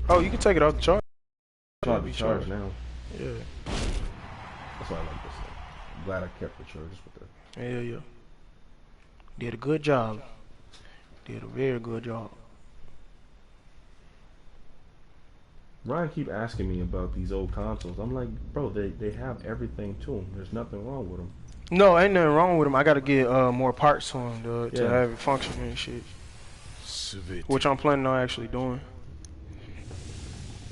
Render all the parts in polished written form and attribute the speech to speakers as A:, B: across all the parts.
A: Oh, you can take it off the charge.
B: Charge be charged now.
A: Yeah.
B: That's why I like this thing. I'm glad I kept the charges with the.
A: Yeah. Did a good job. Did a very good job.
B: Ryan keep asking me about these old consoles. I'm like, bro, they have everything to them. There's nothing wrong with them.
A: No, ain't nothing wrong with them. I gotta get more parts to them to
B: Yeah.
A: have it function and shit. Which I'm planning on actually doing.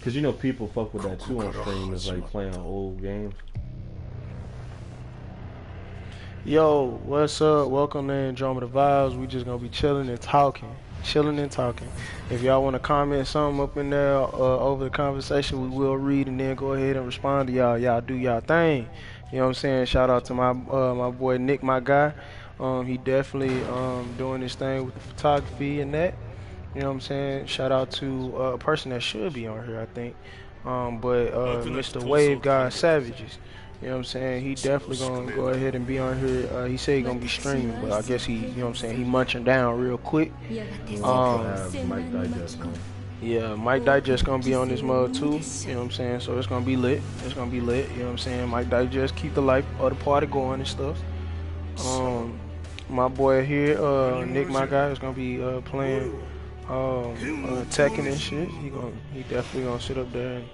B: Cause you know people fuck with that too on stream. Is like playing old games.
A: Yo, what's up? Welcome to Andromeda Vibes. We just gonna be chilling and talking. If y'all want to comment something up in there over the conversation, we will read and then go ahead and respond to y'all. Y'all do y'all thing. You know what I'm saying? Shout out to my my boy Nick, my guy. He definitely doing his thing with the photography and that. You know what I'm saying? Shout out to a person that should be on here, I think. Mr. Wave God Savages. You know what I'm saying? He definitely gonna go ahead and be on here. He said he gonna be streaming, but I guess he, you know what I'm saying, he munching down real quick.
B: Mike Digest on.
A: Yeah, Mike Digest gonna be on this mug too. You know what I'm saying? So it's gonna be lit. You know what I'm saying? Mike Digest keep the life of the party going and stuff. My boy here, Nick, my guy, is gonna be playing Tekken and shit. He definitely gonna sit up there and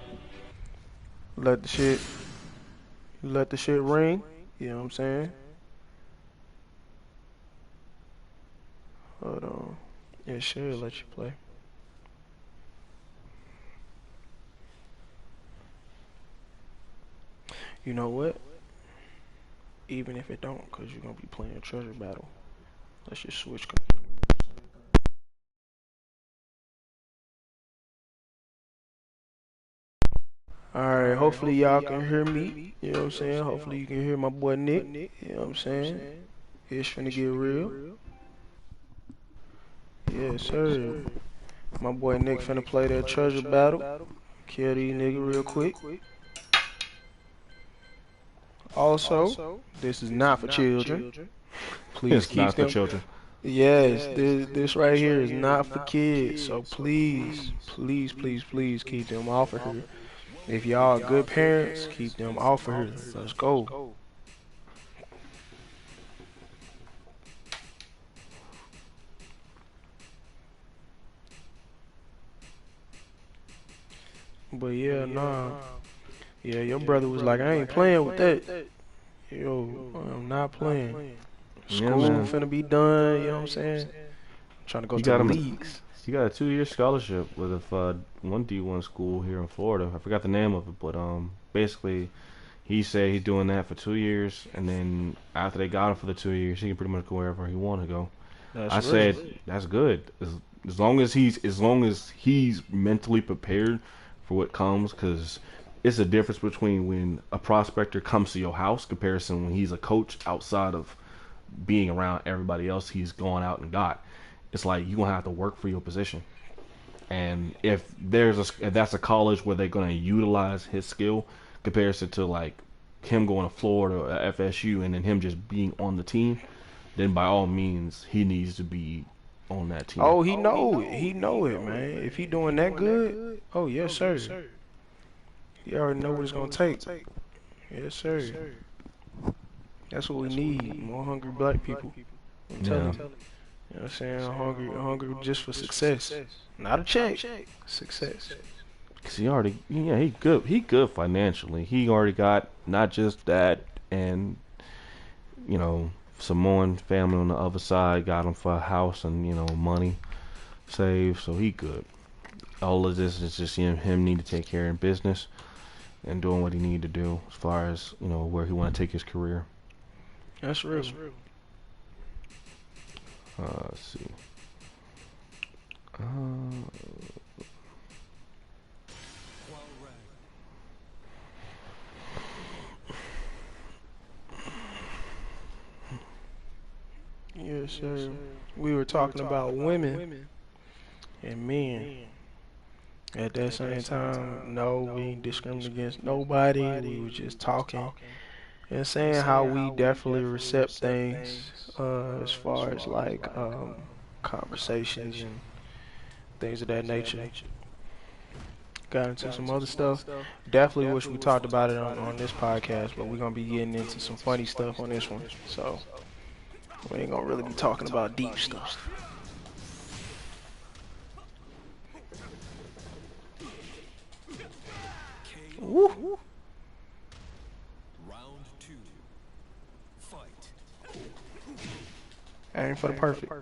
A: let the shit ring. You know what I'm saying? Hold on. Yeah, sure, let you play. You know what? Even if it don't, cause you're gonna be playing treasure battle. Let's just switch. Alright, hopefully y'all can hear me. You know what I'm saying? Hopefully you can hear my boy Nick. You know what I'm saying? It's finna get real. Yes, sir. My boy Nick finna play that treasure battle. Kill these niggas real quick. Also, this is not for children. Please
B: It's
A: keep
B: not for
A: them.
B: children.
A: Yes, this right here is not for kids. So please keep them off of here. If y'all are good parents, keep them off of here. Let's go. But yeah, nah. Yeah, your brother was like, I ain't playing with that. Yo, I'm not playing. School finna be done, you know what I'm saying? I'm trying to go
B: He
A: to
B: got
A: the
B: him.
A: leagues.
B: He got a 2-year scholarship with one D1 school here in Florida. I forgot the name of it, but basically, he said he's doing that for 2 years, and then after they got him for the 2 years, he can pretty much go wherever he want to go.
A: That's
B: I
A: real.
B: said that's good as long as he's mentally prepared for what comes, because it's a difference between when a prospector comes to your house comparison when he's a coach outside of being around everybody else he's gone out and got. It's like you're gonna have to work for your position. And if that's a college where they're gonna utilize his skill comparison to like him going to Florida or FSU and then him just being on the team, then by all means he needs to be on that team.
A: Oh, he know it. He know it, man. If he doing that good, oh yes, sir. He already know what it's gonna take. Yes, sir. That's what we need. More hungry black people. I'm telling you. You know what I'm saying? Hungry just for success. Not a check. Success.
B: Cause he good financially. He already got not just that, and Samoan family on the other side got him for a house and money saved, so he good. All of this is just him need to take care of business and doing what he need to do as far as where he want to take his career.
A: That's real.
B: Let's see.
A: Yes, sir. We were talking about women and men. At that same time, no, we ain't discriminating against nobody. We were just talking and saying how we definitely recept things as far as like conversations and things of that nature. got into some other stuff. Definitely wish we talked about it on this podcast, but we're gonna be getting into some funny stuff on this one. So we ain't gonna really be talking about deep stuff. Woo.
C: Round 2. Fight.
A: Aim for the perfect.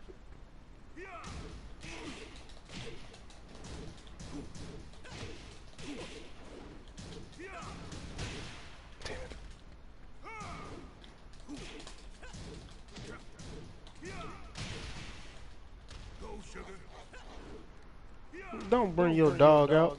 A: Don't bring your dog out.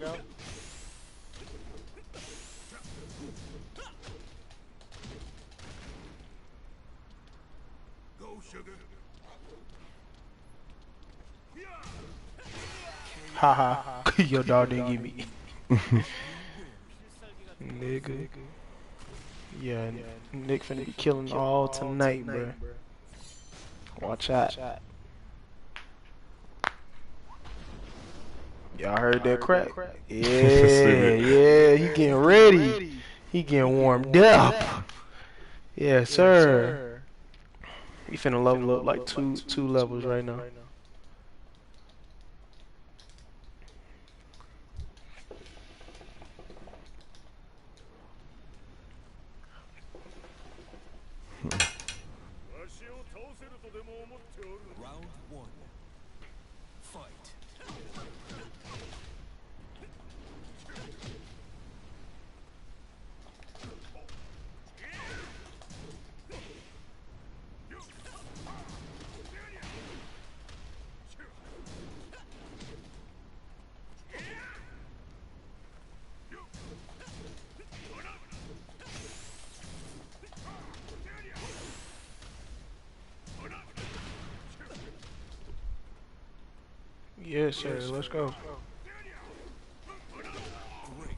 A: Haha, your dog didn't get me. Nigga. Yeah, Nick finna be killing all tonight, bruh. Watch out. Y'all heard that crack? Yeah, he getting ready. He getting warmed up. Yeah, sir. He finna level up like two levels right now.
C: Round 1. Fight.
A: Yes, sir. Let's go.
C: Great.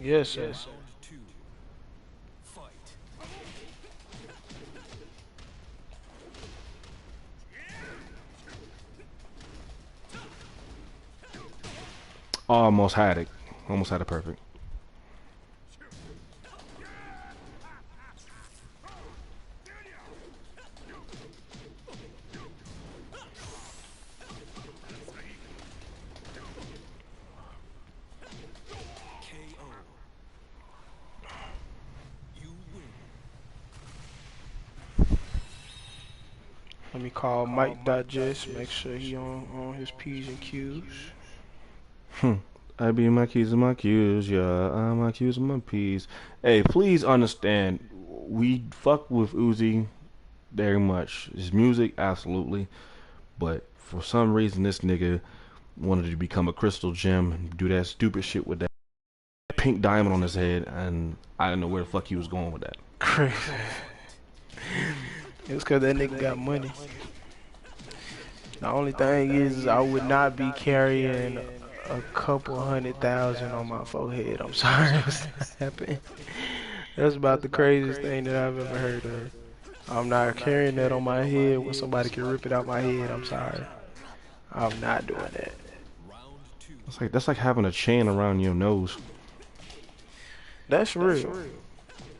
A: Yes, sir.
C: Round 2. Fight.
B: Almost had it. Almost had it perfect.
C: KO. You win.
A: Let me call Mike Digest. Make sure he on his P's and Q's.
B: I be my keys and my Q's, yeah. My Q's and my P's. Hey, please understand, we fuck with Uzi very much. His music, absolutely. But for some reason, this nigga wanted to become a crystal gem and do that stupid shit with that pink diamond on his head, and I didn't know where the fuck he was going with that.
A: Crazy. It's cause that nigga got money. The only thing is, I would not be carrying a couple $100,000 on my forehead. I'm sorry, what's happening? That's about the craziest thing that I've ever heard of. I'm not carrying that on my head when somebody can rip it out my head. I'm sorry. I'm not doing that.
C: Round 2.
B: That's like having a chain around your nose.
A: That's real.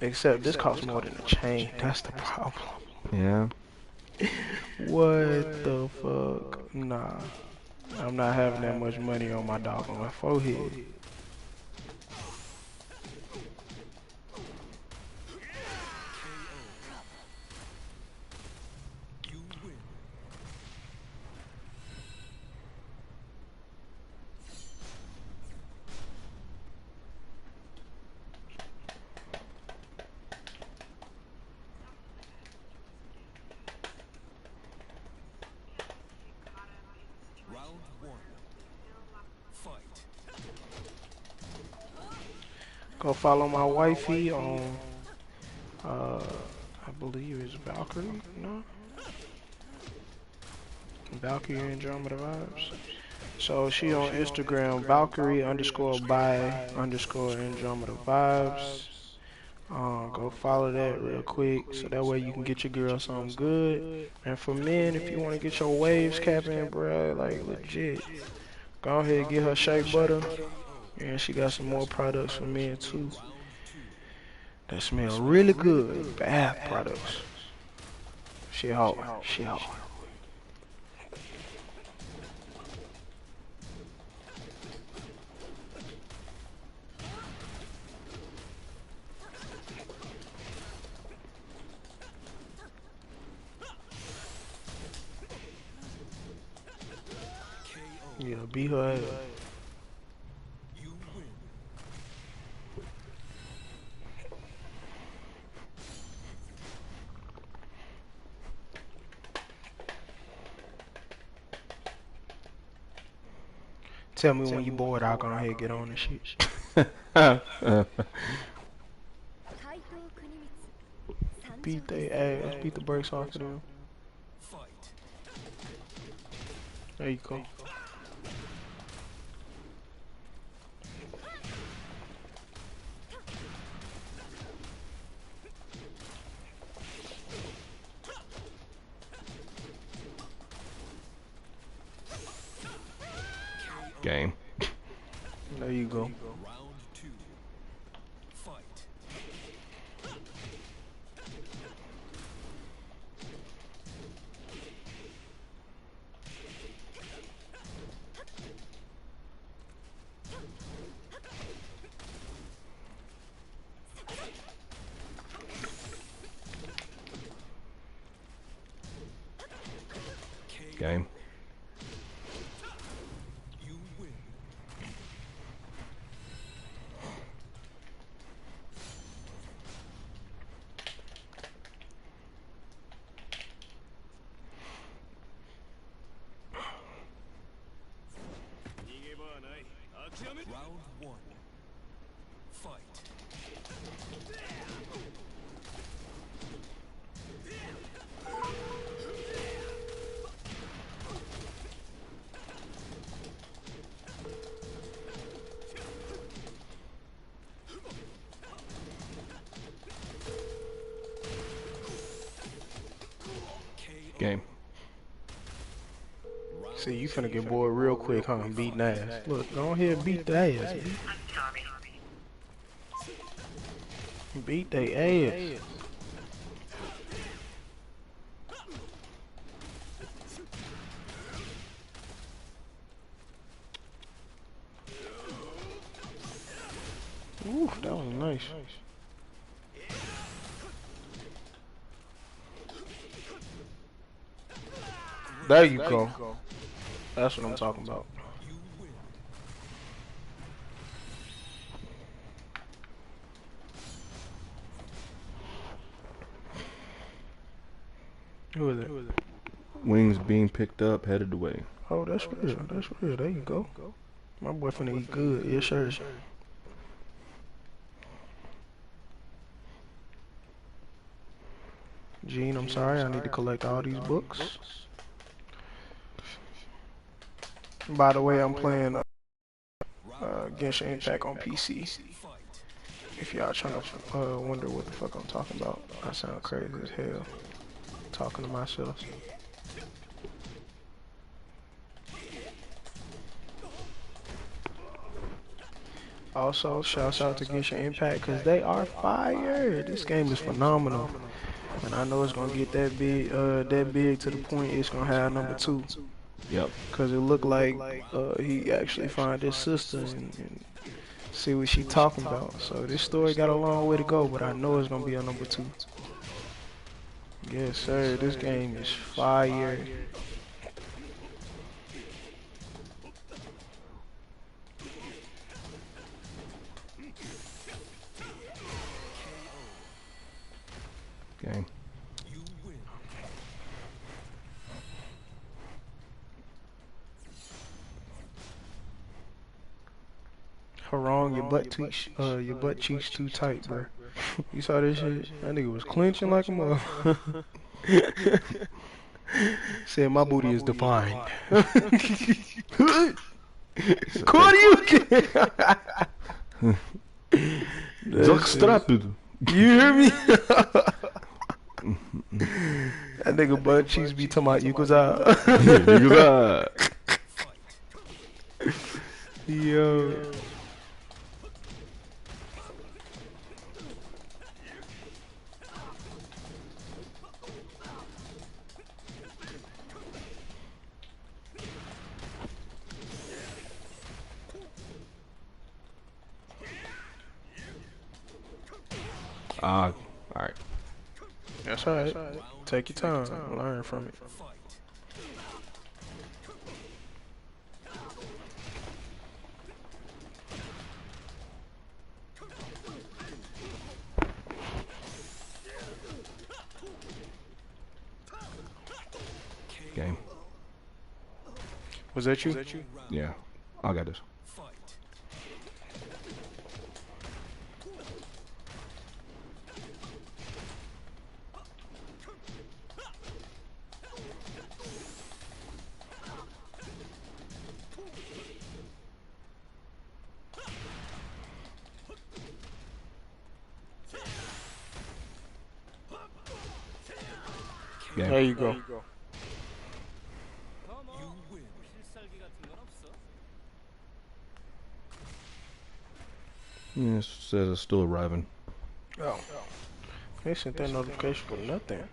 A: Except this costs more than a chain. That's the problem.
B: Yeah.
A: What the fuck? Nah. I'm not having that much money on my dog on my forehead.
C: You win. Round 1. Fight.
A: Go follow my wifey on, I believe it's Valkyrie, no? Valkyrie Andromeda Vibes. So she on Instagram, Valkyrie underscore by underscore Andromeda Vibes. Go follow that real quick so that way you can get your girl something good. And for men, if you want to get your waves capping, bruh, like legit, Go ahead and get her shea butter. And she got some more products for men too. That smell really good. Bath products. She hard. She hard. Yeah, beat her ass.
C: You win.
A: Tell me when you bored, I'll go ahead and get on this shit. Beat they ass. Beat the brakes off of them.
C: Fight.
A: There you go.
B: Game.
A: There you go.
C: Round 2. Fight.
B: Game.
C: You win. Round 1. Fight.
B: Game.
A: See, you finna get bored real quick, huh? Beating ass. Look, go ahead and beat the ass. Man. Beat they ass. Ooh, that was nice. There you go. That's what I'm talking about.
C: You win.
A: Who is it?
B: Wings being picked up, headed away.
A: Oh, that's real. That's real. There you go. My boy finna eat good. Yes, sir. Gene, I'm sorry. I need to collect all these books. By the way, I'm playing Genshin Impact on PC.
C: Fight.
A: If y'all trying to wonder what the fuck I'm talking about, I sound crazy as hell talking to myself. Also, shouts out to Genshin Impact because they are fire. This game is phenomenal, and I know it's gonna get that big to the point it's gonna have number 2.
B: Yep.
A: Cause it looked like he actually find his sister and see what she talking about. So this story got a long way to go, but I know it's gonna be a number 2. Yes, sir. This game is fire.
B: Game.
C: You win.
A: Harong, your butt cheeks too tight, bro. You saw this shit? That nigga was clenching like a motherfucker. Said my booty is defined.
B: Zakstrapid.
A: You hear me? That nigga butt cheeks be talking about you goes out. Yo.
B: Alright.
A: That's alright. Take your time. Learn from it.
C: Fight.
B: Game.
A: Was that you?
B: Yeah. I got this.
C: Fight.
B: Game.
A: There you go.
C: You win.
B: Yeah, it says it's still arriving.
A: Oh. They sent that notification for nothing.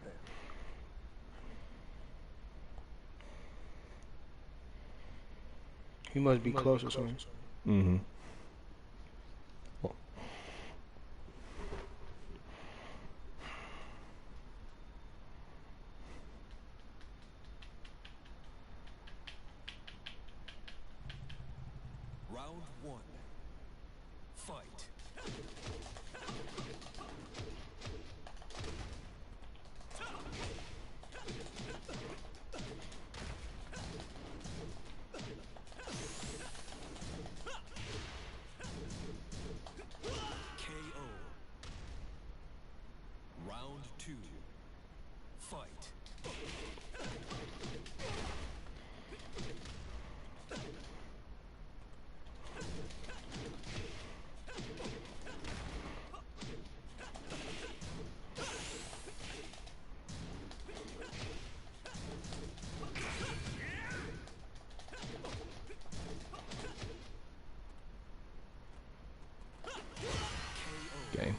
A: He must be close or something.
B: Mm-hmm.
C: Round one. Fight. KO. Round two. Fight.
B: Game.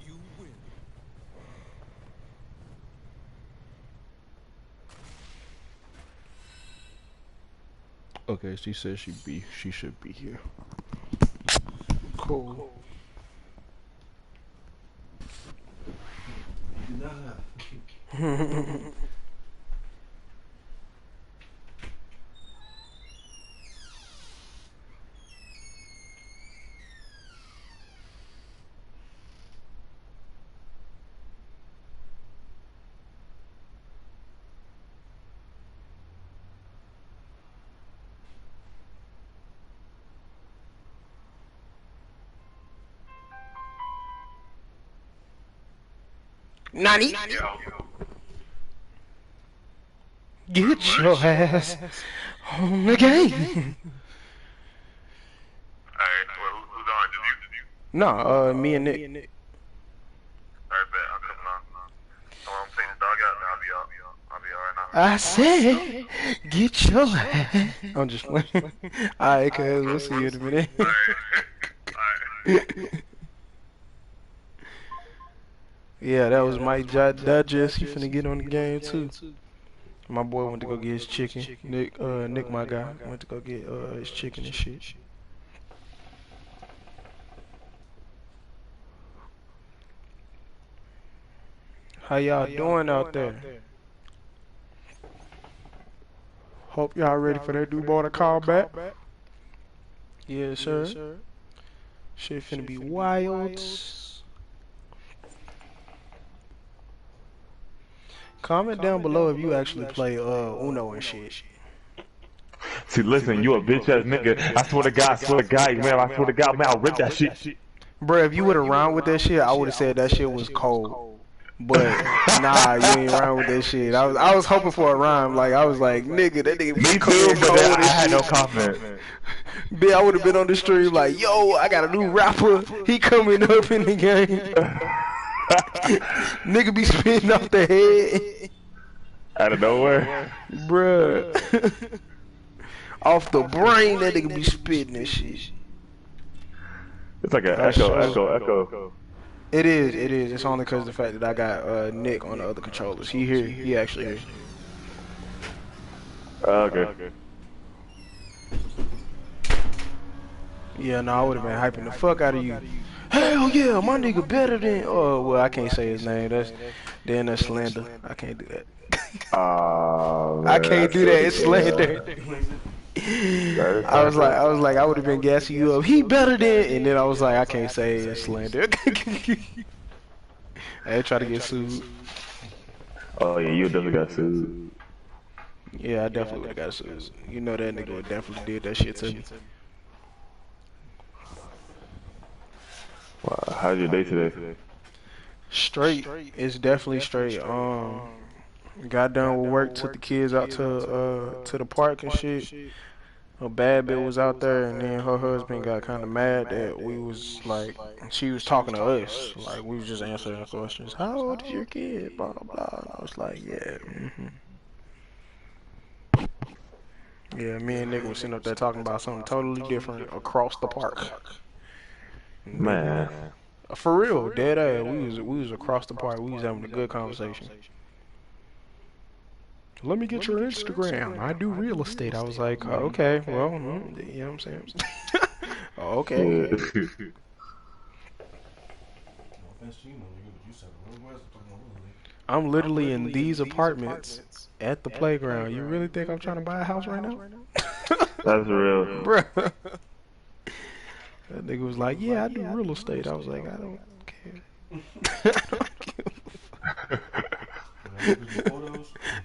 C: You win.
B: Okay, she says she should be here.
A: Cool. Nani? Get your ass on the game.
D: Alright, well, who's on? Did you?
A: Nah, me and Nick.
D: Alright, bet, I'm coming on. I'm taking the dog out, and I'll be alright now.
A: I said, get your ass. I'm just playing. Alright, cuz, we'll see you in a minute.
D: Alright.
A: Yeah, that was Mike Digest. He finna get on the game too. My boy went to go get his chicken. Nick, my guy, went to go get his chicken and shit. How y'all doing out there? Hope y'all ready for that new boy to call back. Yes, sir. Shit finna be wild. Comment down below if you actually play Uno and shit.
E: See, listen, you a bitch ass nigga. I swear to God, man, I swear to God, man, I'll rip that shit.
A: Bruh, if you would've rhymed with that shit, I would've said that shit was cold. But nah, you ain't rhyme with that shit. I was hoping for a rhyme. Like I was like, nigga, that nigga.
E: Me
A: coming
E: too,
A: in
E: but
A: cold
E: then I
A: as
E: had no
A: shit.
E: confidence.
A: Bitch, I would've been on the stream like, yo, I got a new rapper. He coming up in the game. Nigga be spitting off the head.
E: Out of nowhere.
A: Bruh. Off the brain, that nigga be spitting and shit.
E: It's like an
A: That's
E: echo.
A: It is. It's only because of the fact that I got Nick on the other controllers. He here. He actually here.
E: Okay.
A: Yeah, no, I would have been hyping the fuck out of you. Hell yeah, my nigga better than. Oh, well, I can't say his name. That's slander. I can't do that. I can't do that. It's slander. I was like, I would have been gassing you up. He better than, and then I was like, I can't say it's slander. I try to get sued.
E: Oh yeah, you definitely got sued.
A: Yeah, I definitely would have got sued. You know that nigga would definitely did that shit to me.
E: Wow, how's your day today?
A: Straight. It's definitely straight. Got done with work, took the kids out to the park and shit. Her bad bitch was out there, and then her husband got kind of mad that we was like, she was talking to us, like we was just answering questions. How old is your kid? Blah blah blah. And I was like, yeah. Yeah, me and Nick was sitting up there talking about something totally different across the park.
E: Man.
A: For real, dead ass. We was across the park. We was having a good conversation. Let me get your Instagram. I do real estate. I was like, oh, okay, well, you know what I'm saying? Oh, okay. I'm literally in these apartments at the playground. You really think I'm trying to buy a house right now?
E: That's real.
A: Bruh. That nigga was like, yeah, I do real estate. I was like, I don't care.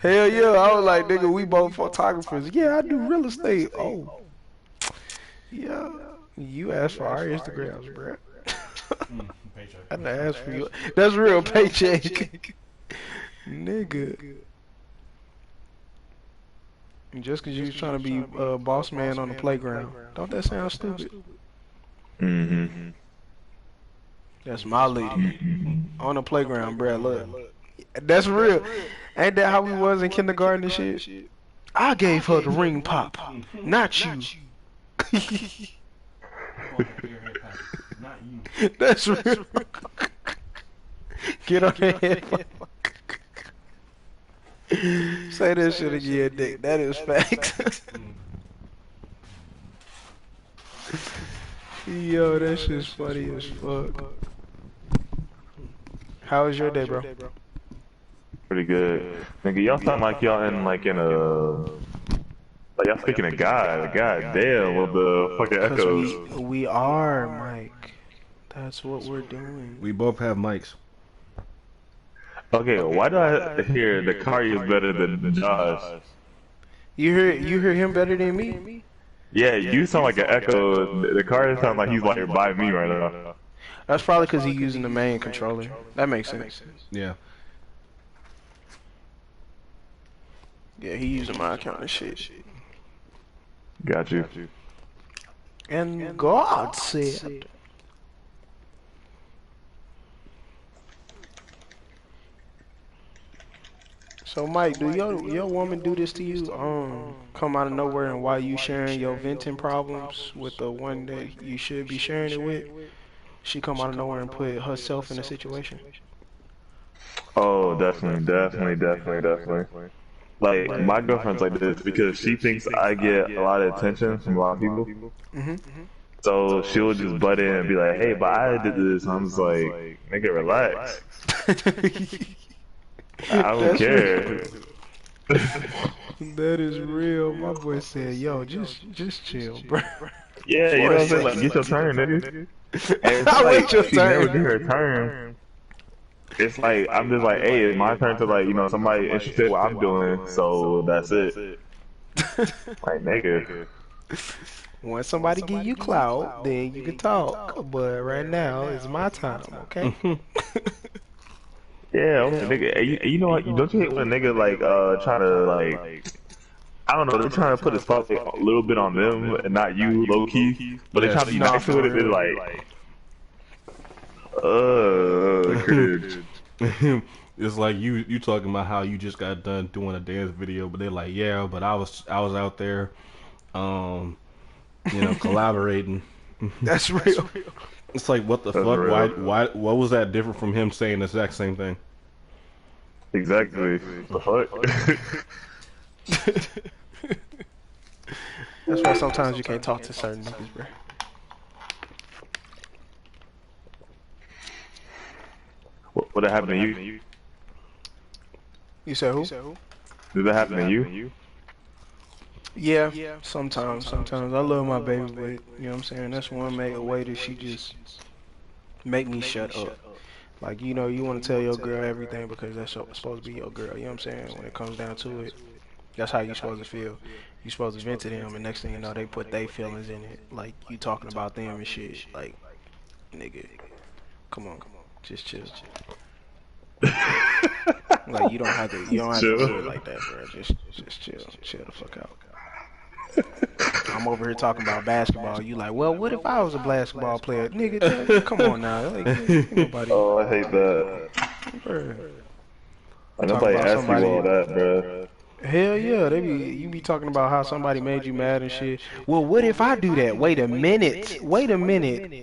A: Hell yeah, I was like, nigga, we both photographers. Yeah, I do real estate. Oh. Yeah. You asked for our Instagrams, bruh. I didn't ask for you. That's real paycheck. Nigga. Just cause you was trying to be boss man on the playground. Don't that sound stupid?
E: Mm-hmm.
A: That's my lady. On the playground, bruh, look. That's real. Ain't that how we was in kindergarten and shit? I gave her the ring pop, not you. That's real. Get on your head. Say that shit again, Dick. That is fact. Yo, that shit's funny as fuck. How was your day, bro?
E: Pretty good. Nigga, y'all sound like y'all in like y'all speaking to God. God damn, with the fucking echoes.
A: We are, Mike. That's what we're doing.
B: We both have mics.
E: Okay, why do I hear the car is better than Josh?
A: You hear him better than me?
E: Yeah, you sound like an echo. The car sounds like he's like by me right now.
A: That's probably because he's using the main controller. That makes sense.
B: Yeah.
A: Yeah, he using my account and shit.
E: Got you.
A: And God said. So Mike, do your woman do this to you? Come out of nowhere, and while you sharing your venting problems with the one that you should be sharing it with, she come out of nowhere and put herself in a situation.
E: Oh, definitely. Like my girlfriend's like this because she thinks I get a lot of attention from a lot of people. So she'll just butt in and be like, "Hey, but I did this." And I'm just like, "Nigga, relax." I don't care.
A: That is real. My boy said, "Yo, just chill, bro."
E: Yeah, you know what I'm saying? Like, get your turn, nigga. And
A: I
E: like,
A: wait your
E: she
A: turn.
E: never do her turn. It's like I'm just like, hey, it's my turn to like, somebody interested in what I'm doing, so that's it. Like, nigga.
A: When somebody give you clout, then you can talk. But right now, it's my time, okay?
E: Yeah, okay, nigga. Hey, you know what? Don't you hate when a nigga like try to like, I don't know, they're trying to put a spotlight a little bit on them and not you, low key, but they try to be nice to it and they're like, cringe.
B: It's like you talking about how you just got done doing a dance video, but they're like, yeah, but I was out there collaborating.
A: That's real.
B: It's like, what the
E: That's
B: fuck?
E: real.
B: What was that different from him saying the exact same thing?
E: Exactly. The fuck?
A: That's why sometimes you can't talk to certain niggas, bro.
E: What happened to you?
A: You said who?
E: Did that happen to you?
A: Yeah, sometimes. I love my baby, but you know what I'm saying? That's one way that she just make me shut up. Like, you want to tell your girl everything because that's supposed to be your girl. You know what I'm saying? When it comes down to it, that's how you supposed to feel. You supposed to vent to them, and next thing you know, they put their feelings in it. Like, you talking about them and shit. Like, nigga, come on, just chill. Like, you don't have to do it like that, bro. Just chill the fuck out. I'm over here talking about basketball. You like, well, what if I was a basketball player, nigga? Come on now, like, ain't nobody.
E: Oh, I hate that.
A: Bruh.
E: And nobody asked you all that, bro.
A: Hell yeah, you be talking about how somebody made you mad and shit. Well, what if I do that? Wait a minute,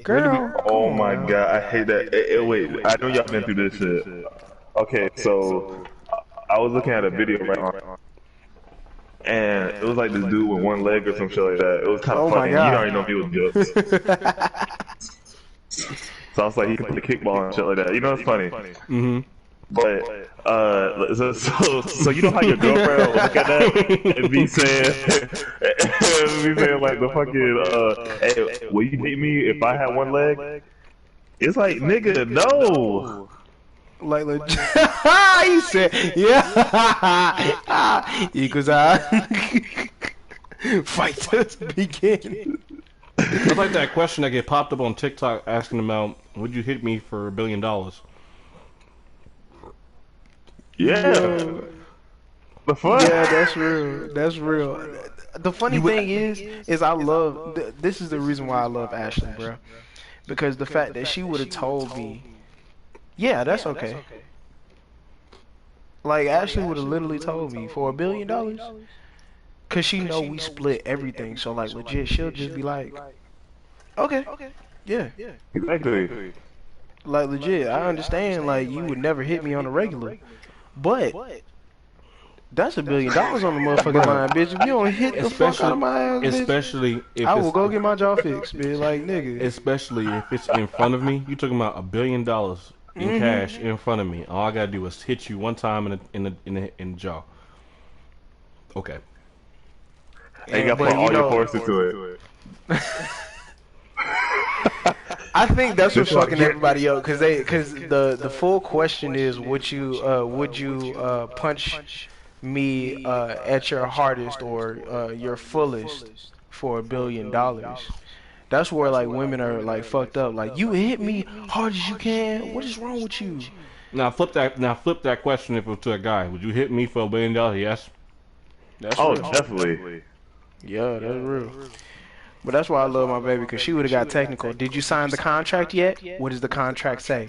A: girl.
E: Oh
A: Come on
E: my
A: now.
E: god, I hate that. Wait, I know y'all been through this shit. Okay, so I was looking at a video right now, and it was like this dude with one leg or some shit like that. It was kind of
A: Oh my
E: funny. You
A: God.
E: already know if he was jokes. So I was like, he could play kickball and shit like that. You know, it's funny.
B: Mm-hmm.
E: But so you know how your girlfriend will look at that and be saying like the fucking hey, will you date me if I had one leg? It's like, nigga, no.
A: Like legit. He said, yeah. Equals I. Fight to begin.
B: It's like that question that get popped up on TikTok asking about, would you hit me for $1 billion?
E: Yeah. The fuck?
A: Yeah, that's real. That's real. The funny thing is I love. This is the reason why I love Ashley, bro. Because the fact that she would have told me, yeah, that's okay. Like, Ashley would have literally told me for $1 billion, cause she know we split everything. So like, legit, she'll just be like, okay, yeah.
E: Exactly.
A: Like, legit, I understand. Like, you would never hit me on a regular, but that's $1 billion on the motherfucking line, bitch. If you don't hit the fuck out of my ass, bitch,
B: Especially if
A: I will
B: it's,
A: go get my jaw fixed, bitch. Like, nigga.
B: especially if it's in front of me. You talking about $1 billion in cash in front of me. All I gotta do is hit you one time in the jaw. Okay.
E: And you gotta put all your force into it.
A: I think that's what's fucking everybody up, cause the full question is, would you punch me at your hardest or your fullest for $1 billion? That's where like women are like fucked up. Like, you hit me hard as you can. What is wrong with you?
B: Now flip that question if it was to a guy. Would you hit me for $1 billion? Yes.
A: That's
E: Oh,
A: real.
E: definitely.
A: Yeah, that's real. But that's why I love my baby, because she would have got technical. Did you sign the contract yet? What does the contract say?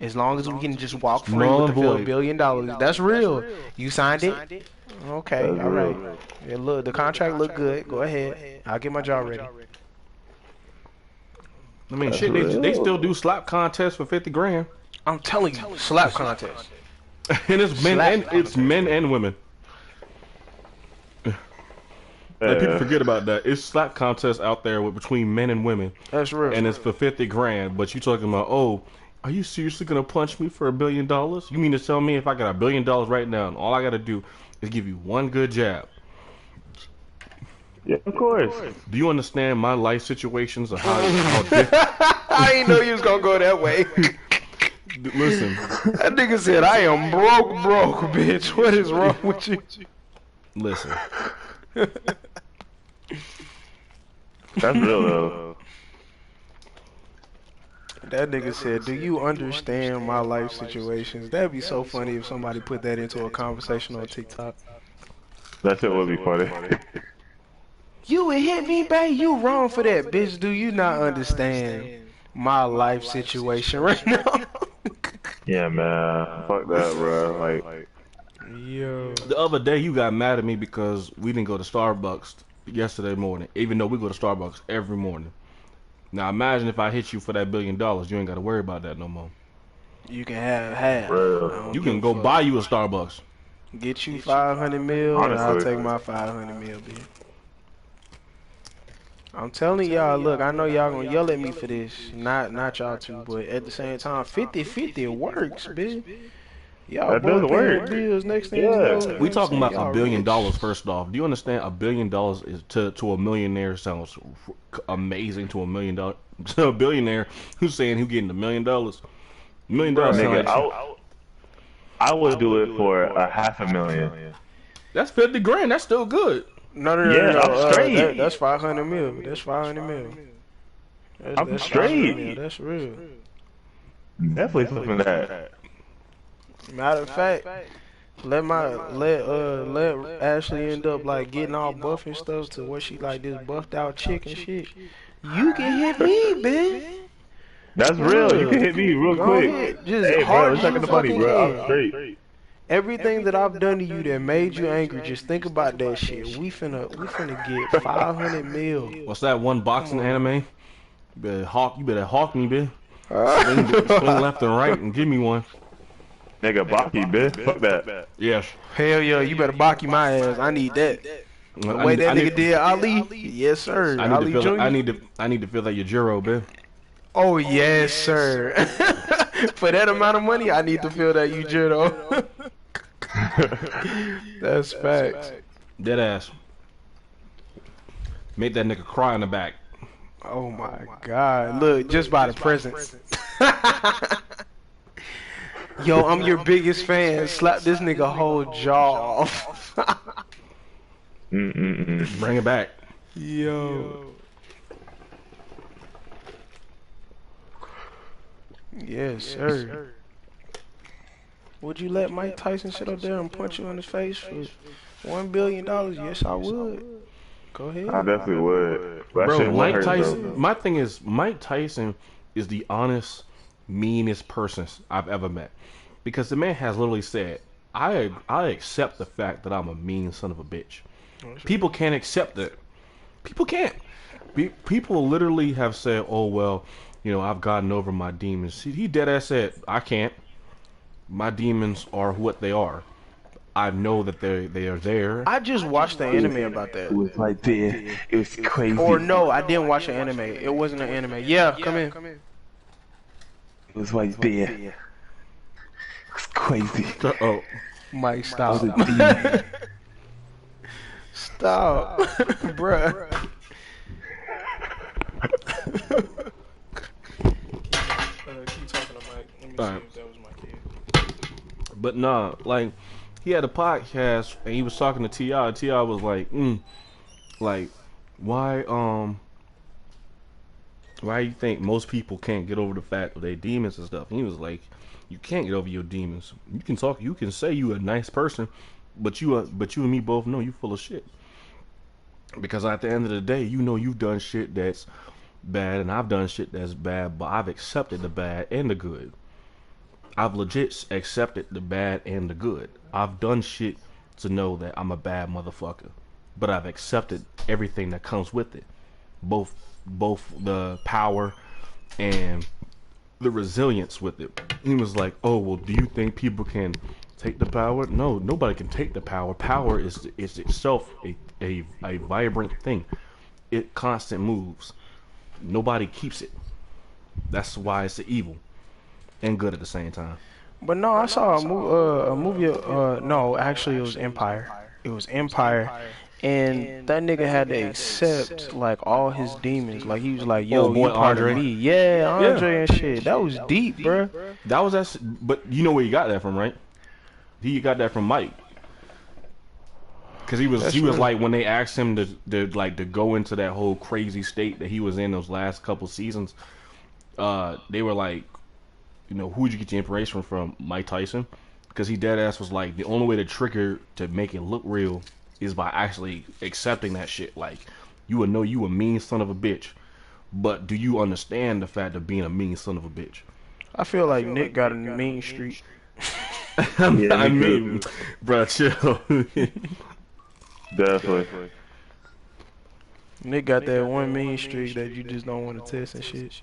A: As long as we can just walk free
B: Null
A: with the
B: and void.
A: $1 billion. That's real. You signed it? Okay,
E: That's
A: all right.
E: real.
A: Yeah, look, the contract look good. Go ahead. I'll get my jaw ready.
B: I mean,
E: That's
B: shit. They
E: real.
B: still do slap contests for 50 grand,
A: I'm telling you, slap contest.
B: and it's men
A: Slap
B: and it's men and women. Like, people
E: Yeah.
B: forget about that. It's slap contests out there between men and women,
A: That's real.
B: and it's for 50 grand. But you talking about, oh, are you seriously gonna punch me for $1 billion? You mean to tell me if I got $1 billion right now, and all I gotta do is give you one good jab?
E: Yeah, of course.
B: Do you understand my life situations of how different?
A: I ain't know you was gonna go that way.
B: Listen,
A: That nigga said, I am broke, bitch. What is wrong with you?
B: listen.
E: That's real though.
A: That nigga said, do you understand my life situations? That'd be so funny if somebody put that into a conversation on TikTok.
E: That shit would be funny.
A: You would hit me, babe? You wrong for that, bitch. Do you not understand my life situation right now?
E: Yeah, man. Fuck that, bro. Like,
A: Yo.
B: The other day you got mad at me because we didn't go to Starbucks yesterday morning, even though we go to Starbucks every morning. Now imagine if I hit you for that $1 billion, you ain't got to worry about that no more.
A: You can have half.
E: Real.
A: I don't
B: You
A: give
B: can
A: a
B: go
A: fuck.
B: buy you a Starbucks.
A: Get you 500 mil, and I'll
E: Honestly.
A: take my 500 mil, bitch. I'm telling y'all, look, I know y'all gonna yell at me for this, not y'all two, but at the same time, 50-50 works, bitch. Y'all
E: That does
A: both paying
E: work.
A: bills. Next thing you
E: Yeah.
A: know, you know
B: We
A: what I'm
B: talking
A: saying?
B: about
A: Y'all
B: $1 billion
A: rich.
B: first off. Do you understand? $1 billion is to a millionaire sounds amazing to $1 million to a billionaire who's saying who getting $1 million. $1 million sound
E: Nigga,
B: like
E: I would do it for a $500,000.
B: that's 50 grand. That's still good.
E: Yeah, I'm straight.
A: That's 500 mil. That's 500 mil.
E: I'm
A: That's 500 mil.
E: straight.
A: That's real.
E: Definitely something that.
A: Matter of fact, let Ashley end up like getting all buff and stuff to where she like this buffed out chick and shit. You can hit me, bitch.
E: That's real. You can hit me real
A: Go
E: quick.
A: ahead. Just
E: Hey, bro,
A: hard
E: let's
A: as
E: check
A: you
E: the money,
A: fucking
E: bro. I'm
A: can.
E: straight.
A: Everything that I've done to you that made you angry, just think about that shit. We finna get 500 mil.
B: What's that one boxing
A: Come on
B: anime?
A: now.
B: You better hawk me, bitch. Swing left and right and give me one.
E: Nigga, Baki, bitch. Fuck that.
B: Yes.
A: Hell yeah, you better Baki my ass. I need that. The way that nigga did Ali, yes sir.
B: I need
A: Ali
B: to feel.
A: Jr.
B: I need to feel like your Jiro, bitch.
A: Oh yes sir. For that amount of money, I need to feel that you judo. That's facts.
B: Dead ass. Make that nigga cry in the back.
A: Oh my god. Look, just by the presence. Yo, I'm your biggest fan. Slap this nigga whole jaw off.
B: Bring it back.
A: Yo. Yes, sir. Would you let Mike Tyson sit up there and punch you in the face for $1 billion? Yes, I would. Go ahead.
E: I definitely would. But that shit
B: Bro,
E: would
B: Mike
E: hurt,
B: Tyson.
E: though.
B: My thing is, Mike Tyson is the honest, meanest person I've ever met. Because the man has literally said, I accept the fact that I'm a mean son of a bitch. People can't accept it. People can't. People literally have said, oh, well, you know, I've gotten over my demons. He dead ass said, I can't. My demons are what they are. I know that they are there.
A: I just watched the anime about
E: It
A: that.
E: was right there. It was crazy.
A: Or no, I didn't watch the anime. It wasn't an anime. Yeah, come in.
E: It was right there. It was crazy.
B: Oh,
A: Mike, stop.
E: It was a demon.
A: Stop. Bruh. Keep talking to Mike. Let me see
B: Alright.
A: if that was my kid.
B: but nah, like he had a podcast and he was talking to T.I. T.I. was like, like why you think most people can't get over the fact of their demons and stuff? And he was like, you can't get over your demons. You can say you a nice person, but you and me both know you full of shit. Because at the end of the day, you know you've done shit that's bad, and I've done shit that's bad, but I've accepted the bad and the good. I've legit accepted the bad and the good. I've done shit to know that I'm a bad motherfucker, but I've accepted everything that comes with it, both the power and the resilience with it. He was like, oh, well, do you think people can take the power? No, nobody can take the power. Power is itself a vibrant thing. It constant moves. Nobody keeps it. That's why it's evil and good at the same time.
A: But no, I saw a movie. No, actually, it was Empire. It was Empire, and that nigga had to accept like all his demons. Like he was like, "Yo,
B: Oh, boy,
A: you part
B: Andre.
A: of me." Yeah, Andre and shit. That was deep, bruh.
B: That was that. But you know where he got that from, right? He got that from Mike. Cause he was
A: True.
B: like when they asked him to go into that whole crazy state that he was in those last couple seasons. They were like, you know, who'd you get your inspiration from? Mike Tyson, because he dead ass was like, the only way to trigger to make it look real is by actually accepting that shit. Like, you would know you a mean son of a bitch, but do you understand the fact of being a mean son of a bitch?
A: I feel like Nick got a mean streak.
E: Yeah,
B: I
E: me
B: mean, bro, chill.
E: Definitely.
A: Nick got that one mean streak that you just don't want to test and shit.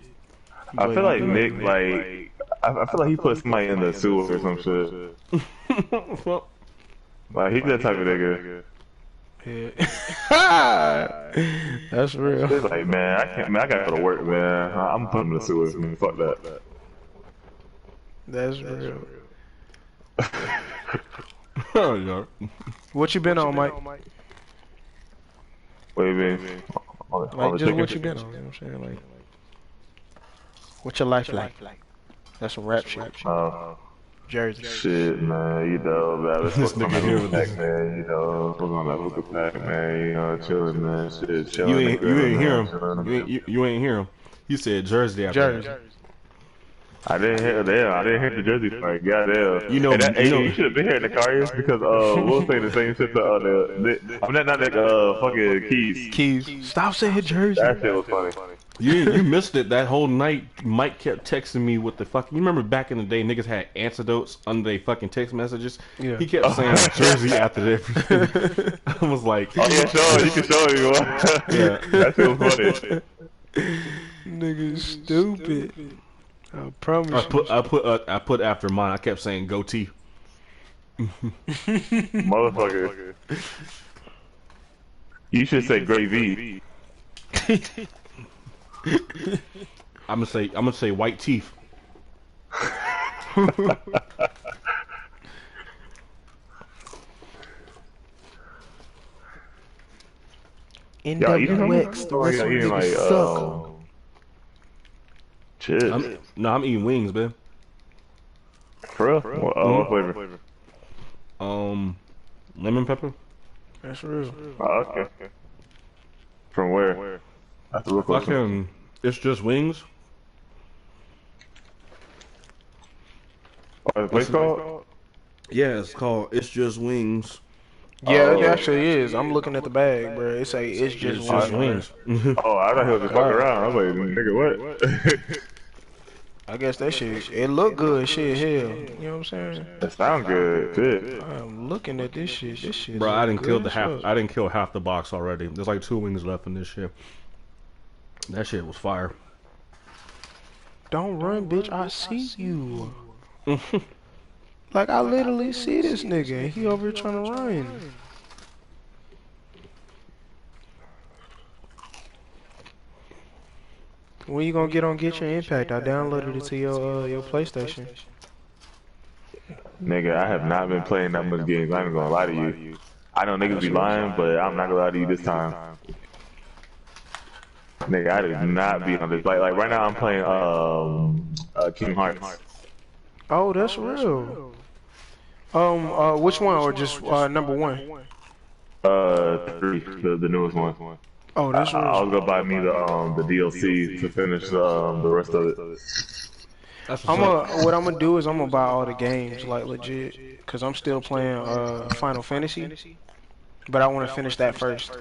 E: I
A: But
E: feel
A: you
E: like
A: do
E: Nick,
A: it.
E: like, I feel like he put somebody in the sewer or some shit.
B: Well,
E: Like, he's that type of nigga.
A: Yeah. That's real.
E: He's like, man, I can't, man, I gotta go to work, man. I'm putting him in the sewer, man. Fuck that.
A: That's real.
B: yeah.
A: What you been on, Mike?
E: What do you mean? On
A: Like,
E: the
A: just
E: chicken?
A: what you been on, you know what I'm saying? Like, what's your life like? That's some rap shit. Jersey.
E: Shit, man, you know, man, let's
B: This
E: fuck on
B: nigga
E: that
B: here
E: hookah
B: with
E: pack, man, you know, fuck on that hookah pack, man, you know, chilling, man, shit, chilling.
B: You ain't hear him.
E: Chilling.
B: You ain't hear him. He said Jersey after
A: Jersey.
B: that.
E: I didn't hear the Jersey part, goddamn.
B: You know,
E: Hey,
B: you know.
E: you should have been here in the car, because, we'll say the same shit to, I'm not that, fucking Keys.
A: Keys. Stop saying Jersey.
E: That shit was funny.
B: You missed it that whole night. Mike kept texting me with the fucking. You remember back in the day, niggas had antidotes under their fucking text messages.
A: Yeah.
B: He kept saying Jersey after everything. I was like,
E: Oh, yeah, sure, you can show me,
B: Yeah.
E: That shit was funny.
A: Nigga stupid. I promise
B: I put after mine. I kept saying goatee.
E: Motherfucker. You should say gravy.
B: I'm gonna say white teeth.
A: NWX, the rest of
E: eating
A: niggas suck.
E: Shit.
B: I'm eating wings, man.
E: For real? What flavor?
B: Lemon pepper.
A: That's real.
E: Oh, okay. From where? That's the real question.
B: Fucking, it's just wings.
E: What the place called?
B: Yeah, it's called It's Just Wings.
A: Yeah, it actually is. I'm looking at the bag, bro. It's just
B: Wings.
E: Oh, I thought he was just fucking around. I was like, nigga, what?
A: I guess that shit, it look good, shit, hell. You know what I'm saying?
E: That sound good, shit.
A: I'm looking at this shit. This shit.
B: Bro, I didn't kill
A: good as fuck.
B: I didn't kill half the box already. There's like 2 wings left in this shit. That shit was fire.
A: Don't run, bitch. I see you. Like, I literally see this nigga, and he over here trying to run. When you gonna get your impact? I downloaded it to your PlayStation.
E: Nigga, I have not been playing that much games. I ain't gonna lie to you. I know niggas be lying, but I'm not gonna lie to you this time. Nigga, I did not be on this. Like right now I'm playing Kingdom Hearts.
A: Oh, that's real. Which one, or just number 1?
E: 3, the newest one.
A: Oh, that's real.
E: I was gonna buy me the DLC to finish the rest of it.
A: What I'm gonna do is I'm gonna buy all the games, like legit, cause I'm still playing Final Fantasy, but I want to finish that first.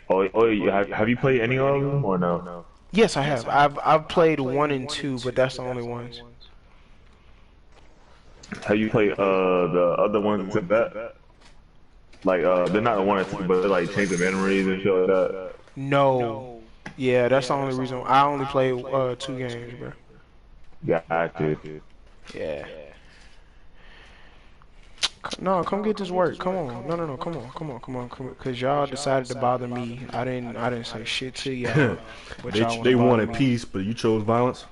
E: Have you played any of them or no?
A: Yes, I have. I've played 1 and 2, but that's the only ones.
E: Have you played the other ones except that? Like they're not the 1 and 2, but they're like change the memories and shit like that.
A: No. Yeah, that's the only reason. I only played 2 games, bro.
E: Gotcha.
A: Yeah. No, come get this work. Come on. No. Come on. Cause y'all decided to bother me. I didn't say shit to y'all. But
B: They wanted peace, but you chose violence.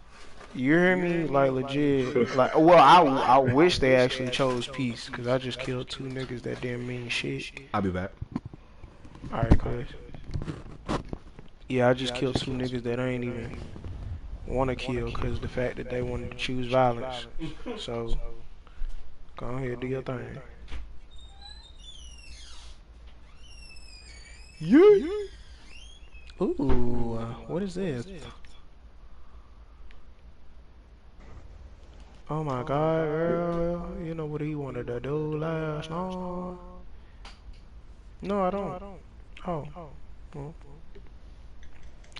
A: You hear me? Like legit. Like, well, I wish they actually chose peace, cause I just killed 2 niggas that didn't mean shit.
B: I'll be back.
A: All right, cuz. Yeah, I just killed 2 niggas that I ain't even want to kill, cause the fact that they wanted to choose violence. So, go ahead, do your thing. Yeah. Ooh, what is this? Oh my God, girl, you know what he wanted to do last night? No, I don't. Oh. Well.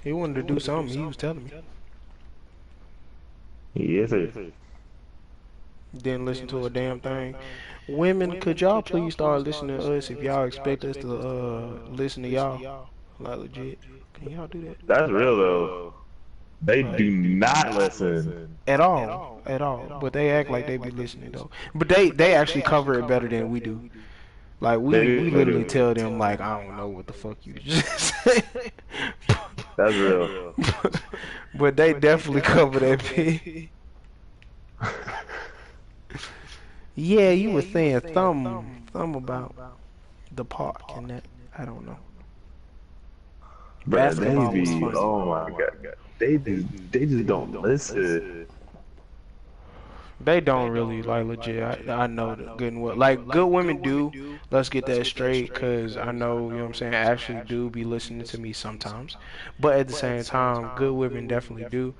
A: He wanted to do something, he was telling me.
E: Yes, sir.
A: Didn't listen to a damn thing. Women, could y'all please start listening to us if y'all expect us to listen to y'all? Like legit. Can y'all do that?
E: That's real though. They
A: Like
E: do not listen.
A: at all, at all. But they act like they be listening though. But they actually cover it better than we do. Like
E: They
A: we
E: do. They
A: literally
E: do.
A: tell them like I don't know what the fuck you just said.
E: That's real.
A: But they definitely cover that bit. Yeah, you were saying thumb about the park and that. I don't know.
E: Bruh, they
A: Basketball was
E: be.
A: funny.
E: Oh my god. They just don't listen.
A: They don't really like legit. I know that good and well. Like good women do. Let's get that straight, cause I know you know what I'm saying. Actually, do be listening to me sometimes, but at the same time, good women definitely do.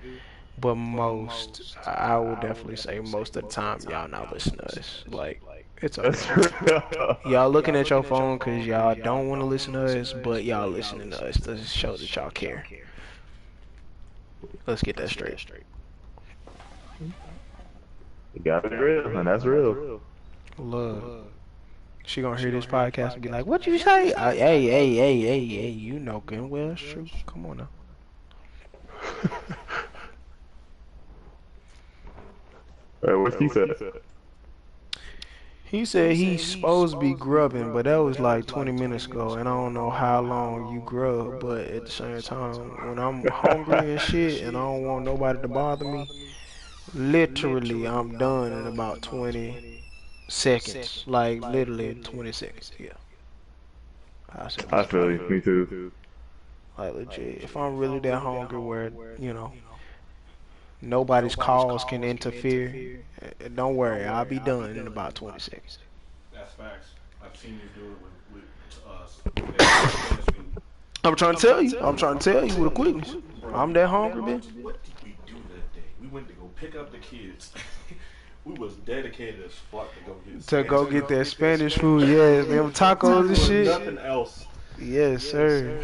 A: But most, I would definitely say most of the time, y'all not listening to us. Like it's
E: That's
A: okay.
E: real.
A: Y'all looking at your phone cause y'all don't want to listen to us, but y'all listening to us to show that y'all care. Let's get that straight.
E: You gotta be real, and that's real.
A: Love. She gonna hear this podcast and be like, "What you say?" Hey, you know good and well it's true. Come on now.
E: What he said?
A: He said he's supposed to be grubbing, but that was like 20 minutes ago, and I don't know how long you grub. But at the same time, when I'm hungry and shit, and I don't want nobody to bother me, literally I'm done in about 20 seconds. Like literally 20 seconds. Yeah.
E: I feel you. Me too.
A: Like legit. If I'm really that hungry where, you know, nobody's calls can interfere, don't worry, I'll be done in about 20 seconds.
B: That's facts. I've seen you do it with us.
A: I'm trying to tell you. I'm trying to tell you with a quickness. I'm that hungry, bitch.
B: What did we do that day? We went to go pick up the kids. We was dedicated as fuck
A: To go get that Spanish food, yes, them tacos and shit.
B: Nothing else.
A: Yes, sir.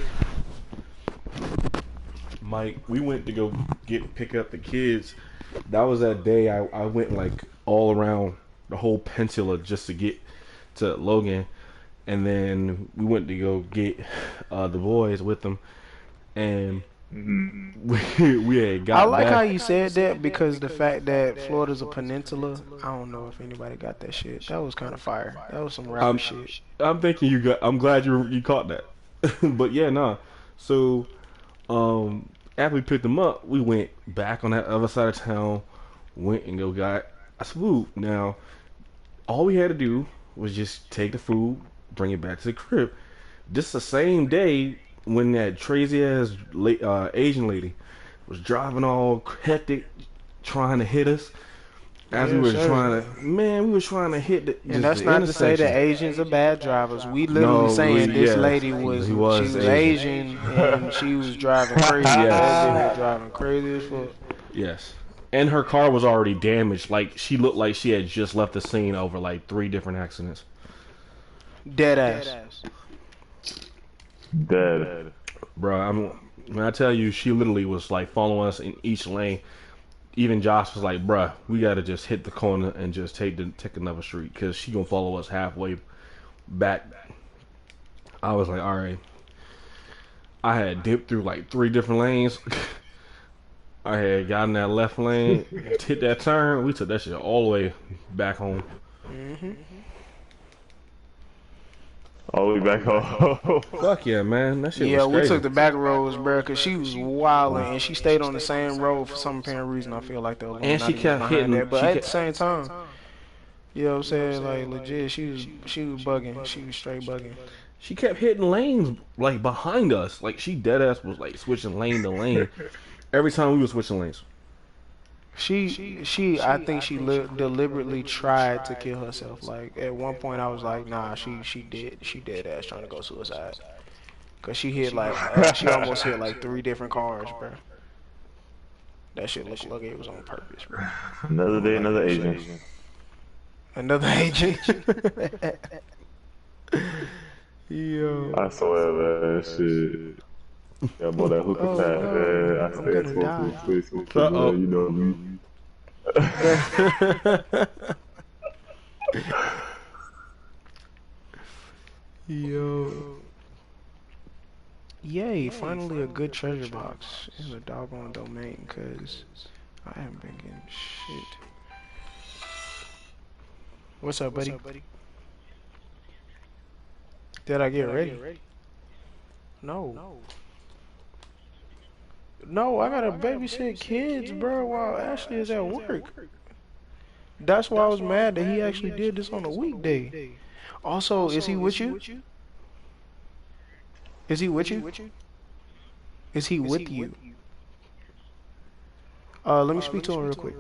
B: Mike, we went to go pick up the kids. That was that day I went like all around the whole peninsula just to get to Logan, and then we went to go get the boys with them, and we had got.
A: I like
B: back.
A: how you said that because the fact that Florida's a peninsula, I don't know if anybody got that shit. That was kind of fire. That was some rapper shit.
B: I'm thinking you got. I'm glad you caught that. But yeah, nah. So, after we picked them up, we went back on that other side of town. Went and go got us food. Now, all we had to do was just take the food, bring it back to the crib. This the same day when that crazy ass Asian lady was driving all hectic, trying to hit us. As we were trying to, we were trying to hit the.
A: And that's not to say that Asians are bad drivers. We literally saying this lady was Asian and she was driving crazy. That was driving crazy as fuck.
B: Yes. And her car was already damaged. Like, she looked like she had just left the scene over like 3 different accidents.
A: Dead ass.
E: Dead.
B: Bro, when I tell you, she literally was like following us in each lane. Even Josh was like, bruh, we gotta just hit the corner and just take another street because she gonna follow us halfway back. I was like, alright. I had dipped through like 3 different lanes. I had gotten that left lane, hit that turn. We took that shit all the way back home.
E: All the way back home.
B: Fuck yeah, man. That shit was
A: Yeah, we
B: crazy.
A: took the back roads, bro, because she was wilding and she stayed on the same road for some apparent reason. I feel like though.
B: And she kept hitting
A: that, but at the same time, you know what I'm saying? Like legit, she was bugging. She was straight bugging.
B: She kept hitting lanes like behind us. Like she dead ass was like switching lane to lane every time we were switching lanes.
A: I think she deliberately tried to kill herself. Like at one point, I was like, nah, she dead ass trying to go suicide. Cause she hit like she almost hit like 3 different cars, bro. That shit looked like it was on purpose, bro.
E: Another day, another agent.
A: Another agent. Yo.
E: I swear, man, shit. Yeah, boy, that hookah pack, man. I stay at 12 space, you know me.
A: Yo. Yay, finally a good treasure box in the doggone domain, cause I haven't been getting shit. What's up, buddy? Did I get ready? No. No, I gotta babysit kids, bro, while Ashley is at work. That's why I was mad that he actually did this on a weekday. Also, is he with you? Is he with you? Is he with you? Let me speak to him real quick.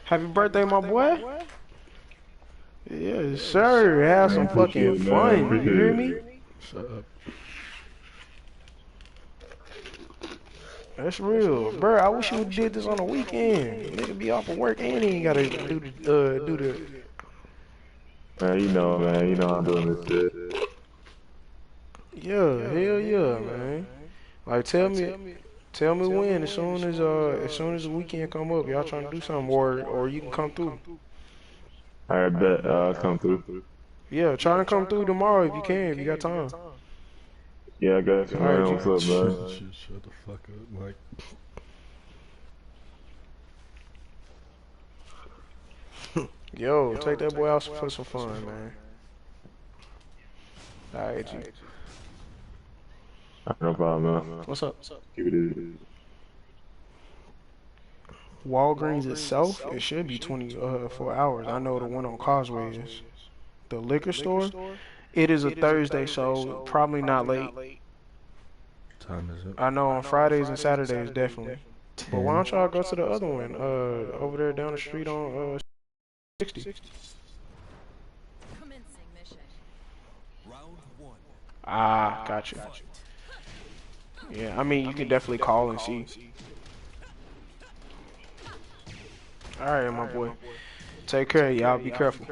A: Happy birthday, my boy. Yes, sir. Have some fucking fun. You hear me?
B: Shut up.
A: That's real, bro. I wish you would did this on a weekend. Nigga be off of work and he ain't gotta do the.
E: Man, you know, I'm doing this shit.
A: Yeah, hell yeah, man. Like tell me when. As soon as the weekend come up, y'all trying to do something, or you can come through.
E: I bet I'll come through.
A: Yeah, try to come through tomorrow if you can, if you got time.
E: Yeah, I got you, man. What's up, man?
B: Shut the fuck up, Mike.
A: Yo, take that boy out for some fun, man. Alright, G.
E: No problem, man.
A: What's up?
E: Keep it easy.
A: Walgreens itself, it should be 24 hours. I know the one on Causeway is. The liquor store, it is a Thursday, so probably not late.
B: Time is up.
A: I know on Fridays and Saturdays, definitely. But why don't y'all go to the other one, over there down the street on 60?
F: Commencing mission.
C: Round one.
A: Ah, gotcha. Yeah, I mean, you can definitely call and see. Alright, my boy. Take care, y'all. Be careful.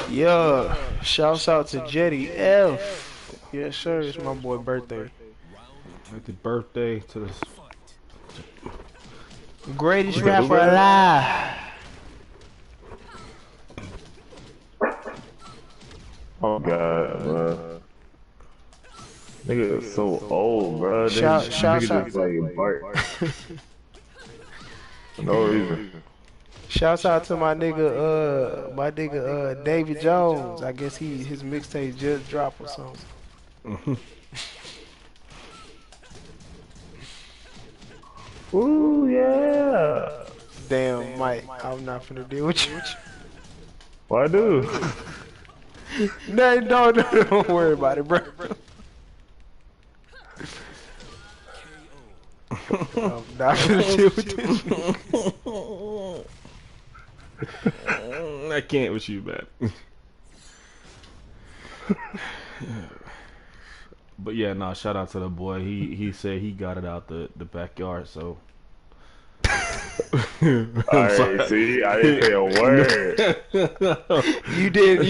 A: Yeah, shouts out to Jetty F. Yes, sir. It's my boy birthday.
B: Happy birthday to this.
A: Greatest rapper alive.
E: Oh god, bro. Nigga is so old, bro.
A: Shouts
E: Nigga
A: out.
E: just like bark. For no reason.
A: Shouts out to my nigga, David Jones. I guess his mixtape just dropped or something.
E: Ooh, yeah.
A: Damn, Mike, I'm not finna deal with you.
E: What I do?
A: No, don't worry about it, bro. I'm not finna deal with this.
B: I can't with you, man. But yeah, nah, shout out to the boy. He said he got it out the backyard, so.
E: Alright, see, I didn't say a word.
A: You did know.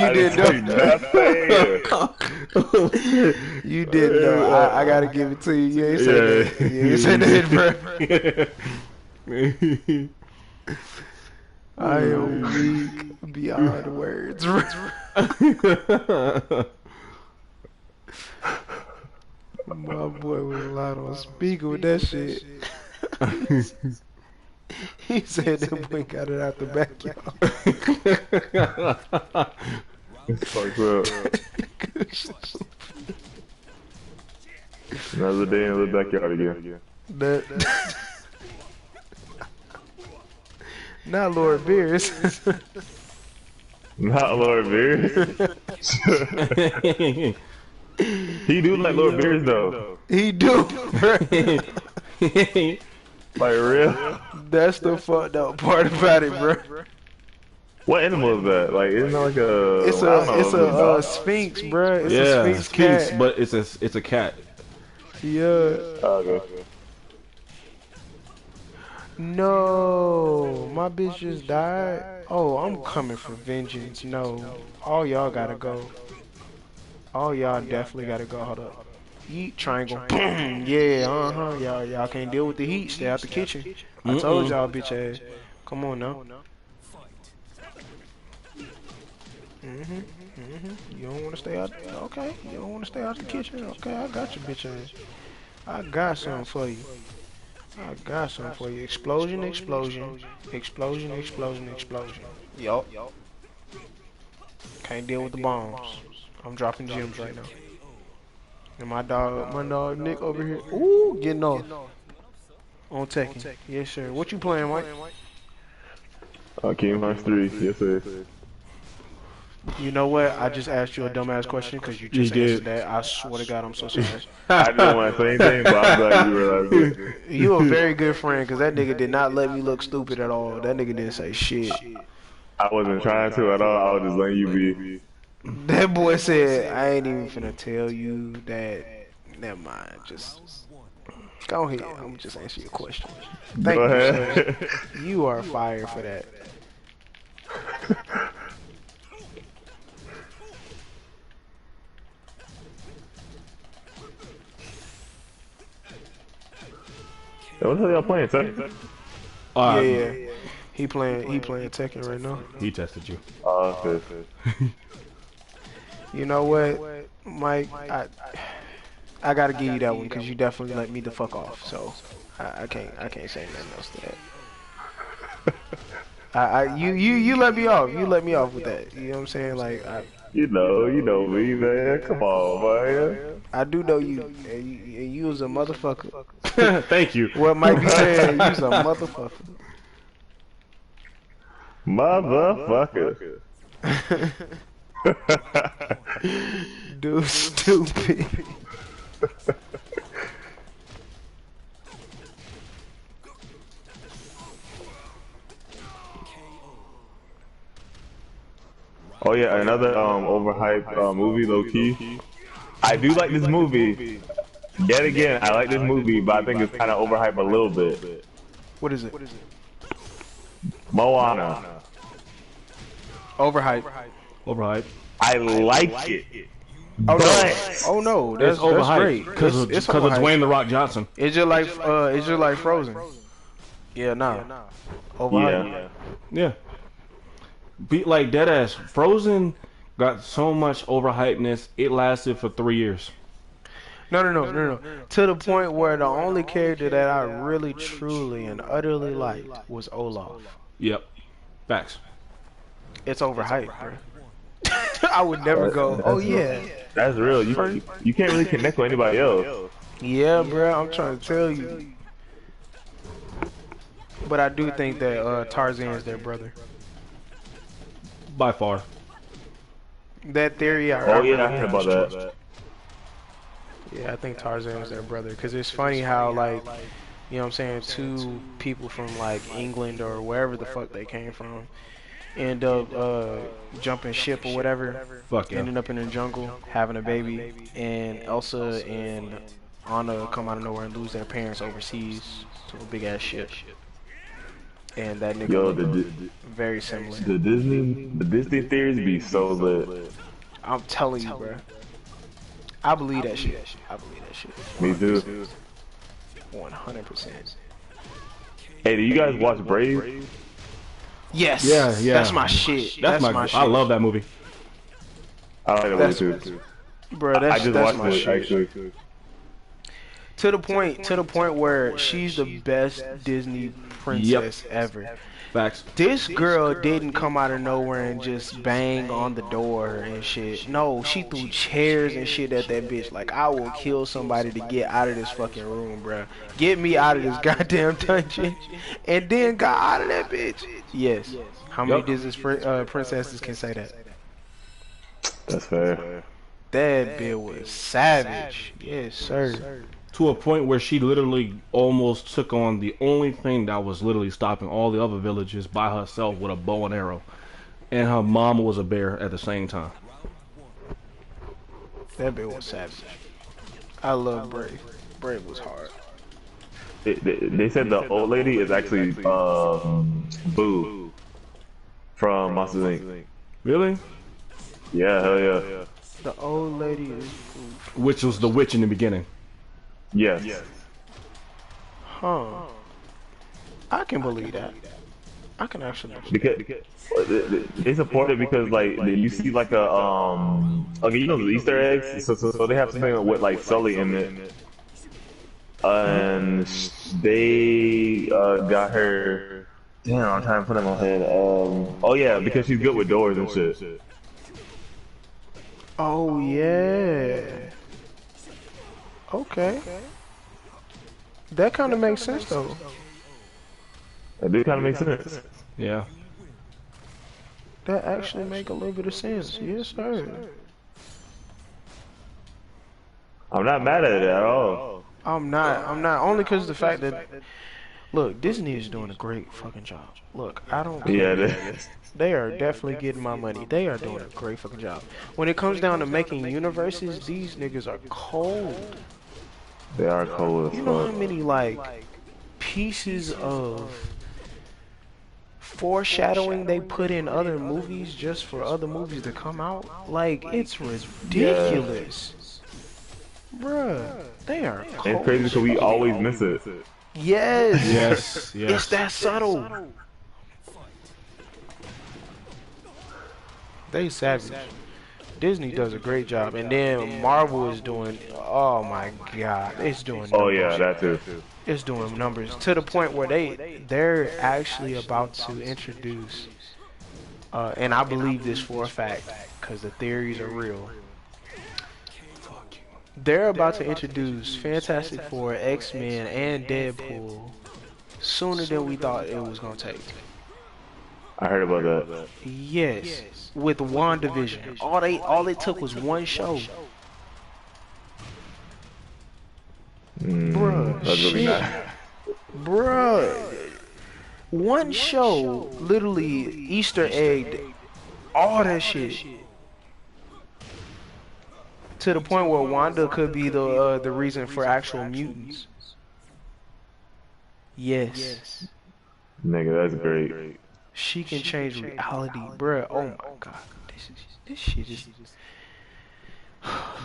A: You did know. I gotta give it to you. You ain't say that. You ain't say that, bro. I am weak beyond words. My boy was loud on speaker with that shit. He said that boy got it out the backyard.
E: Fuck up. Another day in the backyard again.
A: Not Lord Beers.
E: Not Lord Beers. He do like Lord Beers though.
A: He do.
E: Like real.
A: That's the fucked up part about it, bro.
E: What animal is that? Like, isn't that like a?
A: It's a sphinx, bro. It's a sphinx cat.
B: But it's a cat.
A: Yeah.
E: Okay.
A: No, my bitch just died. Oh, I'm coming for vengeance. No, all y'all gotta go. All y'all definitely gotta go. Hold up. Yeet triangle. Boom. Yeah, y'all can't deal with the heat. Stay out the kitchen. I told y'all, bitch ass. Come on now. You don't want to stay out. Okay. You don't want to stay out the kitchen. Okay, I got you, bitch ass. I got something for you. I got something for you. Explosion, explosion, explosion, explosion, explosion. Yup. Can't deal with the bombs. I'm dropping gems right now. And my dog Nick over here. Ooh, getting off on Tekken. Yes, sir. What you playing, Mike?
E: Kingdom Hearts 3, yes sir.
A: You know what? I just asked you a dumbass question because you just answered that. I swear to God, I'm so sorry.
E: I didn't want to say anything, but I'm glad you realized it.
A: You a very good friend because that nigga did not let me look stupid at all. That nigga didn't say shit.
E: I wasn't trying to at all, I was just letting you be.
A: That boy said, I ain't even finna tell you that. Never mind. Just go ahead. I'm gonna just answer your question. Thank
E: Go
A: you,
E: ahead.
A: sir. You are fired for that.
E: What the hell y'all playing, sir?
A: Yeah. He playing Tekken right now.
B: He tested you.
E: Oh, okay.
A: You know what, Mike? I gotta give you that one because you definitely let me the fuck off. So I can't say nothing else to that. You let me off. You let me off with that. You know what I'm saying? Like
E: You know me, man. Come on, man.
A: I do know you, and you was a motherfucker.
B: Thank you.
A: What Mike be saying? You's a motherfucker.
E: Motherfucker.
A: Dude, stupid.
E: Oh yeah, another overhyped movie, low key. I do like this movie. Yet again, I like this movie, but I think it's kind of overhyped a little bit.
A: What is it?
E: Moana.
A: Overhyped.
B: Overhyped.
E: I like it.
A: Oh no!
E: But
A: Oh no!
B: It's overhyped
A: great.
B: because of
A: overhyped.
B: Dwayne the Rock Johnson.
A: It's just like Frozen. Yeah, nah. Overhyped.
B: Yeah. Be like deadass. Frozen got so much overhypeness. It lasted for 3 years.
A: No. To the point where the only character that I really, truly, and utterly liked was Olaf.
B: Yep. Facts.
A: It's overhyped, bro. I would never go. Oh yeah.
E: that's real. You can't really connect with anybody else.
A: Yeah, bro. I'm trying to tell you. But I do think that Tarzan is their brother.
B: By far.
A: That theory, I
E: I heard about that.
A: Yeah, I think Tarzan is their brother. Because it's funny how, like, you know what I'm saying, two people from, like, England or wherever the fuck they came from end up jumping ship or whatever.
B: Fuck yeah.
A: Ending up in the jungle, having a baby. And Elsa and Anna come out of nowhere and lose their parents overseas to a big-ass ship. And that nigga looked very similar.
E: The Disney theories be so lit.
A: I'm telling you, bro. I believe that shit.
E: Me too.
A: 100%.
E: Hey, do you guys watch Brave?
A: Yes.
B: Yeah.
A: That's my shit. That's my shit.
B: I love that movie.
E: I like that movie too.
A: Bro,
E: I just
A: that's
E: watched
A: my
E: it
A: shit.
E: actually.
A: To the point where she's the best Disney princess ever.
B: Facts.
A: This girl didn't come out of nowhere and just bang on the door and shit. No, she threw chairs and shit at that bitch. Like, I will kill somebody to get out of this fucking room, bro. Get me out of this goddamn dungeon. And then got out of that bitch. Yes. How many Disney princesses can say that?
E: That's fair.
A: That bitch was savage. Yes, sir.
B: To a point where she literally almost took on the only thing that was literally stopping all the other villages by herself with a bow and arrow. And her mama was a bear at the same time.
A: That bitch was savage. I love Brave. Brave was hard.
E: They said the old lady is actually Boo from Monsters Inc.
B: Really?
E: Yeah, hell yeah.
A: The old lady is.
B: Which was the witch in the beginning.
E: Yes.
A: Huh. I can believe that. I can actually.
E: Because they support it because like you see like a okay, you know the Easter eggs, so they have something with like Sully in it, and they got her. Damn, I'm trying to put it in my head. Oh yeah, because she's good with doors and shit.
A: Oh yeah. Okay. That kind of makes sense though.
E: That do kind of make sense.
B: Yeah.
A: That actually make a little bit of sense. Yes, sir.
E: I'm not mad at it at all.
A: I'm not only because the fact that look, Disney is doing a great fucking job. Look, I don't care.
E: Yeah,
A: They are definitely getting my money. They are doing a great fucking job. When it comes down to making universes, these niggas are cold.
E: they are cold as
A: You know how
E: fuck.
A: many like pieces of foreshadowing they put in other movies just for other movies to come out? Like, it's ridiculous. Bruh, they are cold.
E: It's crazy because we always miss it.
A: Yes.
B: Yes. Yes.
A: It's that subtle. They savage. Disney does a great job, and then Marvel is doing. Oh my God, it's doing. Numbers.
E: Oh yeah, that too.
A: It's doing numbers to the point where they're actually about to introduce, and I believe this for a fact because the theories are real. They're about to introduce Fantastic Four, X-Men, and Deadpool sooner than we thought it was gonna take.
E: I heard about that.
A: Yes, with WandaVision, all it took was one show. Bruh,
E: That's really
A: shit.
E: nice.
A: Bruh, one show literally Easter egged all that shit to the point where Wanda could be the reason for actual mutants. Yes,
E: Nigga, that's great.
A: she can change reality, bruh. Oh my God, this shit is.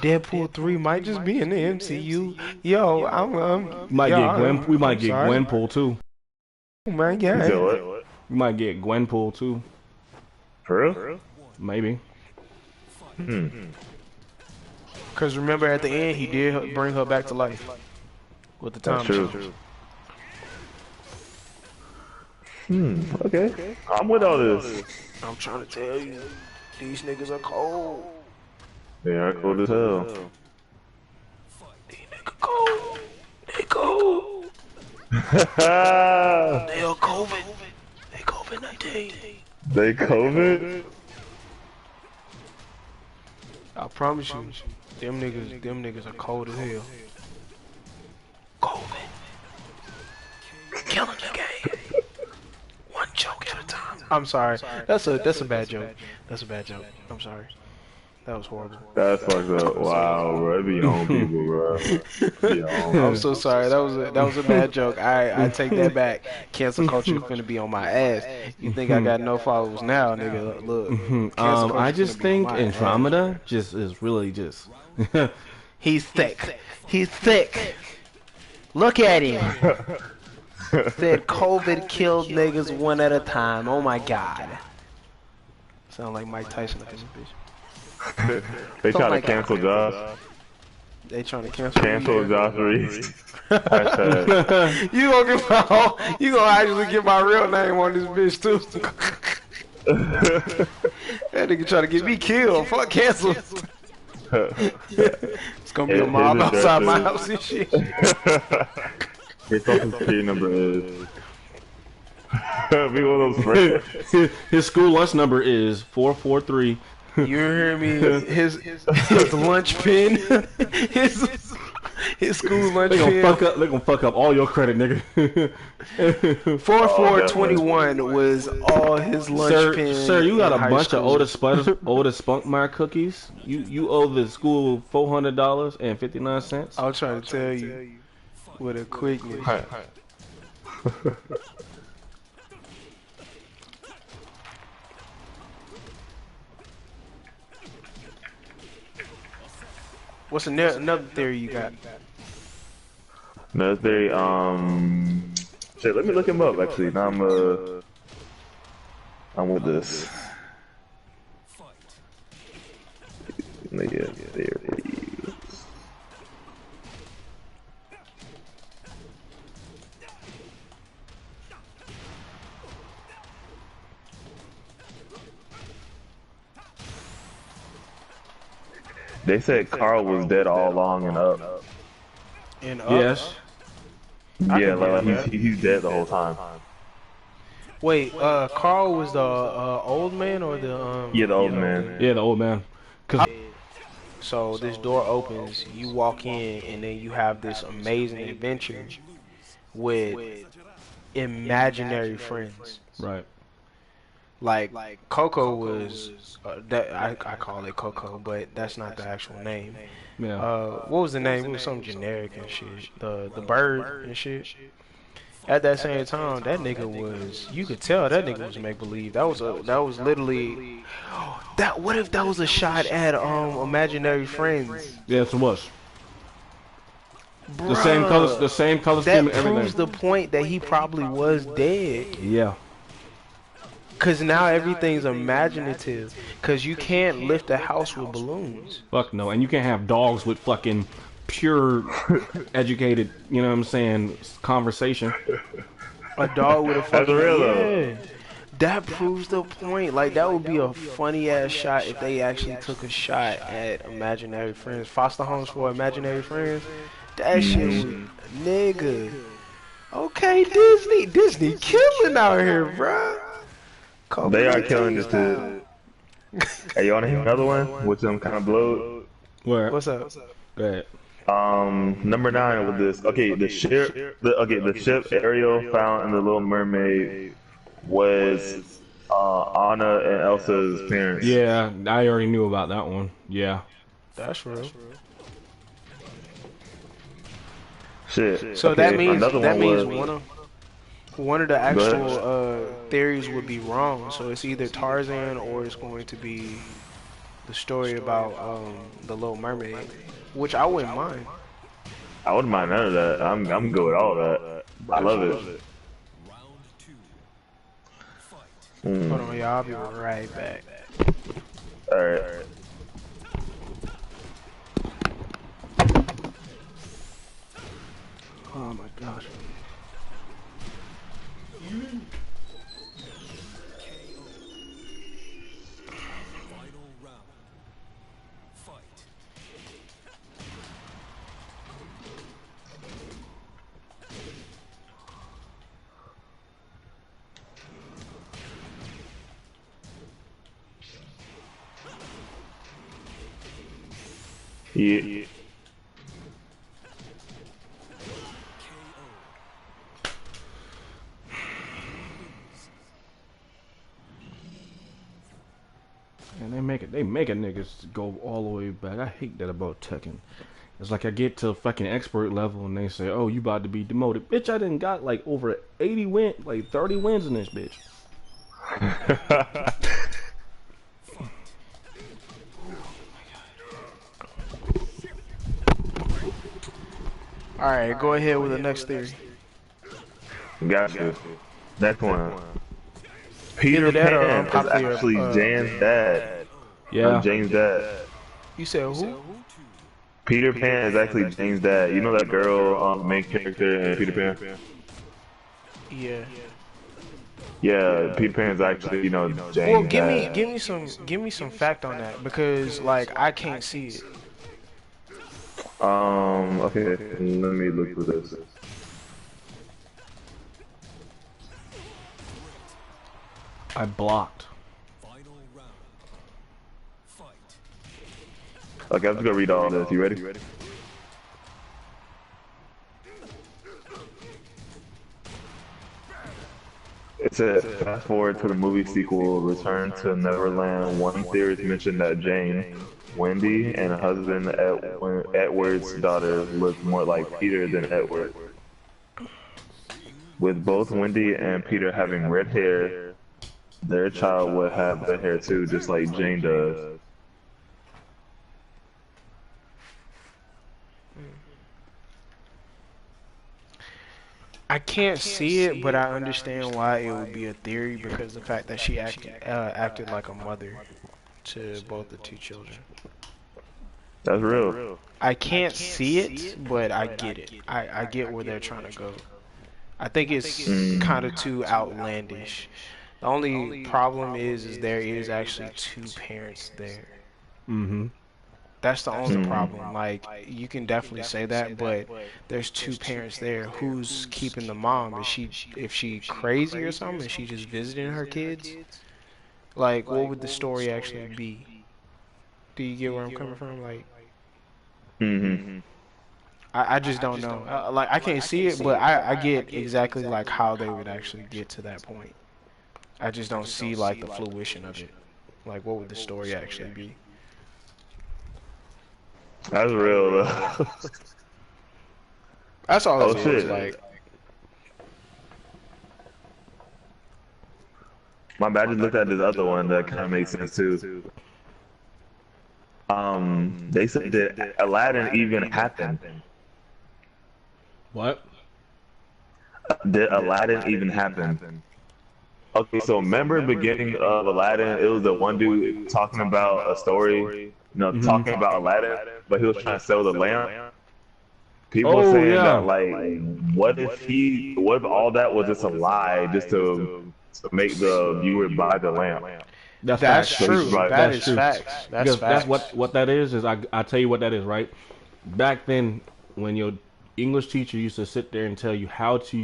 A: Deadpool 3 might just be in the MCU. Yo,
B: Might
A: yo,
B: get Gwen. We might get
A: sorry.
B: Gwenpool too.
A: Oh my
E: You said
A: God.
E: what?
B: We might get Gwenpool too.
E: For real?
B: Maybe.
A: Because remember at the end, he did bring her back to life with the time
E: That's true.
A: machine.
E: Okay. I'm with all this.
A: I'm trying to tell you, these niggas are cold.
E: They are cold as hell.
A: These niggas cold. They cold. They are COVID. They COVID-19.
E: They COVID?
A: I promise you, them niggas are cold as hell. COVID. Killing the game. One joke at a time. I'm sorry. That's a bad joke. That's a bad joke. I'm sorry. That was horrible.
E: That's fucked up. Wow, bro. It be your own people, bro. Be your own.
A: I'm so sorry. That was a bad joke. I take that back. Cancel culture finna be on my ass. You think I got no followers now, nigga? Look. Cancel culture
B: I just
A: finna be on
B: think
A: my ass.
B: Andromeda just is really just.
A: He's thick. He's thick. Look at him. Said COVID killed niggas one at a time. Oh my God. Sound like Mike Tyson up in this bitch.
E: They trying
A: my
E: to cancel
A: God.
E: Josh.
A: They trying to cancel me.
E: Josh Reese. Hashtag.
A: You gonna actually get my real name on this bitch too. That nigga trying to get me killed. Fuck cancel. It's gonna be a mob outside my house and shit.
E: His social security number is. Be one of those friends.
B: His school lunch number is 443.
A: You hear me? His lunch pin. His school lunch
B: They
A: pin.
B: gonna fuck up all your credit, nigga.
A: 4421 was all his lunch pin.
B: Sir, you got
A: in
B: a
A: high
B: bunch of
A: school.
B: older Spunkmeyer cookies. You owe the school $400.59.
A: I was trying to tell you. with a quickness. What's another theory you got?
E: Another theory, shit, let me look him up, actually. Now I'm with this. Nigga, theory. They said Carl was dead all along and up.
A: And up?
B: Yes.
E: Yeah, like he's dead the whole time.
A: Wait, Carl was the old man or the
E: Yeah, the old man.
B: Yeah, the old man. Cause
A: So this door opens, you walk in, and then you have this amazing adventure with imaginary friends.
B: right.
A: Like Coco was that I call it Coco, but that's not the actual name.
B: Yeah.
A: What was the name? It was something generic and shit. The bird and shit. At that same time, that nigga was. You could tell that nigga was make believe. That was literally. That what if that was a shot at imaginary friends?
B: Yes, it was.
A: Bruh,
B: The same color
A: that
B: scheme and everything.
A: proves the point that he probably was dead.
B: Yeah.
A: Cause now everything's imaginative. Cause you can't lift a house with balloons.
B: Fuck no, and you can't have dogs with fucking pure, educated, you know what I'm saying, conversation.
A: A dog with a fucking
E: real though.
A: yeah. That proves the point. Like that would be a funny ass shot if they actually took a shot at imaginary friends, foster homes for imaginary friends. That shit would, nigga. Okay, Disney killing out here, bruh.
E: They are killing this dude. Hey, you wanna hear another one with them kind of blowed?
B: Where?
A: What's up?
B: Go ahead.
E: Number 9 with this. Okay, the ship Ariel found in the Little Mermaid was Anna and Elsa's parents.
B: Yeah, I already knew about that one. Yeah.
A: That's real.
E: Shit.
A: So
E: okay,
A: that means
E: was,
A: one of the actual theories would be wrong. So it's either Tarzan or it's going to be the story about the Little Mermaid, which I wouldn't mind.
E: I wouldn't mind none of that. I'm good with all that. I love it.
A: Hold on, y'all. I'll be right back.
E: All right.
A: Oh my gosh.
E: Yeah.
B: And they make niggas go all the way back. I hate that about Tekken. It's like I get to fucking expert level and they say, "Oh, you about to be demoted." Bitch, I didn't got like over 80 wins, like 30 wins in this bitch.
A: Alright, go ahead with the next theory.
E: Gotcha. Next one. Peter
A: Either that or
E: Pan is
A: unpopular,
E: actually Jan's dad.
B: Yeah.
E: James' dad.
A: You said who?
E: Peter Pan is actually James' dad. You know that girl, main character in Peter Pan?
A: Yeah.
E: Yeah, Peter Pan is actually, James'
A: Well,
E: dad.
A: give me some fact on that because like I can't see it.
E: Okay, let me look for this.
B: I blocked.
E: Okay, I'm just gonna read all this. You ready? It says, fast forward to the movie sequel, Return to Neverland. One theorist mentioned that Jane, Wendy, and her husband Edward's daughter looked more like Peter than Edward. with both Wendy and Peter having red hair, their child would have red hair too, just like Jane does.
A: I can't see it, but I understand why it would be a theory because the fact that she acted like a mother to both the two children.
E: That's real.
A: I can't see it, but I get it. I get where they're trying to go. I think it's kind of too outlandish. The only problem is there is actually two parents there.
B: Mm-hmm.
A: That's the only problem. Like, you can definitely say that, but there's two parents there. Who's keeping the mom? If she crazy or something? Is she just visiting her kids? Like, what would the story actually be? Do you get where I'm coming from? Like, I just don't know. Like, I can't see it, but I get exactly like how they would actually get to that point. I just don't see like the fruition of it. Like, what would the story actually be?
E: That's real though.
A: That's all
E: Oh
A: it is.
E: shit.
A: Like,
E: My bad, I just looked at this other one that kind of makes sense too. They said that Aladdin even happened.
B: What?
E: Did Aladdin even happen? Okay, so remember beginning of Aladdin, it was the one dude talking about a story, talking about Aladdin, but he was trying to sell the lamp. People were saying that, like, what if all that was just a lie, just to make the viewer buy the lamp?
A: that's
B: facts.
A: true.
E: Right.
A: That
B: That's
A: is
B: true.
A: facts. That's
B: Because
A: facts.
B: that's what that is I tell you what that is, right? Back then, when your English teacher used to sit there and tell you how do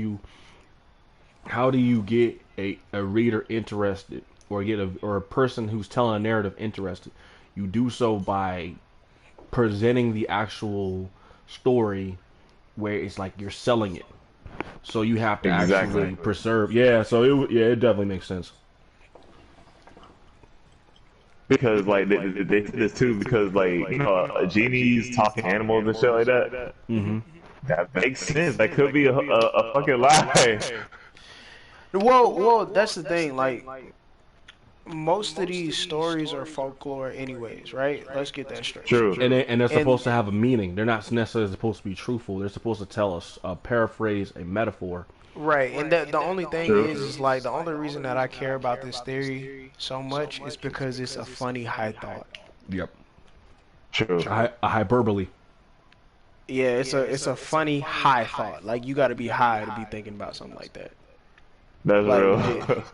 B: you get a reader interested, or a person who's telling a narrative interested, you do so by presenting the actual story where it's like you're selling it. So you have to actually preserve. Yeah, so it definitely makes sense.
E: Because like they did this too, because like genies talking animals and shit like that.
B: Mm-hmm.
E: That makes sense. That could be a fucking lie.
A: Well, that's the thing. Like, most of these stories are folklore, anyways, right? Let's get that straight.
E: True.
B: And they're supposed to have a meaning. They're not necessarily supposed to be truthful. They're supposed to tell us, paraphrase a metaphor.
A: Right, and the only thing
E: True.
A: is like the only reason that I care about this theory so much is because it's a funny high thought.
B: Yep.
E: True.
B: A hyperbole.
A: Yeah, it's a funny high thought. Like, you got to be high to be thinking about something like that.
E: That's
A: Like,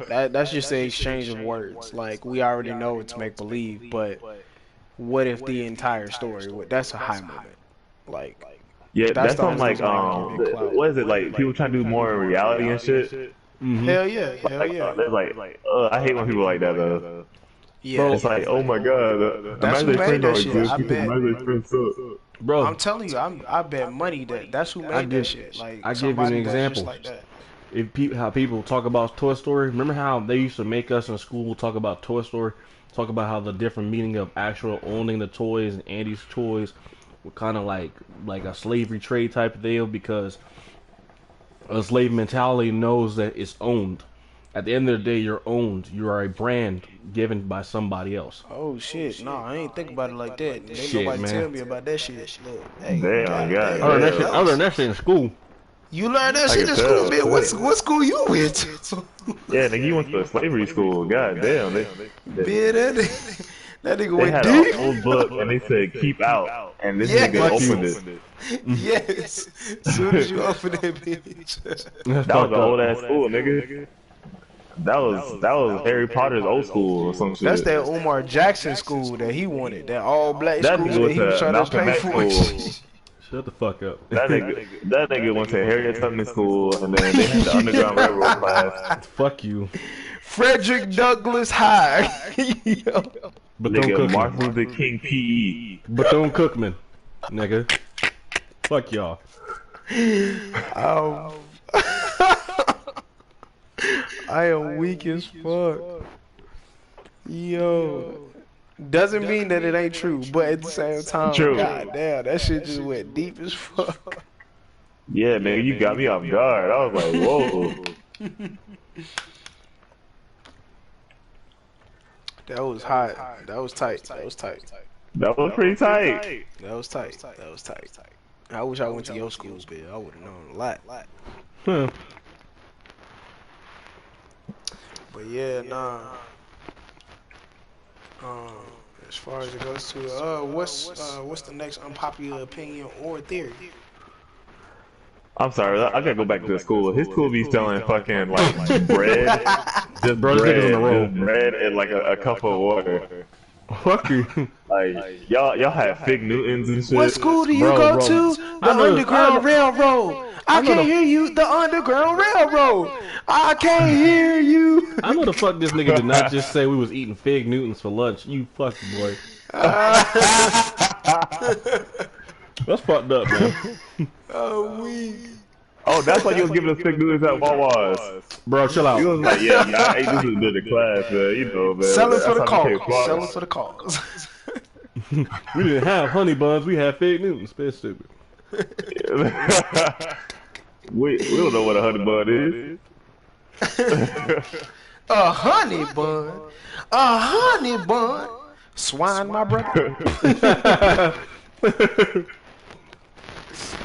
E: real.
A: that's just the exchange of words. Like, we already know it's make believe, but what if the entire story? That's a high moment. Like,
E: Yeah,
A: that's
E: that's
A: the
E: something
A: only
E: like
A: reason I give it clout.
E: what is it like? People trying to do more reality and shit.
B: Mm-hmm.
A: Hell yeah, hell
E: Like,
A: yeah.
E: they're like, I hate when people like that though.
A: Yeah,
E: It's like, oh my god,
A: That's who
E: imagine
A: made that
E: like
A: shit,
E: this.
A: I bet.
E: Imagine their friends suck.
B: Bro,
A: I'm telling you, I bet money that's who made that shit. Like,
B: I give you an
A: somebody that's
B: example.
A: just like that.
B: How people talk about Toy Story. Remember how they used to make us in school talk about Toy Story? Talk about how the different meaning of actual owning the toys and Andy's toys were kind of like a slavery trade type of deal, because a slave mentality knows that it's owned. At the end of the day, you're owned. You are a brand given by somebody else.
A: Oh shit, no, I ain't think about it like that. Ain't
B: Shit,
A: nobody
B: man.
A: tell me about that shit. Look, hey,
E: Damn,
A: God
E: God,
A: damn.
B: I learned that shit in school.
A: You learned that
E: I
A: shit
E: can
A: in school,
E: tell.
A: man. What school you went to?
E: Yeah, nigga, you went to a slavery school. God damn,
A: Man, that nigga
E: they
A: went
E: had
A: deep.
E: an old book and they said keep out, and this
A: Yeah.
E: nigga
A: Fuck
E: opened
B: you.
E: it.
A: Yes, as soon as you open that bitch.
B: That's
E: That was
B: fucked
E: an
B: up.
E: old ass school, nigga. That was Harry Potter's old school or some shit.
A: That's that Umar Jackson school that he wanted. That all black
E: That
A: school
E: nigga
A: that
E: was
A: he was
E: a
A: trying to
E: Malcolm
A: pay
E: X
A: for.
E: school.
B: Shut the fuck up.
E: That nigga went to Harriet Tubman school, and then they had the Underground Railroad class.
B: Fuck you.
A: Frederick Douglass High. Yo.
B: Bethune
E: Nigga,
B: Cookman.
E: Martin Luther King PE.
B: Bethune Cookman. Nigga. Fuck y'all.
A: I am weak as fuck. Yo. Doesn't mean that it ain't true, but at the same time,
E: True.
A: god damn, that shit just went deep as fuck.
E: Yeah, nigga, you got me off guard. I was like, whoa.
A: That was hot. That was tight. That was tight.
E: That was pretty tight.
A: That was tight. That was tight. I wish I went to your school, bitch. I would have known a lot.
B: Huh.
A: But yeah, nah. As far as it goes to what's the next unpopular opinion or theory?
E: I'm sorry, I gotta go back to the school. His school be selling fucking like bread, just
B: Bro, this nigga's on the roll.
E: just bread and like a cup of water.
B: Fuck you.
E: Like y'all have Fig Newtons and shit.
A: What school do you
B: Bro,
A: go
B: bro.
A: to? The Underground Railroad. I can't hear you. The Underground Railroad. I can't hear you.
B: I know the fuck this nigga did not just say we was eating Fig Newtons for lunch. You fucking boy. That's fucked up, man.
A: Oh, weak.
E: Oh, that's why you was giving us Fig Newtons at Wawa's.
B: Bro, chill out.
E: You was like, yeah, I ate this in the class, man. You know, man.
A: Sell it for the
E: That's how we
A: cause.
E: came
A: Sell it for the cause.
B: We didn't have honey buns. We had Fig Newtons. That's stupid.
E: we don't know what a honey bun is.
A: A honey bun. A honey bun. Swine, my brother.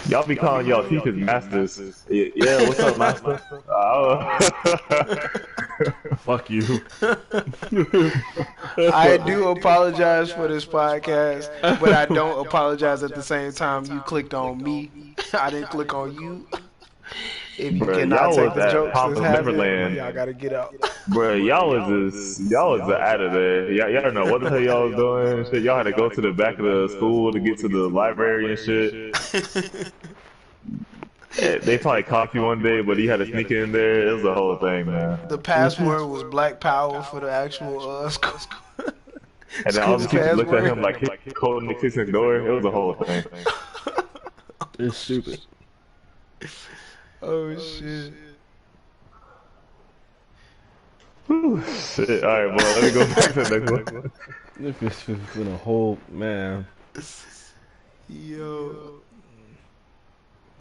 E: Y'all be calling y'all teachers masters. Yeah, what's up, master?
B: Fuck you.
A: I do apologize for this podcast, but I don't apologize at the same time. You clicked on me. I didn't click on you. If you
E: Bruh,
A: cannot
E: y'all
A: take
E: was
A: the
E: at
A: jokes
E: Promised
A: that's happening,
E: Neverland.
A: y'all gotta get out.
E: Bro, y'all was out of there. Y'all don't know what the hell y'all was doing and shit. Y'all had to go to the back of the school to get to the library and shit. Yeah, they probably caught you one day, but he had to sneak in there. It was the whole thing, man.
A: The password was Black Power for the actual school.
E: And then all the teachers looked at him like he coding the kissing door. It was the whole thing.
B: It's stupid.
A: Oh shit.
E: Whew, shit. Alright, well, let me go back to the next one.
B: This has been a whole man.
A: Yo.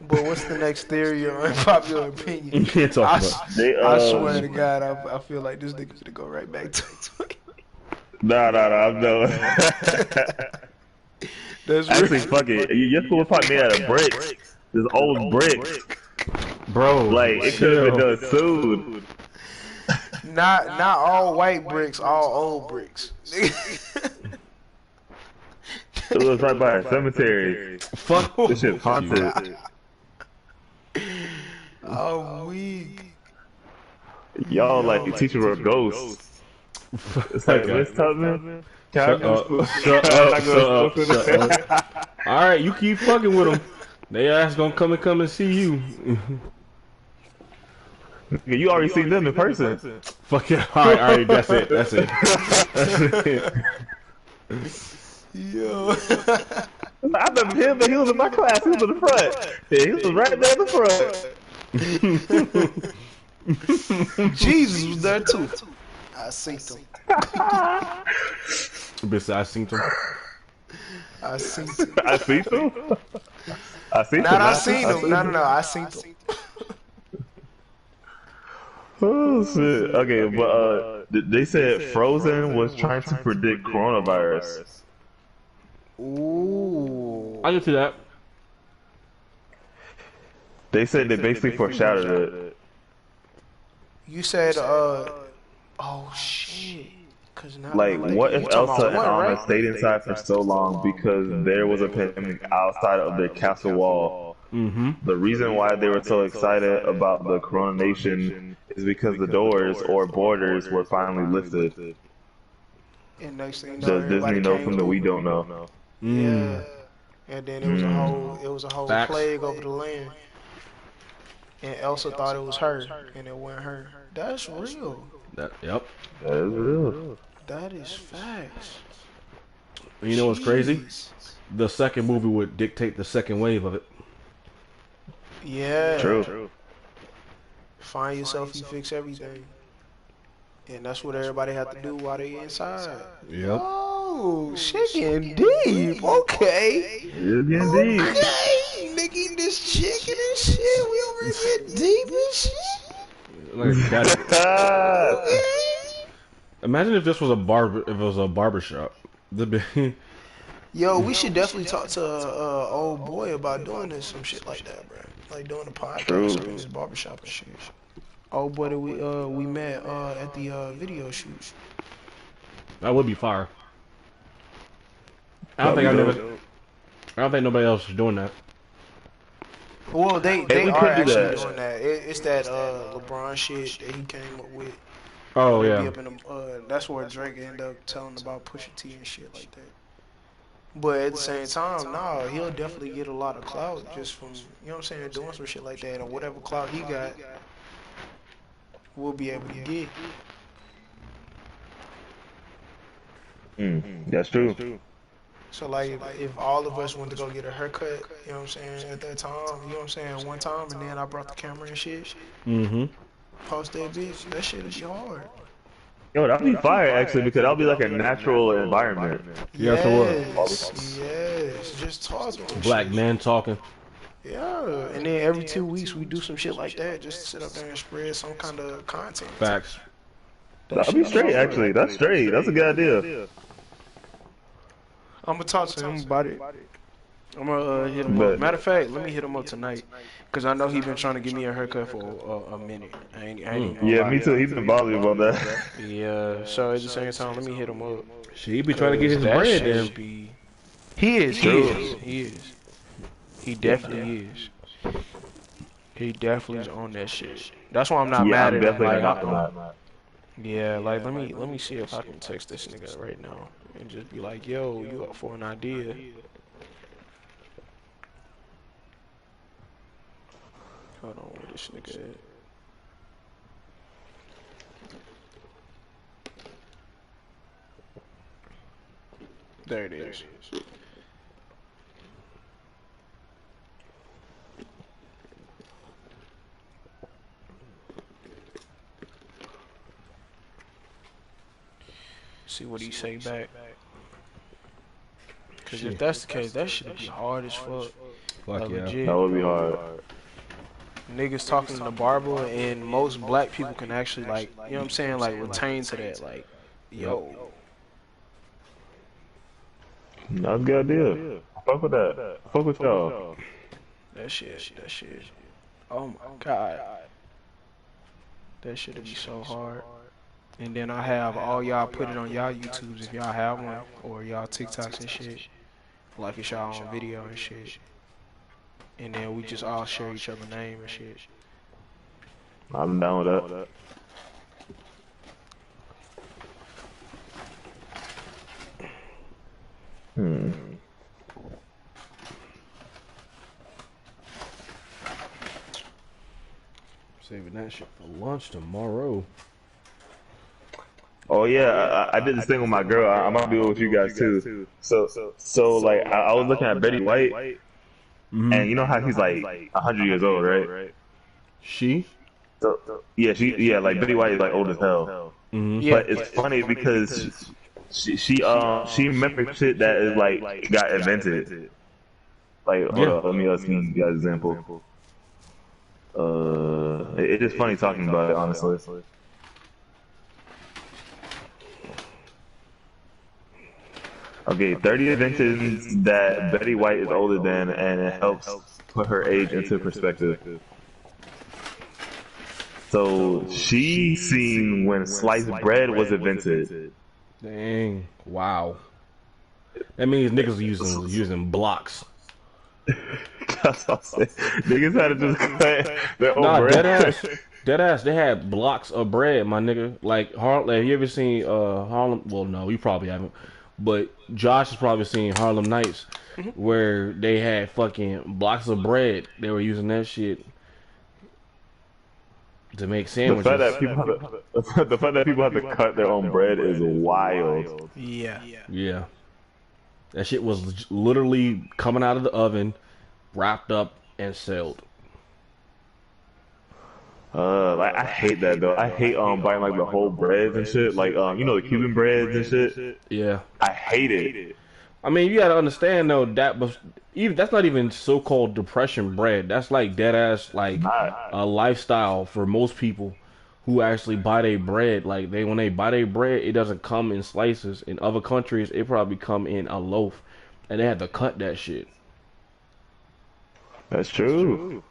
A: But what's the next theory or unpopular opinion?
B: You can't talk
A: I
B: about
A: swear to God, I feel like this nigga's gonna go right back to it.
E: Nah, I'm no.
A: That's
E: Actually,
A: real.
E: fuck it. Your school was probably made out of bricks. This old bricks.
B: Bro,
E: Like, it could have been done soon.
A: Not all white bricks, all old bricks.
E: It was right by a cemetery.
B: Fuck.
E: This shit haunted.
A: Oh, weak.
E: Y'all like the teacher were ghosts. It's like, Miss Tubman?
B: Shut up. Shut up. Alright, you keep fucking with them. They ass gonna come and see you.
E: You already seen them in person.
B: Fuck it. Alright, that's it. That's it.
A: Yo.
E: I remember him, but he was in my class. He was in the front. Yeah, he was right there in the front.
A: Jesus was there too. I seen him.
B: Bitch, I seen them.
A: I seen him.
E: I see him. I see him.
A: Not I seen him. No. I seen him.
E: Oh shit. Okay, but they said Frozen was trying to predict coronavirus.
A: Ooh.
B: I can see that.
E: They said they basically foreshadowed it.
A: You said, oh shit.
E: Like, what if Elsa and Anna stayed inside for so long because there was a pandemic outside of their castle wall?
B: Mm-hmm.
E: The reason why they were so excited about the coronation is because the doors or borders were finally lifted.
A: And next thing you know,
E: Does Disney
A: everybody
E: know
A: came
E: something
A: over.
E: we don't know?
A: Yeah. And then it was a whole
B: Facts.
A: plague over the land. And Elsa thought it was her, and it wasn't her. That's real.
B: Yep.
E: That is real.
A: That is facts.
B: You know what's crazy?
A: Jeez.
B: The second movie would dictate the second wave of it.
A: Yeah.
E: True.
A: Find yourself, you fix everything. And that's what everybody have to do while they inside.
B: Yep.
A: Oh, shit getting deep. Okay.
E: It's getting deep.
A: Okay. nigga eating this chicken and shit. We over here getting deep and shit.
B: Like that. Imagine if this was a barbershop.
A: Yo, we should definitely talk to old boy about doing this, some shit like that, bro. Like doing a podcast in his barbershop and shit. Old boy that we met at the video shoot.
B: That would be fire. I don't think nobody else is doing that.
A: Well, they are actually doing that. It's that LeBron shit that he came up with.
B: Oh yeah.
A: Up in the, that's where Drake ended up telling about Pusha T and shit like that. But at the same time, nah, he'll definitely get a lot of clout just from, you know what I'm saying, doing some shit like that. And whatever clout he got, we'll be able to get.
E: That's true.
A: So like, if all of us went to go get a haircut, you know what I'm saying, at that time, you know what I'm saying, one time, and then I brought the camera and shit, post that bitch, that shit would be hard.
E: Yo, that'd be fire actually, because that'll be like a natural environment.
B: Yes, it
A: was. Yes, just talking.
B: Black men talking.
A: Yeah, and then every 2 weeks we do some shit like that, just to sit up there and spread some kind of content.
B: Facts.
E: That'd be straight actually. That's straight. That's a good idea.
A: I'm gonna talk to him about it. I'm gonna hit him up. Matter of fact, let me hit him up tonight, cause I know he been trying to give me a haircut for a minute.
E: Yeah, me too. He's been bothering me about that.
A: Yeah. So at the same time, let me hit him up.
B: He be trying to get his bread. Then
A: he is. He definitely is. He definitely is on that shit. That's why I'm not mad at him. Like, yeah, like let me see if I can text this nigga right now and just be like, yo, you up for an idea? Hold on, where this nigga at? There it is. See what he say back. Cause if that's the case, that shit would be hard as fuck.
B: Fuck yeah.
A: Legit.
E: That would be hard.
A: Niggas talking to the barber, and most black people can actually, like, you know what I'm saying, like, retain to that, like, yo.
E: That's a good idea. Fuck with that. Fuck with y'all.
A: That shit. Oh my god. That shit would be so hard. And then I have all y'all put it on y'all YouTubes if y'all have one, or y'all TikToks and shit. Like it's y'all on video and shit. And then we just all share each other's name and shit.
E: I'm down with that.
B: Saving that shit for lunch tomorrow.
E: Oh yeah, I did this thing with my girl. I might do it with you guys too. So like I was looking at Betty White, and you know how he's like 100 years old, right?
B: She?
E: Yeah, like Betty White is like old as hell. But it's funny because she remembers shit that is like got invented. Like hold up, let me give you guys an example. It's just funny talking about it, honestly. Okay, 30 inventions that Betty White is older than, and it helps put her age into perspective. So she seen when sliced bread was invented.
B: Dang! Wow. That means niggas using blocks.
E: That's what I'm saying. Niggas had to just cut their own bread.
B: Dead ass. They had blocks of bread, my nigga. Like Harlem. Have you ever seen Harlem? Well, no, you probably haven't. But Josh has probably seen Harlem Nights, where they had fucking blocks of bread. They were using that shit to make sandwiches.
E: The fact that people have to cut their own bread is wild.
A: Yeah.
B: That shit was literally coming out of the oven, wrapped up and sealed.
E: Like I hate that though. I hate buying like the whole breads and shit. Like you know the Cuban breads and shit.
B: Yeah.
E: I hate it.
B: I mean, you gotta understand though that was even that's not even so-called depression bread. That's like dead ass like
E: Not.
B: a lifestyle for most people who actually buy their bread. Like they when they buy their bread, it doesn't come in slices. In other countries, it probably come in a loaf, and they had to cut that shit.
E: That's true.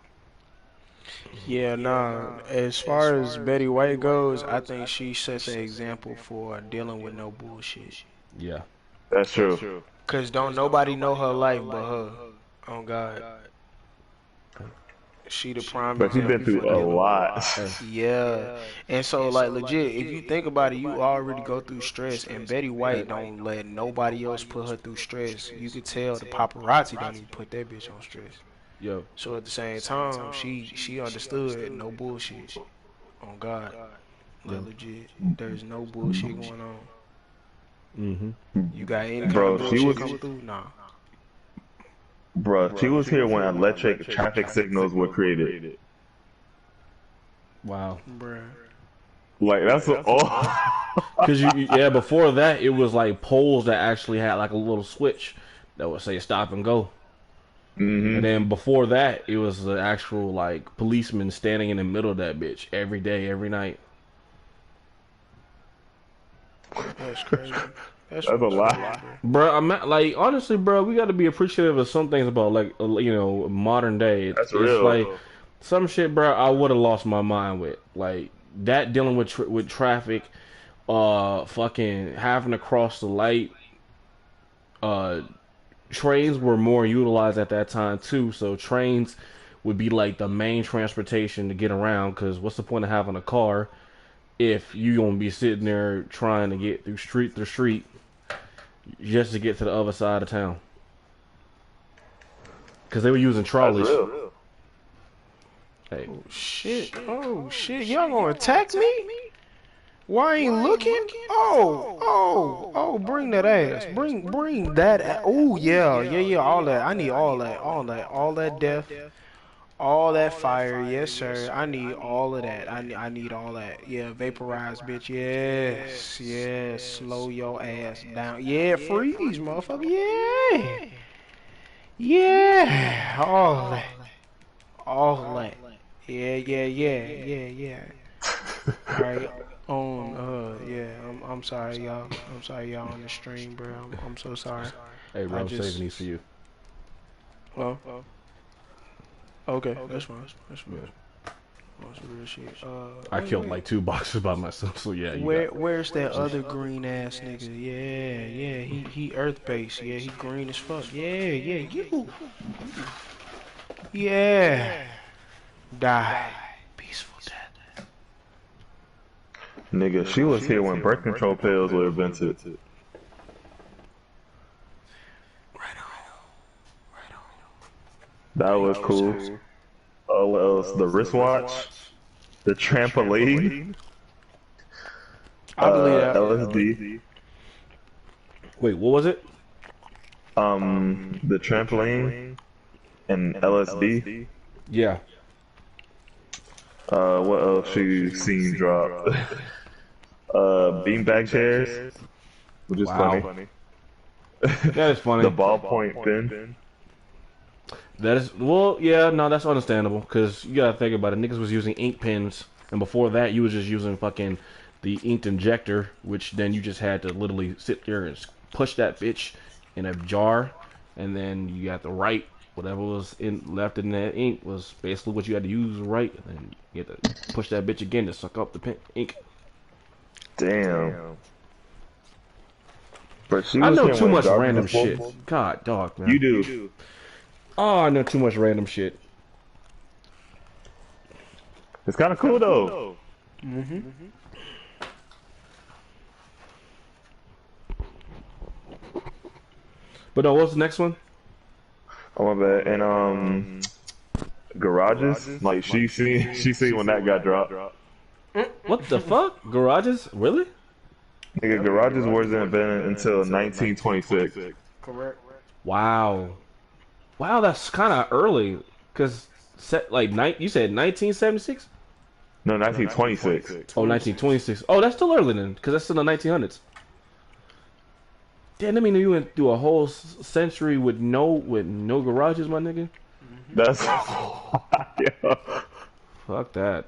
A: Yeah, nah. As far as Betty White goes, I think she sets an example for dealing with no bullshit.
B: Yeah.
E: That's true.
A: Cause don't nobody know her life but her. Oh God, she the prime
E: But she's been
A: example for
E: through a
A: dealing
E: lot.
A: with. Yeah, and so like legit, if you think about it, you already go through stress, and Betty White don't let nobody else put her through stress. You could tell the paparazzi don't even put that bitch on stress.
B: Yo.
A: So at the same time, she understood no bullshit. On God,
B: Yeah.
A: like legit, there's no bullshit going on.
B: Mm-hmm.
A: You got any kind
E: Bro,
A: of
E: she
A: bullshit
E: was,
A: coming through? Nah.
E: bro, she was here when electric traffic signals were created.
B: Wow.
A: Bruh.
E: Like that's all.
B: Cause yeah, before that it was like poles that actually had like a little switch that would say stop and go. And then before that, it was the actual like policeman standing in the middle of that bitch every day, every night.
A: That's crazy.
E: That's a lot.
B: Bro, I'm not, like honestly, bro, we got to be appreciative of some things about like modern day.
E: That's
B: It's
E: real.
B: like some shit, bro. I would have lost my mind with like that dealing with traffic, fucking having to cross the light, trains were more utilized at that time too, so trains would be like the main transportation to get around. Because what's the point of having a car if you gonna be sitting there trying to get through street to street just to get to the other side of town? Because they were using
E: That's
B: trolleys.
E: real.
B: Hey,
A: Oh shit! Y'all gonna attack me? Why ain't looking? Oh! Bring that ass. Bring that. Oh yeah. All that. I need all that death, all that fire. Yes, sir. I need all of that. I need all that. Yeah, vaporize, bitch. Yes. Slow your ass down. Yeah, freeze, motherfucker. Yeah. All that. Yeah. Alright, I'm sorry, y'all. I'm sorry, y'all on the stream, bro. I'm so sorry.
B: hey, bro,
A: I
B: I'm
A: just-
B: saving these for you.
A: Oh, okay, that's fine. That's some real shit.
B: I killed like 2 boxes by myself, so yeah.
A: Where's that other green ass nigga? Yeah. He earth based. Yeah, he green as fuck. You. Yeah. Die. Peaceful death.
E: Nigga, she was here when birth control pills were invented.
A: Right on.
E: That was cool. Oh, what else? The wristwatch, the trampoline,
A: I believe that.
E: LSD,
B: Wait, what was it?
E: the trampoline, and LSD.
B: Yeah.
E: What else you seen drop? Beanbag chairs, which is
B: Wow.
E: funny.
B: That is funny.
E: The ballpoint pen.
B: That is, well, yeah, no, that's understandable, because you gotta think about it. Niggas was using ink pens, and before that, you was just using fucking the inked injector, which then you just had to literally sit there and push that bitch in a jar, and then you had to write whatever was left in that ink was basically what you had to use to write, and then you had to push that bitch again to suck up the ink.
E: Damn. But she
B: I
E: was
B: know
E: here
B: too
E: when
B: much
E: garbage
B: random
E: disposal.
B: shit. God, dog, man.
E: You do.
B: Oh, I know too much random shit.
E: It's kind of cool though.
B: But no, what's the next one?
E: Oh my bad. And garages. Like she seen when that got dropped.
B: What the fuck? Garages? Really?
E: Nigga, garages wasn't invented until 1926.
A: Correct.
B: Wow. Wow, that's kind of early. Cause you said 1976?
E: No, 1926.
B: Oh, 1926. Oh, that's still early then, cause that's still the 1900s. Damn, I mean you went through a whole century with no garages, my nigga.
E: That's yeah.
B: Fuck that.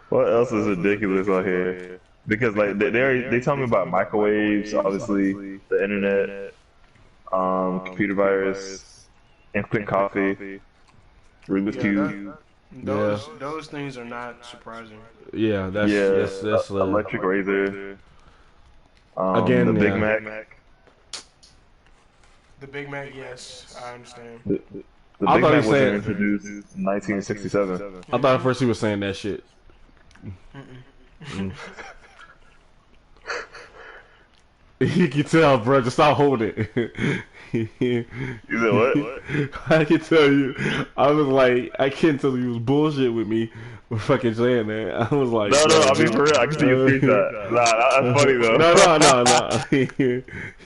E: What else is ridiculous out here? Because like they tell me about microwaves, obviously the internet, computer virus, instant coffee, Rubik's cube.
A: Those things are not surprising.
B: Yeah, that's
E: electric razor.
B: Again,
E: the Big
B: yeah.
E: Mac.
A: The Big Mac, yes, I understand.
E: The
B: I
E: Big
B: thought he
E: Mac was
B: said-
E: introduced in 1967.
B: I thought at first he was saying that shit. You can tell, bro. Just stop holding it.
E: You said what?
B: I can tell you. I was like, I can't tell you was bullshit with me for fucking saying that. I was like,
E: No, I mean for real. I can see your screenshot. Nah, that's funny though.
B: No.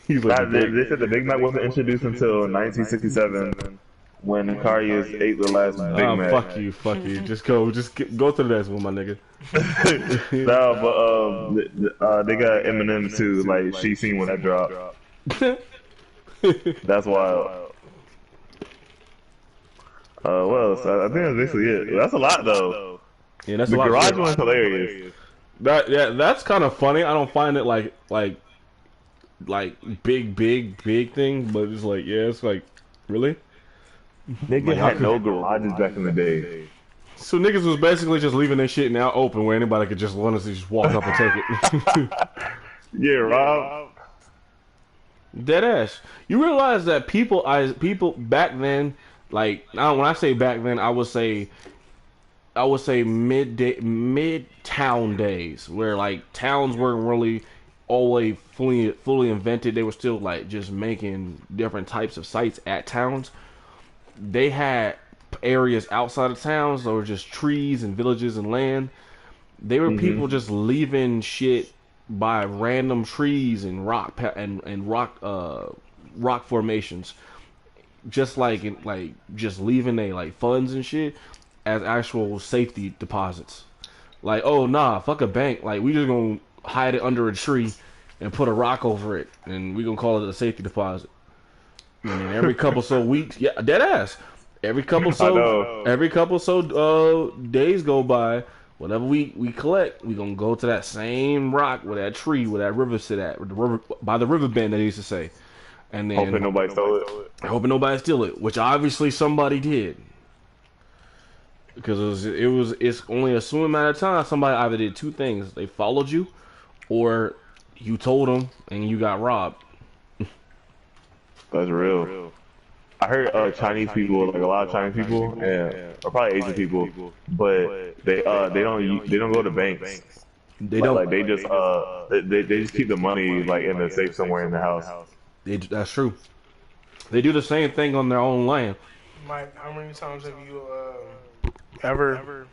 B: He's like,
E: They said the Big Mac wasn't introduced until 1967 when Karius ate the last Big Mac.
B: fuck you. Just go to the next one, my nigga.
E: No, but they got Eminem too. Like she seen when that dropped. That's wild. What else? I think that's basically it. That's a lot though.
B: Yeah, that's
E: The
B: a lot.
E: garage one's hilarious.
B: That's kind of funny. I don't find it like big thing, but it's like, yeah, it's like, really?
E: Niggas had no garages back in the day.
B: So niggas was basically just leaving their shit now open where anybody could just honestly just walk up and take it.
E: Yeah, Rob.
B: Dead ass. You realize that people back then, like now when I say back then, I would say mid town days where like towns weren't really always fully invented. They were still like just making different types of sites at towns. They had areas outside of towns that were just trees and villages and land. They were people just leaving shit by random trees and rock formations, just just leaving they like funds and shit as actual safety deposits. Like, oh nah, fuck a bank. Like we just gonna hide it under a tree and put a rock over it, and we gonna call it a safety deposit. And then every couple so weeks, yeah, dead ass. Every couple so days go by. Whatever we collect, we gonna go to that same rock where that tree, where that river sit at, by the river bend, they used to say. And then
E: Hoping nobody stole it.
B: Hoping nobody steal it, which obviously somebody did. Because it's only a small amount of time somebody either did two things: they followed you, or you told them and you got robbed.
E: That's real. I heard Chinese people, like a lot of Chinese people, or probably Asian people, but they don't go to banks.
B: They don't.
E: Like they just keep the money like in a safe somewhere in the house.
B: That's true. They do the same thing on their own land.
A: Mike, how many times have you ever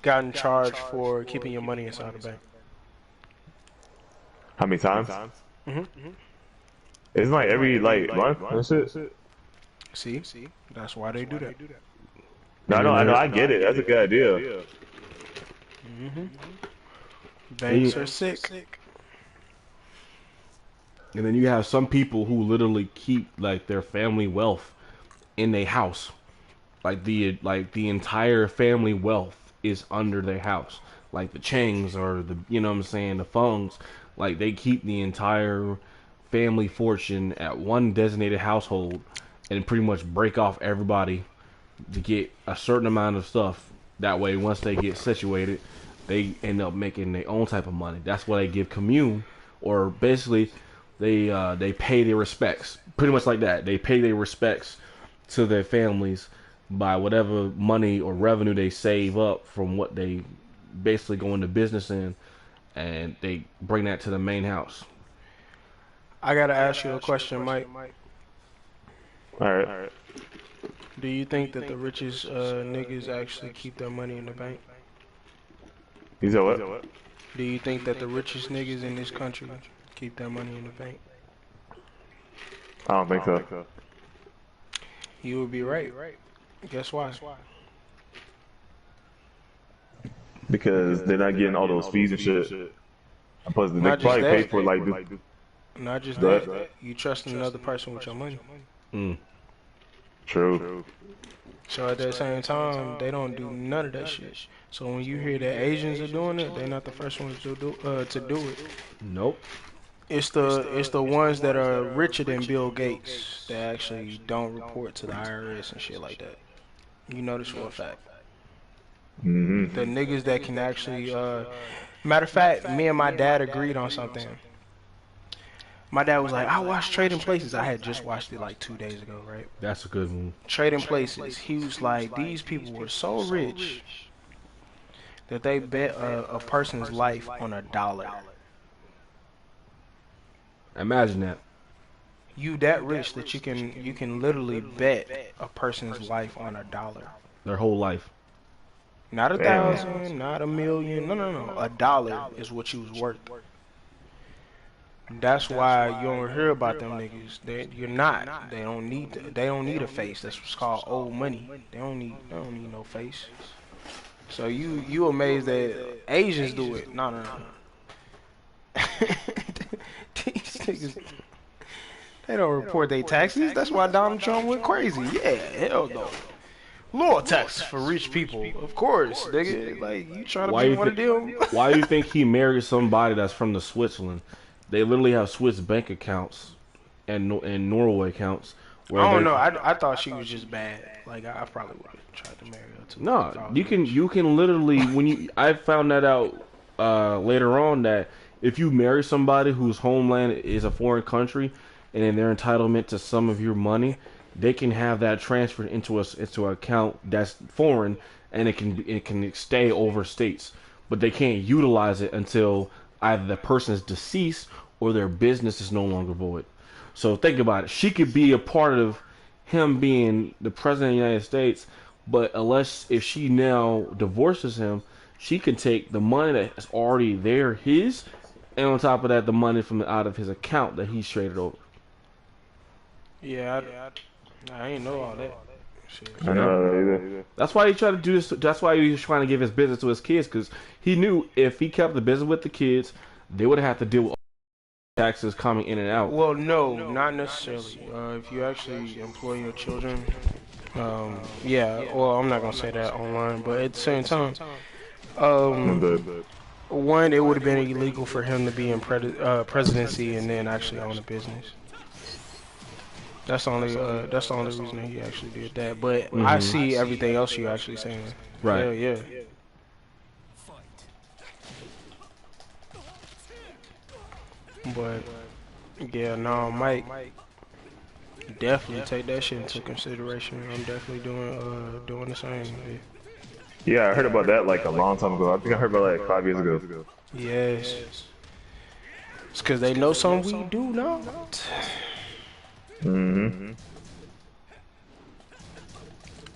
A: gotten charged for keeping your money inside the bank?
E: How many times? It's like every month. That's it.
A: See, that's why they do that.
E: No, I know, I get it. That's a good idea.
A: Banks are sick.
B: And then you have some people who literally keep like their family wealth in their house. Like the entire family wealth is under their house. Like the Changs or the the Fungs, like they keep the entire family fortune at one designated household and pretty much break off everybody to get a certain amount of stuff. That way, once they get situated, they end up making their own type of money. That's why they give commune, or basically they pay their respects. Pretty much like that. They pay their respects to their families by whatever money or revenue they save up from what they basically go into business in, and they bring that to the main house.
A: I gotta ask you a question, Mike.
E: All right.
A: Do you think that the richest niggas actually keep their money in the bank?
E: You said what?
A: Do you think that the richest niggas in this country keep their money in the bank?
E: I don't think so.
A: You would be right. Guess why?
E: Because they're not getting all those fees and shit. Plus, they
A: Not just
E: probably pay
A: that.
E: for like
A: Not just
E: that.
A: that. You trust another person with your money.
B: Mm.
E: True.
A: So at the same time, they don't do none of that shit. So when you hear that Asians are doing it, they're not the first ones to do it.
B: Nope.
A: It's the ones that are richer than Bill Gates that actually don't report to the IRS and shit like that. You know this for a fact.
E: Mm-hmm.
A: The niggas that can actually, matter of fact, me and my dad agreed on something. My dad was like, I watched Trading Places. I had just watched it like 2 days ago, right?
B: That's a good one.
A: Trading Places. He was like, these people were so rich that they bet a person's life on $1.
B: Imagine that.
A: You that rich that you can literally bet a person's life on $1.
B: Their whole life.
A: Not 1,000, not 1,000,000. No. $1 is what you was worth. That's why you don't hear about them niggas. You're not. They don't need a face. That's what's called old money. They don't need no face. So you amazed that Asians do it? No. These niggas, they don't report their taxes. That's why Donald Trump went crazy. Yeah, hell no. Lower taxes for rich people, of course, nigga. Like you trying to be one of them?
B: Why do you think he married somebody that's from the Switzerland? They literally have Swiss bank accounts and Norway accounts.
A: I don't know. I thought she was just bad. Like I probably would have tried to marry her too.
B: No, you can literally I found that out later on that if you marry somebody whose homeland is a foreign country and then their entitlement to some of your money, they can have that transferred into an account that's foreign and it can stay over states, but they can't utilize it until either the person is deceased or their business is no longer void. So think about it. She could be a part of him being the president of the United States, but if she now divorces him, she can take the money that's already there, his, and on top of that, the money from out of his account that he's traded over.
A: Yeah, I ain't know all that. Shit.
E: I know either.
B: That's why he tried to do this. That's why he was trying to give his business to his kids, because he knew if he kept the business with the kids, they would have to deal with taxes coming in and out.
A: Well, no, not necessarily. If you actually employ your children, yeah. Well, I'm not gonna say that online, but at the same time, one, it would have been illegal for him to be in presidency and then actually own a business. That's the only reason that he actually did that. But I see everything else you actually saying.
B: Right.
A: Yeah. But yeah, no, Mike, definitely take that shit into consideration. I'm definitely doing the same.
E: Yeah, I heard about that like a long time ago. I think I heard about it like 5 years ago.
A: Yes. It's because they know something we do not.
E: Mm-hmm.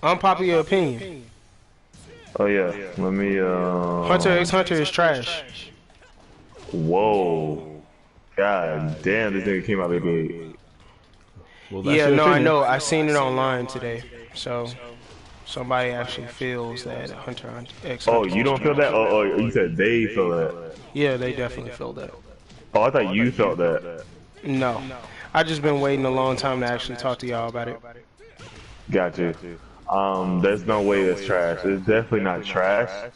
A: Unpopular opinion.
E: Oh yeah. Let me
A: Hunter x Hunter is trash.
E: Whoa. God damn, this nigga came out of the gate.
B: Well,
A: Yeah, no, I know. I seen it online today. So somebody actually feels that Hunter x Hunter.
E: Oh, you don't feel that? Oh, you said they feel that.
A: Yeah, they definitely feel that.
E: Oh, I thought you felt that.
A: No. I just been waiting a long time to actually talk to y'all about it.
E: Gotcha. There's no way that's trash. It's definitely not trash.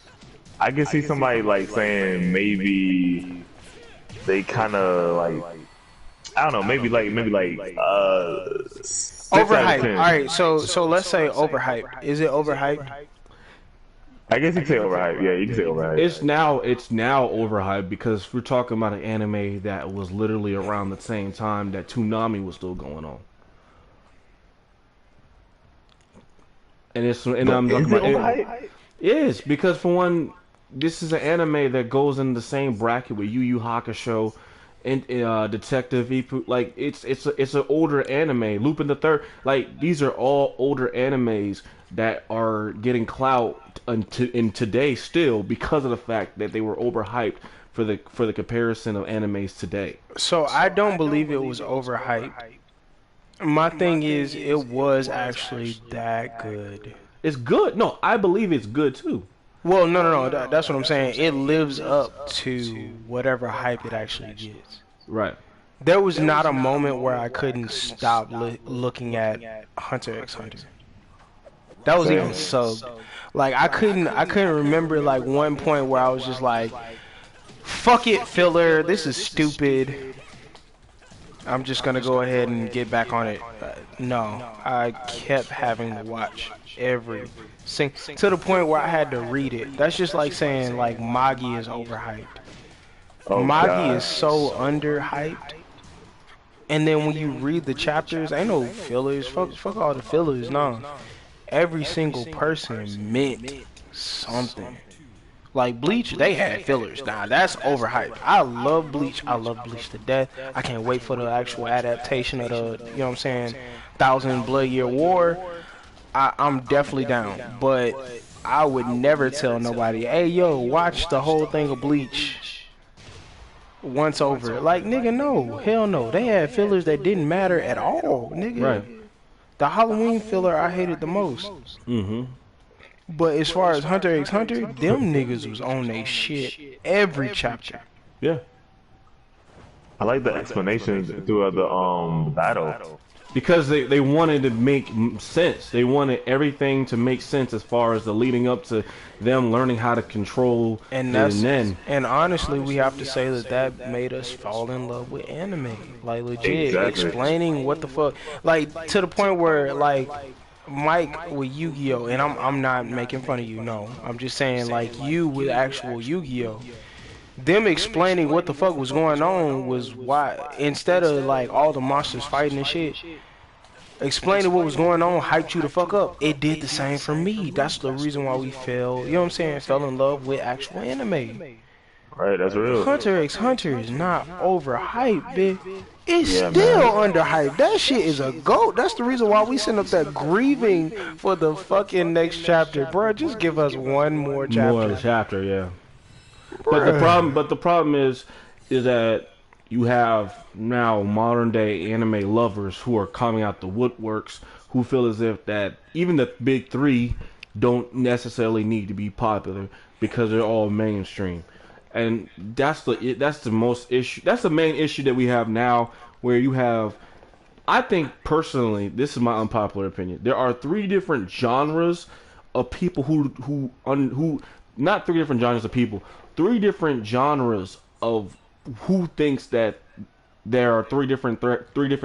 E: I can see somebody like saying maybe they kind of like, I don't know, maybe like
A: Overhyped. All right, so let's say overhyped. Is it overhyped?
E: I guess you can say overhyped. Yeah, you can say overhyped.
B: It's now overhyped because we're talking about an anime that was literally around the same time that Toonami was still going on. And I'm talking about
E: overhyped?
B: Yes, because for one, this is an anime that goes in the same bracket with Yu Yu Hakusho and Detective Ipu. Like it's an older anime. Lupin the Third. Like these are all older animes that are getting clout in today still because of the fact that they were overhyped for the comparison of animes today.
A: So I don't believe it was overhyped. My thing is, it was actually that good.
B: It's good. No, I believe it's good too.
A: Well, no. That's what I'm saying. It lives up to whatever hype it actually gets.
B: Right.
A: There was not a moment where I couldn't stop looking at Hunter x Hunter. That was even subbed. Like I couldn't remember like one point where I was just like, "Fuck it, filler. This is stupid. I'm just gonna go ahead and get back on it." No, I kept having to watch every to the point where I had to read it. That's just like saying like Magi is overhyped.
E: Oh,
A: Magi
E: God.
A: is so underhyped. And then when you read the chapters, ain't no fillers. Fuck all the fillers. No, every single person meant something. Like Bleach, they had fillers. Nah, that's overhyped. I love Bleach. I love Bleach to death. I can't wait for the actual adaptation of the, you know what I'm saying, Thousand Blood Year War. I'm definitely down. But I would never tell nobody, hey, yo, watch the whole thing of Bleach once over. Like, nigga, no. Hell no. They had fillers that didn't matter at all, nigga.
B: Right.
A: The Halloween filler I hated the most.
B: Mm-hmm.
A: But as far as Hunter x Hunter, them niggas was on they shit every chapter.
B: Yeah.
E: I like the explanations throughout the battle.
B: Because they wanted to make sense. They wanted everything to make sense as far as the leading up to them learning how to control
A: And and honestly, we have to say that made us fall in love with anime. Like legit,
E: Exactly.
A: explaining what the fuck, like to the point where like Mike with Yu-Gi-Oh, and I'm not making fun of you. No, I'm just saying like you with actual Yu-Gi-Oh. Them explaining what the fuck was going on was why, instead of like all the monsters fighting and shit, explaining what was going on hyped you the fuck up. It did the same for me. That's the reason why we fell, you know what I'm saying, fell in love with actual anime.
E: Right, that's real.
A: Hunter x Hunter is not overhyped, bitch. It's
E: Yeah,
A: still
E: man.
A: underhyped. That shit is a goat. That's the reason why we sitting up there grieving for the fucking next chapter, bro. Just give us one more chapter.
B: More of the chapter, yeah. But the problem is that you have now modern day anime lovers who are coming out the woodworks who feel as if that even the big three don't necessarily need to be popular because they're all mainstream. And that's the most issue. That's the main issue that we have now, where you have. I think personally, this is my unpopular opinion. There are three different genres of people who not three different genres of people. Three different genres of who thinks that there are three different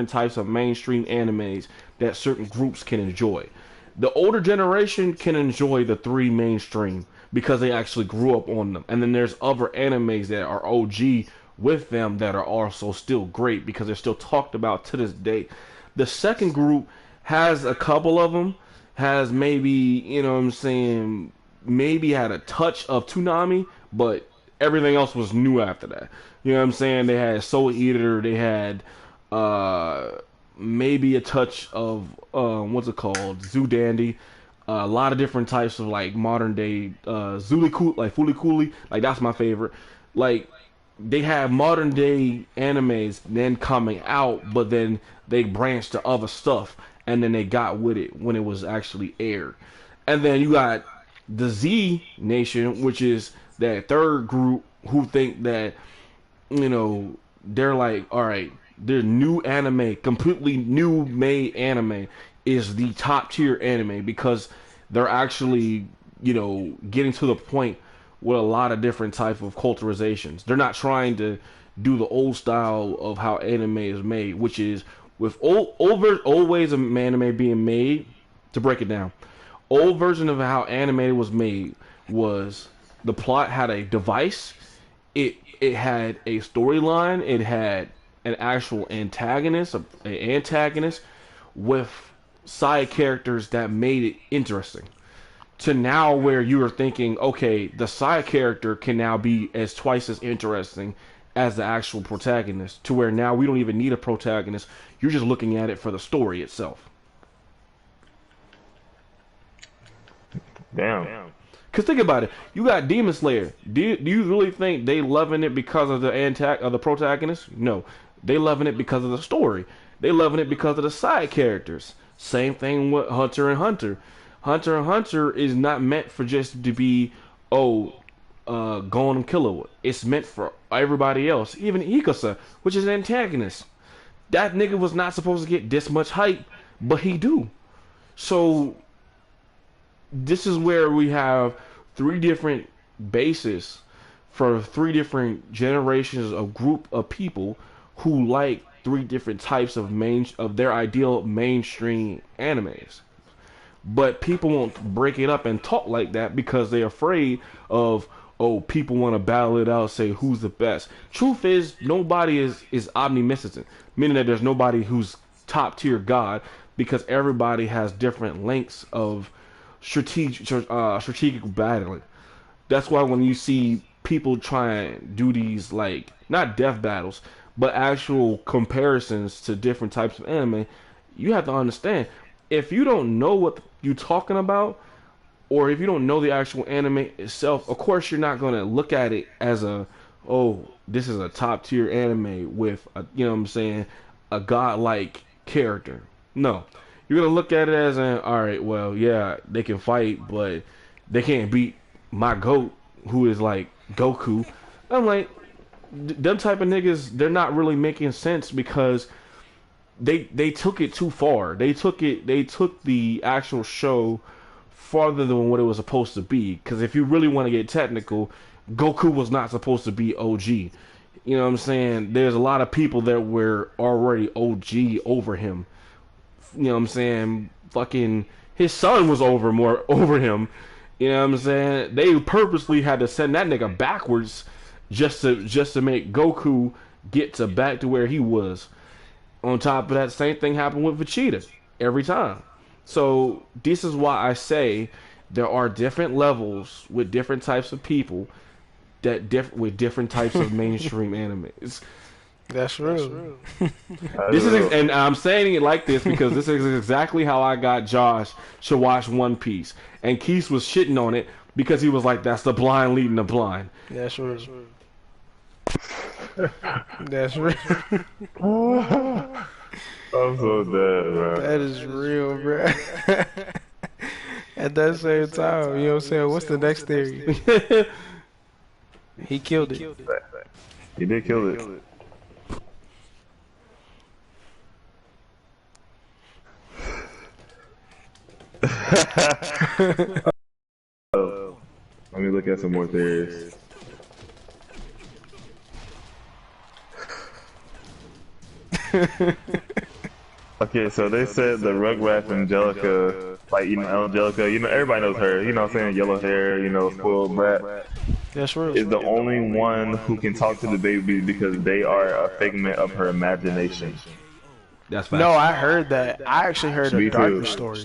B: types of mainstream animes that certain groups can enjoy. The older generation can enjoy the three mainstream because they actually grew up on them. And then there's other animes that are OG with them that are also still great because they're still talked about to this day. The second group has a couple of them, has maybe, you know what I'm saying, maybe had a touch of Toonami, but everything else was new after that. You know what I'm saying? They had Soul Eater, they had maybe a touch of what's it called, Zoo Dandy, a lot of different types of like modern day Zulikuli, like Fulikuli, like that's my favorite. Like they have modern day animes then coming out, but then they branched to other stuff, and then they got with it when it was actually aired. And then you got the Z Nation, which is that third group who think that, you know, they're like, all right, their new anime, completely new made anime is the top tier anime because they're actually, you know, getting to the point with a lot of different type of culturalizations. They're not trying to do the old style of how anime is made, which is with old ways of anime being made. To break it down, old version of how anime was made was the plot had a device, it had a storyline, it had an actual antagonist, an antagonist with side characters that made it interesting. To now where you are thinking, okay, the side character can now be as twice as interesting as the actual protagonist, to where now we don't even need a protagonist. You're just looking at it for the story itself.
E: Damn.
B: Cause think about it, you got Demon Slayer. Do you really think they loving it because of the protagonist? No, they loving it because of the story. They loving it because of the side characters. Same thing with Hunter and Hunter. Hunter and Hunter is not meant for just to be, oh, Golem Killer. It's meant for everybody else. Even Ikusa, which is an antagonist. That nigga was not supposed to get this much hype, but he do. So this is where we have 3 different bases for 3 different generations of group of people who like 3 different types of their ideal mainstream animes. But people won't break it up and talk like that because they're afraid of, oh, people want to battle it out, say who's the best. Truth is, nobody is omniscient, meaning that there's nobody who's top tier god, because everybody has different lengths of strategic battling. That's why when you see people try and do these, like, not death battles, but actual comparisons to different types of anime, you have to understand, if you don't know what you're talking about, or if you don't know the actual anime itself, of course you're not going to look at it as oh, this is a top tier anime with a, you know what I'm saying, a godlike character. No. You're going to look at it as alright, well, yeah, they can fight, but they can't beat my GOAT, who is like Goku. I'm like, them type of niggas, they're not really making sense because they took it too far. They took the actual show farther than what it was supposed to be. Because if you really want to get technical, Goku was not supposed to be OG. You know what I'm saying? There's a lot of people that were already OG over him. You know what I'm saying? Fucking his son was over him. You know what I'm saying? They purposely had to send that nigga backwards just to make Goku get back to where he was. On top of that, same thing happened with Vegeta every time. So this is why I say there are different levels with different types of people with different types of mainstream animes.
A: That's real.
B: And I'm saying it like this because this is exactly how I got Josh to watch One Piece, and Keith was shitting on it because he was like, "That's the blind leading the blind."
A: That's real. That's real.
E: I'm so dead, bro.
A: That is real, bro. At that same time, you know what I'm saying? What's the next theory? He killed it.
E: He did kill it. Let me look at some more theories. Okay, so they said the Rugrats Angelica, like, you know, Angelica, you know, everybody knows her, you know what I'm saying, yellow hair, you know, spoiled brat.
A: That's real.
E: Is the only one who can talk to the baby because they are a figment of her imagination.
B: That's facts.
A: No, I heard that. I actually heard a
E: Me
A: darker
E: too.
A: story.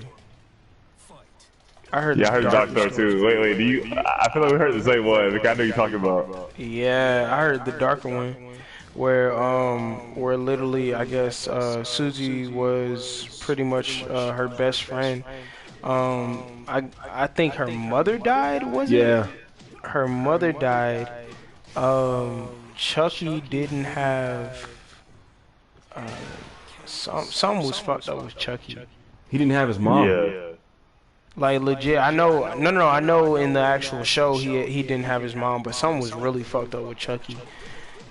A: I heard.
E: Yeah, I heard the dark
A: darker
E: story too. Wait, do you? I feel like we heard the same one. Like, I know you're talking about.
A: Yeah, I heard the darker one, where literally, I guess, Suzy was pretty much her best friend. I think her mother died. Was it?
B: Yeah.
A: Her mother died. Chucky didn't have. Some was fucked up with Chucky.
B: He didn't have his mom.
E: Yeah.
A: Like legit, I know. No. I know in the actual show he didn't have his mom, but something was really fucked up with Chucky.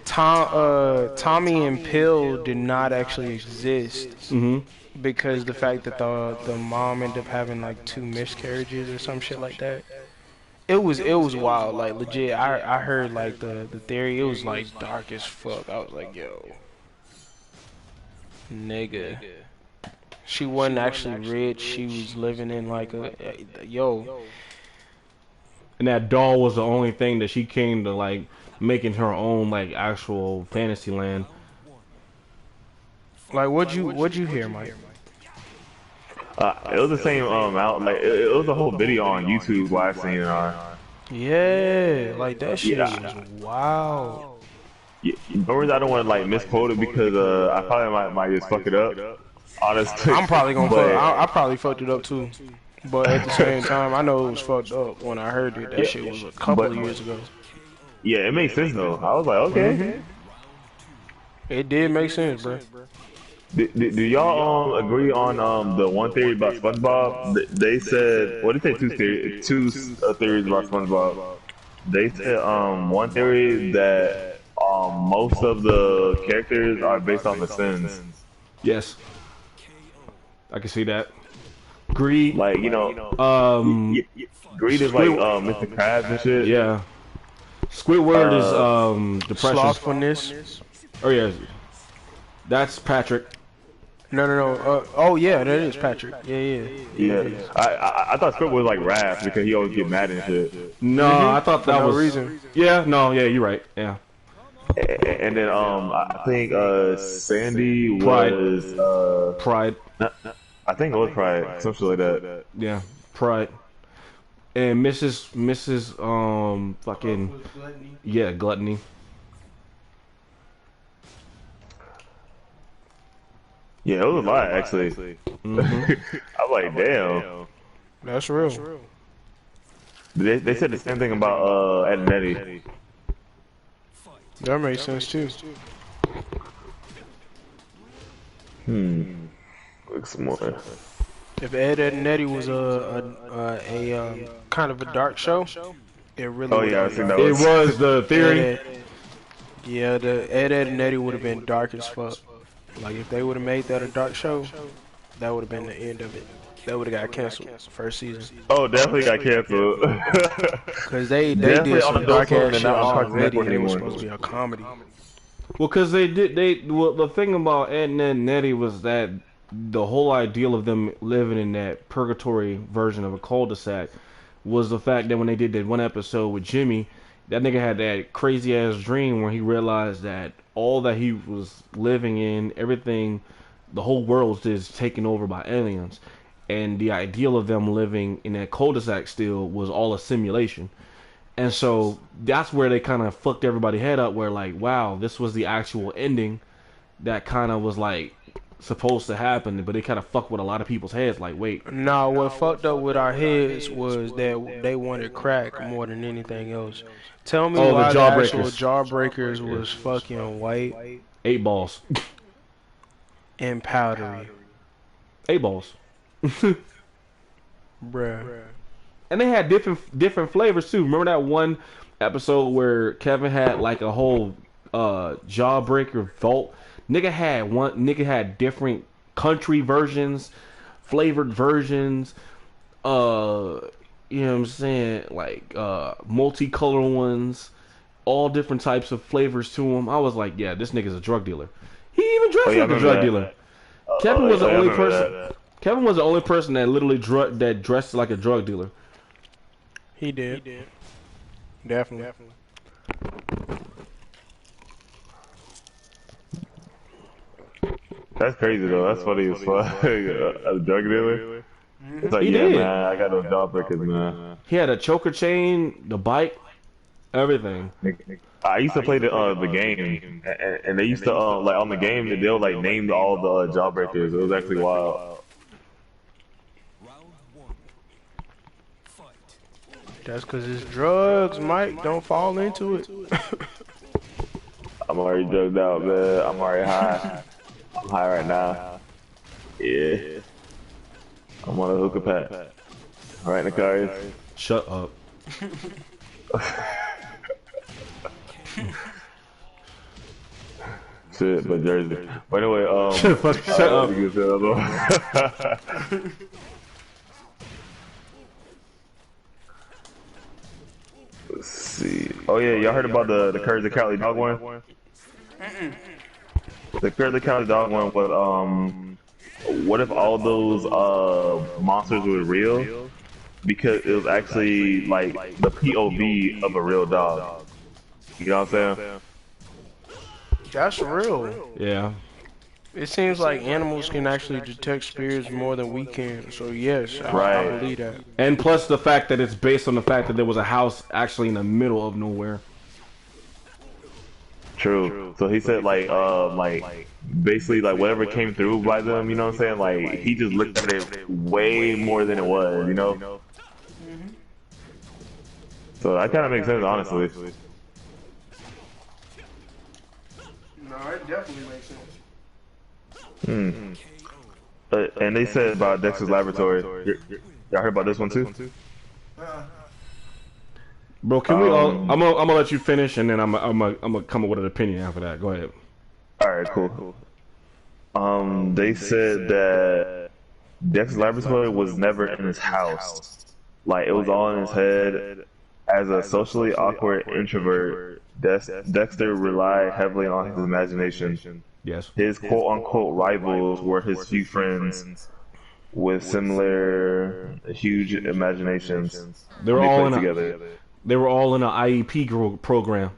A: Tommy and Pill did not actually exist because the fact that the mom ended up having like 2 miscarriages or some shit like that. It was wild. Like legit, I heard like the theory. It was like dark as fuck. I was like, yo, nigga. She wasn't actually rich. She was living in like yo.
B: And that doll was the only thing that she came to, like, making her own, like, actual fantasy land.
A: Like, what'd you hear, Mike?
E: It was the same out. Like, it was a whole video on YouTube where I seen it on.
A: Yeah, like that shit was wow.
E: Yeah, the reason I don't want to like misquote it because I probably might just fuck it up. Honestly,
A: I'm probably gonna I probably fucked it up too. But at the same time, I know it was fucked up when I heard it. That shit was a couple of years ago.
E: Yeah, it makes sense though. I was like, okay.
A: It did make sense, bro.
E: Do y'all agree on the one theory about SpongeBob? They said, what did they say? Two theories about SpongeBob. They said one theory that most of the characters are based off of sins.
B: Yes, I can see that. Greed.
E: Like greed is like
B: Squid.
E: Mr. Krabs and shit.
B: Yeah. Squidward is depression.
A: Slothfulness.
B: Oh yeah, that's Patrick.
A: No. Oh yeah, that is Patrick. Yeah.
E: Yeah. I thought Squid was like Raph because he always get mad and shit.
B: No, I thought that
A: For no
B: was
A: reason.
B: Yeah, no, yeah, you're right. Yeah.
E: And then I think Sandy
B: Pride.
E: was
B: Pride.
E: I think it was Pride, some shit like that.
B: Yeah, Pride. And Mrs. fucking yeah, Gluttony.
E: Yeah, it was a lot actually. I'm like, damn.
A: That's real.
E: They said the same thing about Ed and Eddie.
A: That makes sense too.
E: Look some more.
A: If Ed, and Eddie was a kind of a dark show, it really.
E: Oh yeah, I think that
B: It
E: was.
B: was the theory.
A: Yeah, the Ed, and Eddie would have been dark as fuck. Like if they would have made that a dark show, that would have been the end of it. That would have got canceled first season.
E: Oh, definitely got canceled.
A: Cause they
E: Definitely
A: did
E: on
A: some
E: the
A: dark
E: Adult
A: ass shit
E: Swim and not on Cartoon
A: already,
E: Network
A: and it was
E: anymore.
A: supposed to be a comedy.
B: Well, because the thing about Ed and Eddie was that the whole ideal of them living in that purgatory version of a cul-de-sac was the fact that when they did that one episode with Jimmy, that nigga had that crazy ass dream where he realized that all that he was living in, everything, the whole world is taken over by aliens. And the ideal of them living in that cul-de-sac still was all a simulation. And so that's where they kind of fucked everybody's head up, where like, wow, this was the actual ending that kind of was like supposed to happen, but it kind of fucked with a lot of people's heads. Like, wait,
A: Nah, what fucked up with our heads was that they wanted crack more than anything else. Tell me
B: Oh,
A: why
B: the
A: the actual
B: Jawbreakers.
A: Jawbreakers was fucking white
B: 8 balls,
A: and powdery,
B: 8 balls,
A: bruh.
B: and they had different flavors too. Remember that one episode where Kevin had like a whole Jawbreaker vault? Nigga had different country versions, flavored versions. You know what I'm saying? Like multicolor ones, all different types of flavors to them. I was like, yeah, this nigga's a drug dealer. He even dressed like a drug dealer. Kevin was the only person. Kevin was the only person that literally dressed like a drug dealer.
A: He did. Definitely.
E: That's crazy though. That's funny as fuck. A drug dealer. It's like,
B: He
E: yeah,
B: did.
E: man, I got those Jawbreakers, man.
B: He had a choker chain, the bike, everything.
E: I used to play the game, and they used to like on the game they'll like name all the Jawbreakers. It was actually wild.
C: Round one. Fight.
A: That's cause it's drugs, Mike. Don't fall into it.
E: I'm already drugged out, man. I'm already high. I'm high right now. Yeah. I'm on a hookah pack. Right in the cars.
B: Shut up.
E: Shit, but Jersey. But anyway,
B: Shut up.
E: Let's see. Oh yeah, y'all heard about the Courage the Cowardly Dog one? The Courage the Cowardly Dog one was what if all those monsters were real? Because it was actually like the POV of a real dog. You know what I'm saying?
A: That's real.
B: Yeah.
A: It seems like animals can actually detect spirits more than we can. So yes, I
E: Right.
A: believe that.
B: And plus the fact that it's based on the fact that there was a house actually in the middle of nowhere.
E: True. So he said like basically like whatever came through by them, you know what I'm saying? Like he just looked at it way more than it was, you know? So that kind of makes sense, honestly.
A: No, it definitely makes sense.
E: And they said about Dexter's Laboratory. Y'all heard about this one too?
B: Bro, can we all? I'm gonna let you finish, and then I'm gonna come up with an opinion after that. Go ahead.
E: All right, cool. They said that Dex's laboratory was never in his house. Like it was all in his head. As a socially awkward introvert, Dexter relied heavily on his imagination.
B: Yes.
E: His quote-unquote rivals were his few friends with similar huge imaginations.
B: They were
E: They
B: all
E: played
B: in
E: together.
B: They were all in an IEP program.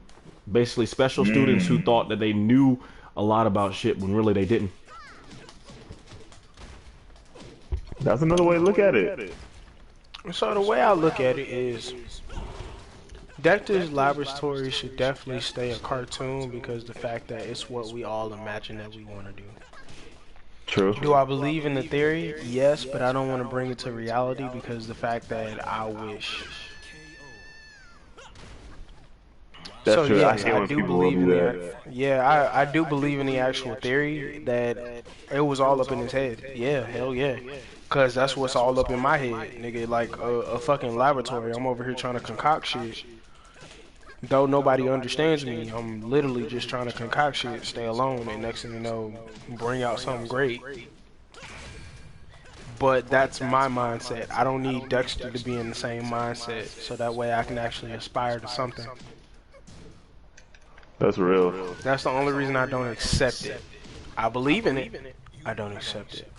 B: Basically, special students who thought that they knew a lot about shit when really they didn't.
E: That's another way to look at it.
A: So the way I look at it is, Dexter's Laboratory should definitely stay a cartoon because the fact that it's what we all imagine that we want to do.
E: True.
A: Do I believe in the theory? Yes, but I don't want to bring it to reality because the fact that I wish.
E: That's
A: So
E: true.
A: yes,
E: I hate
A: I
E: when
A: do
E: people
A: believe in
E: do
A: the
E: that.
A: I do believe in the actual theory that it was all up in his head. Yeah, hell yeah. Cause that's what's all up in my head, nigga. Like a fucking laboratory. I'm over here trying to concoct shit. Though nobody understands me, I'm literally just trying to concoct shit, stay alone, and next thing you know, bring out something great. But that's my mindset. I don't need Dexter to be in the same mindset, so that way I can actually aspire to something.
E: That's real.
A: That's the only reason I don't accept it. I believe in it. I don't accept it.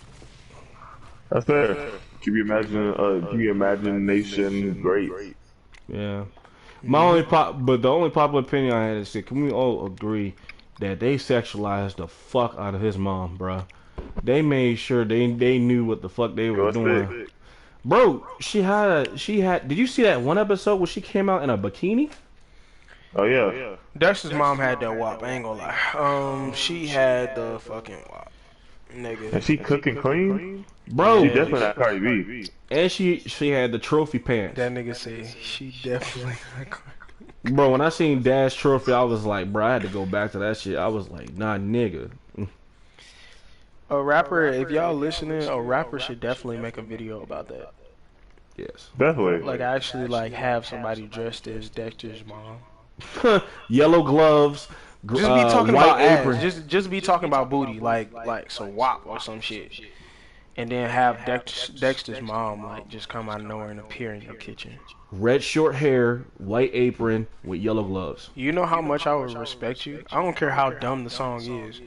E: That's fair. Keep your imagination great.
B: Yeah. But the only popular opinion I had is that can we all agree that they sexualized the fuck out of his mom, bruh? They made sure they knew what the fuck they were doing. Bro, she had. Did you see that one episode where she came out in a bikini?
E: Oh yeah.
A: Dexter's mom had that wop. I ain't gonna lie. She had the fucking wop, nigga.
E: And she cook and clean?
B: Bro,
E: She definitely not Cardi B.
B: and she had the trophy pants.
A: That nigga said she definitely.
B: Bro, when I seen Dash trophy, I was like, bro, I had to go back to that shit. I was like, nah, nigga.
A: A rapper, if y'all listening, a rapper should definitely make a video about that.
B: Yes.
E: Definitely.
A: Like actually, like have somebody dressed as Dexter's mom.
B: Yellow gloves.
A: Just be talking
B: white
A: about
B: apron.
A: ass. Just be talking about booty, like some wop or some shit. And then have Dexter's mom like just come out of nowhere and appear in your kitchen.
B: Red short hair, white apron with yellow gloves.
A: You know how much I would respect you? I don't care how dumb the song is.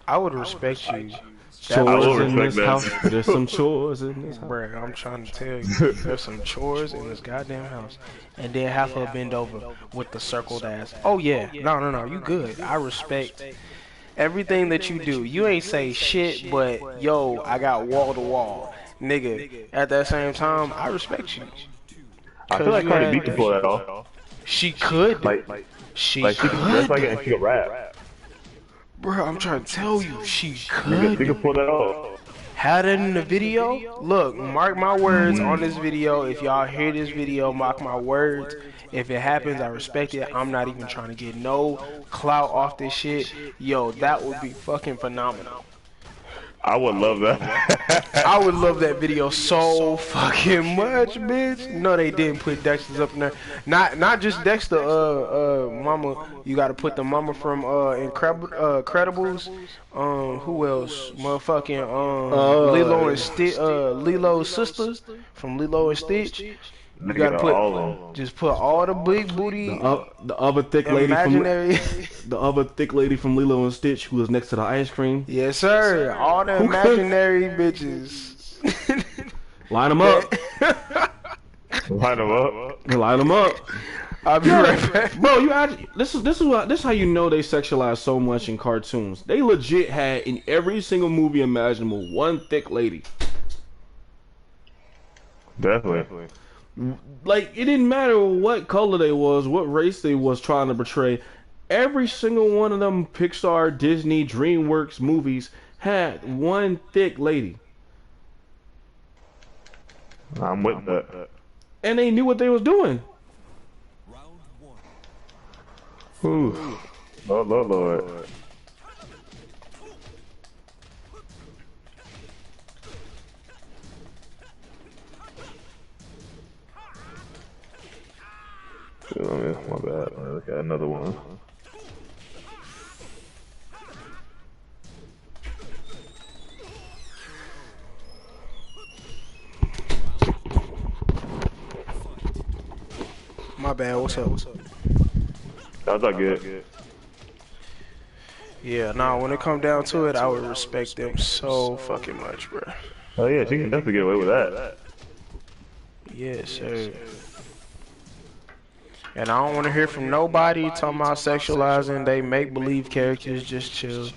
A: I would respect you.
B: Chores in
E: respect
B: this
E: that.
B: house. There's some chores in this house.
A: Bruh, I'm trying to tell you, there's some chores in this goddamn house. And then have her bend over with the circled ass. Oh yeah, no, you good. I respect everything that you do. You ain't say shit, but yo, I got wall to wall. Nigga, at that same time, I respect you.
E: I feel like Cardi B can pull that off.
A: She could. She
E: Like she can dress like it and
A: could.
E: she can rap.
A: Bro, I'm trying to tell you, she
E: She
A: could.
E: can pull that off.
A: Had it in the video. Look, mark my words on this video. If y'all hear this video, mark my words. If it happens, I respect it. I'm not even trying to get no clout off this shit. Yo, that would be fucking phenomenal.
E: I would love that.
A: I would love that video so fucking much, bitch. No, they didn't put Dexter's up in there. Not just Dexter, mama. You gotta put the mama from Incredibles. Who else? Motherfucking Lilo and Stitch. Lilo's sister from Lilo and Stitch. You gotta put
E: all of them.
A: just put all the big booty.
B: The other thick lady
A: Imaginary.
B: from Lilo and Stitch who was next to the ice cream.
A: Yes, sir. All the imaginary bitches.
B: Line them up.
E: Line them up.
B: Line them up.
A: I'll be right back.
B: Bro, you actually, this is how you know they sexualize so much in cartoons. They legit had in every single movie imaginable one thick lady.
E: Definitely.
B: Like it didn't matter what color they was, what race they was trying to portray. Every single one of them Pixar, Disney, DreamWorks movies had one thick lady,
E: I'm with that.
B: and they knew what they was doing.
C: Round one.
E: Ooh. Lord. My bad. Look at another one.
A: My bad. What's up?
E: That's all good.
A: Yeah, nah, when it come down to it, I would respect them so fucking much, bro.
E: Oh yeah, she can definitely get away with that.
A: Yes, sir. And I don't want to hear from nobody talking about sexualizing they make-believe characters. Just chill.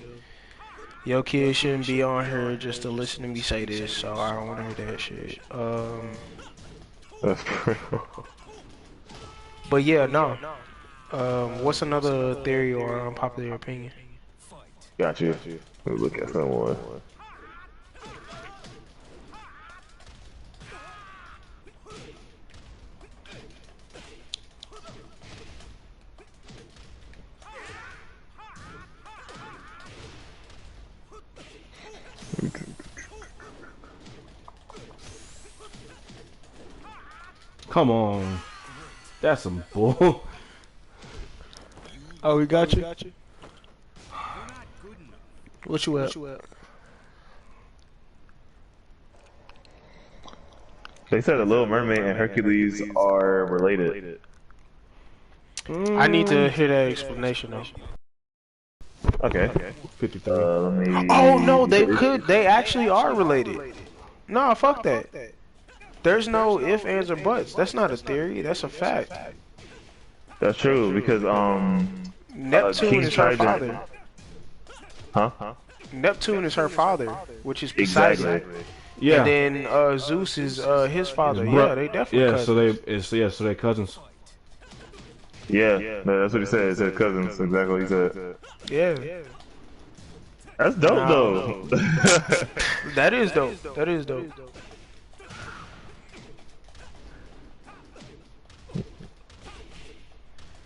A: Your kid shouldn't be on here just to listen to me say this, so I don't want to hear that shit.
E: That's real.
A: But yeah, no. What's another theory or unpopular opinion?
E: Got you. Let me look at someone.
B: Come on. That's some bull.
A: Oh, we got you? What you at?
E: They said the Little Mermaid and Hercules are related.
A: I need to hear that explanation though.
E: Okay.
B: 53.
E: Let me.
A: Oh no, they actually are related. Nah, fuck that. There's no ifs, ands, or buts. That's not a theory, that's a fact.
E: That's true because
A: Neptune
E: King's
A: is her
E: Trident.
A: father.
E: Huh?
A: Neptune is her father, which is Poseidon.
E: Exactly.
B: Yeah.
A: And then Zeus is his father.
B: Bru-
A: Yeah, they definitely
B: Yeah,
A: cousins.
B: so they cousins.
E: Yeah, no, that's what he said. He said cousins. Exactly what he said.
A: Yeah.
E: That's dope though.
A: That is dope. That is dope.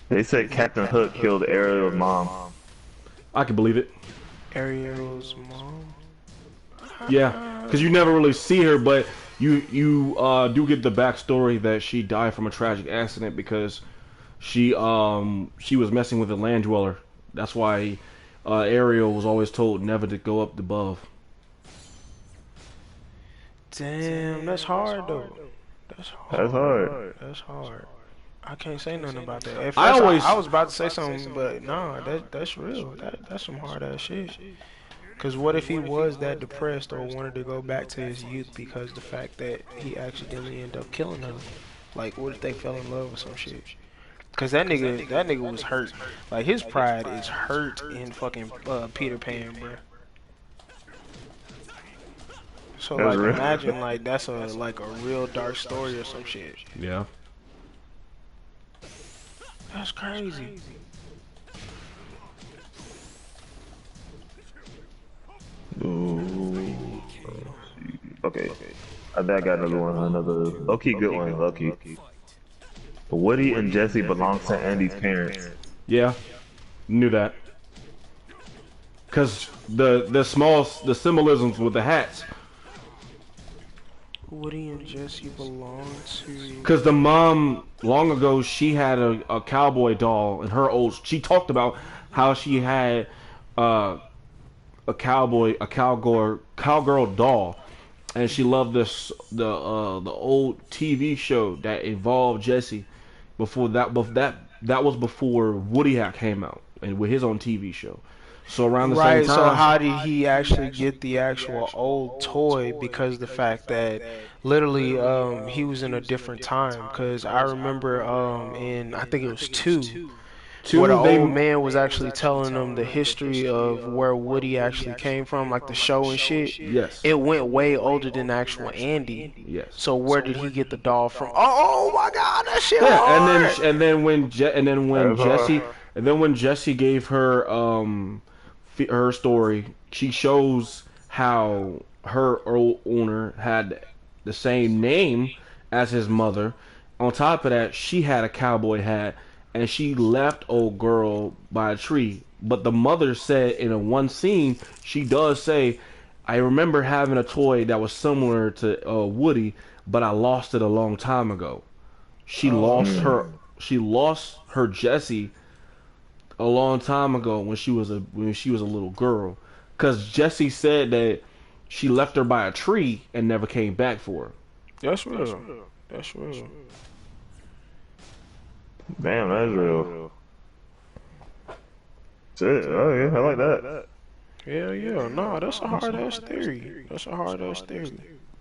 E: They said Captain Hook killed Ariel's mom.
B: I can believe it.
A: Ariel's mom.
B: Yeah, because you never really see her, but you do get the backstory that she died from a tragic accident because she was messing with a land dweller. That's why Ariel was always told never to go up above.
A: Damn, that's hard though. That's hard. I can't say nothing about that. At first, I was about to say something, but no, that's real. That's some hard ass shit. Cause what if he was that depressed or wanted to go back to his youth because the fact that he accidentally ended up killing her? Like, what if they fell in love or some shit? Cause that nigga was hurt. Like his pride is hurt in fucking Peter Pan, bro. So
E: That's
A: like,
E: real.
A: imagine like that's a real dark story or some shit.
B: Yeah.
A: That's crazy.
E: Ooh. Okay. I got another one. Another low-key good one. Low-key. Woody and Jesse belong to Andy's parents.
B: Yeah, knew that. Cause the symbolisms with the hats.
A: Woody and Jesse belong to.
B: Cause the mom long ago she had a cowboy doll in her old. She talked about how she had a cowgirl doll, and she loved the old TV show that involved Jesse. Before that was before Woody Hat came out and with his own TV show. So around the same time.
A: So how did he actually get the actual old toy? Because the fact that literally he was in a different time. Because I remember in I think it was two where the old man was actually telling them the history of where Woody actually came from, like the show and shit.
B: Yes.
A: It went way older than the actual Andy.
B: Yes.
A: So where did he get the doll from? Oh my God, that shit
B: Yeah,
A: hard.
B: and then when Jesse gave her her story, she shows how her old owner had the same name as his mother. On top of that, she had a cowboy hat, and she left old girl by a tree. But the mother said in a one scene, she does say, I remember having a toy that was similar to Woody, but I lost it a long time ago. She lost lost her Jessie a long time ago when she was a little girl, because Jessie said that she left her by a tree and never came back for her.
A: That's real. That's real.
E: Damn, that's real. Shit, oh yeah, I like that.
A: Yeah, yeah. No, that's a hard ass theory. That's a hard ass theory.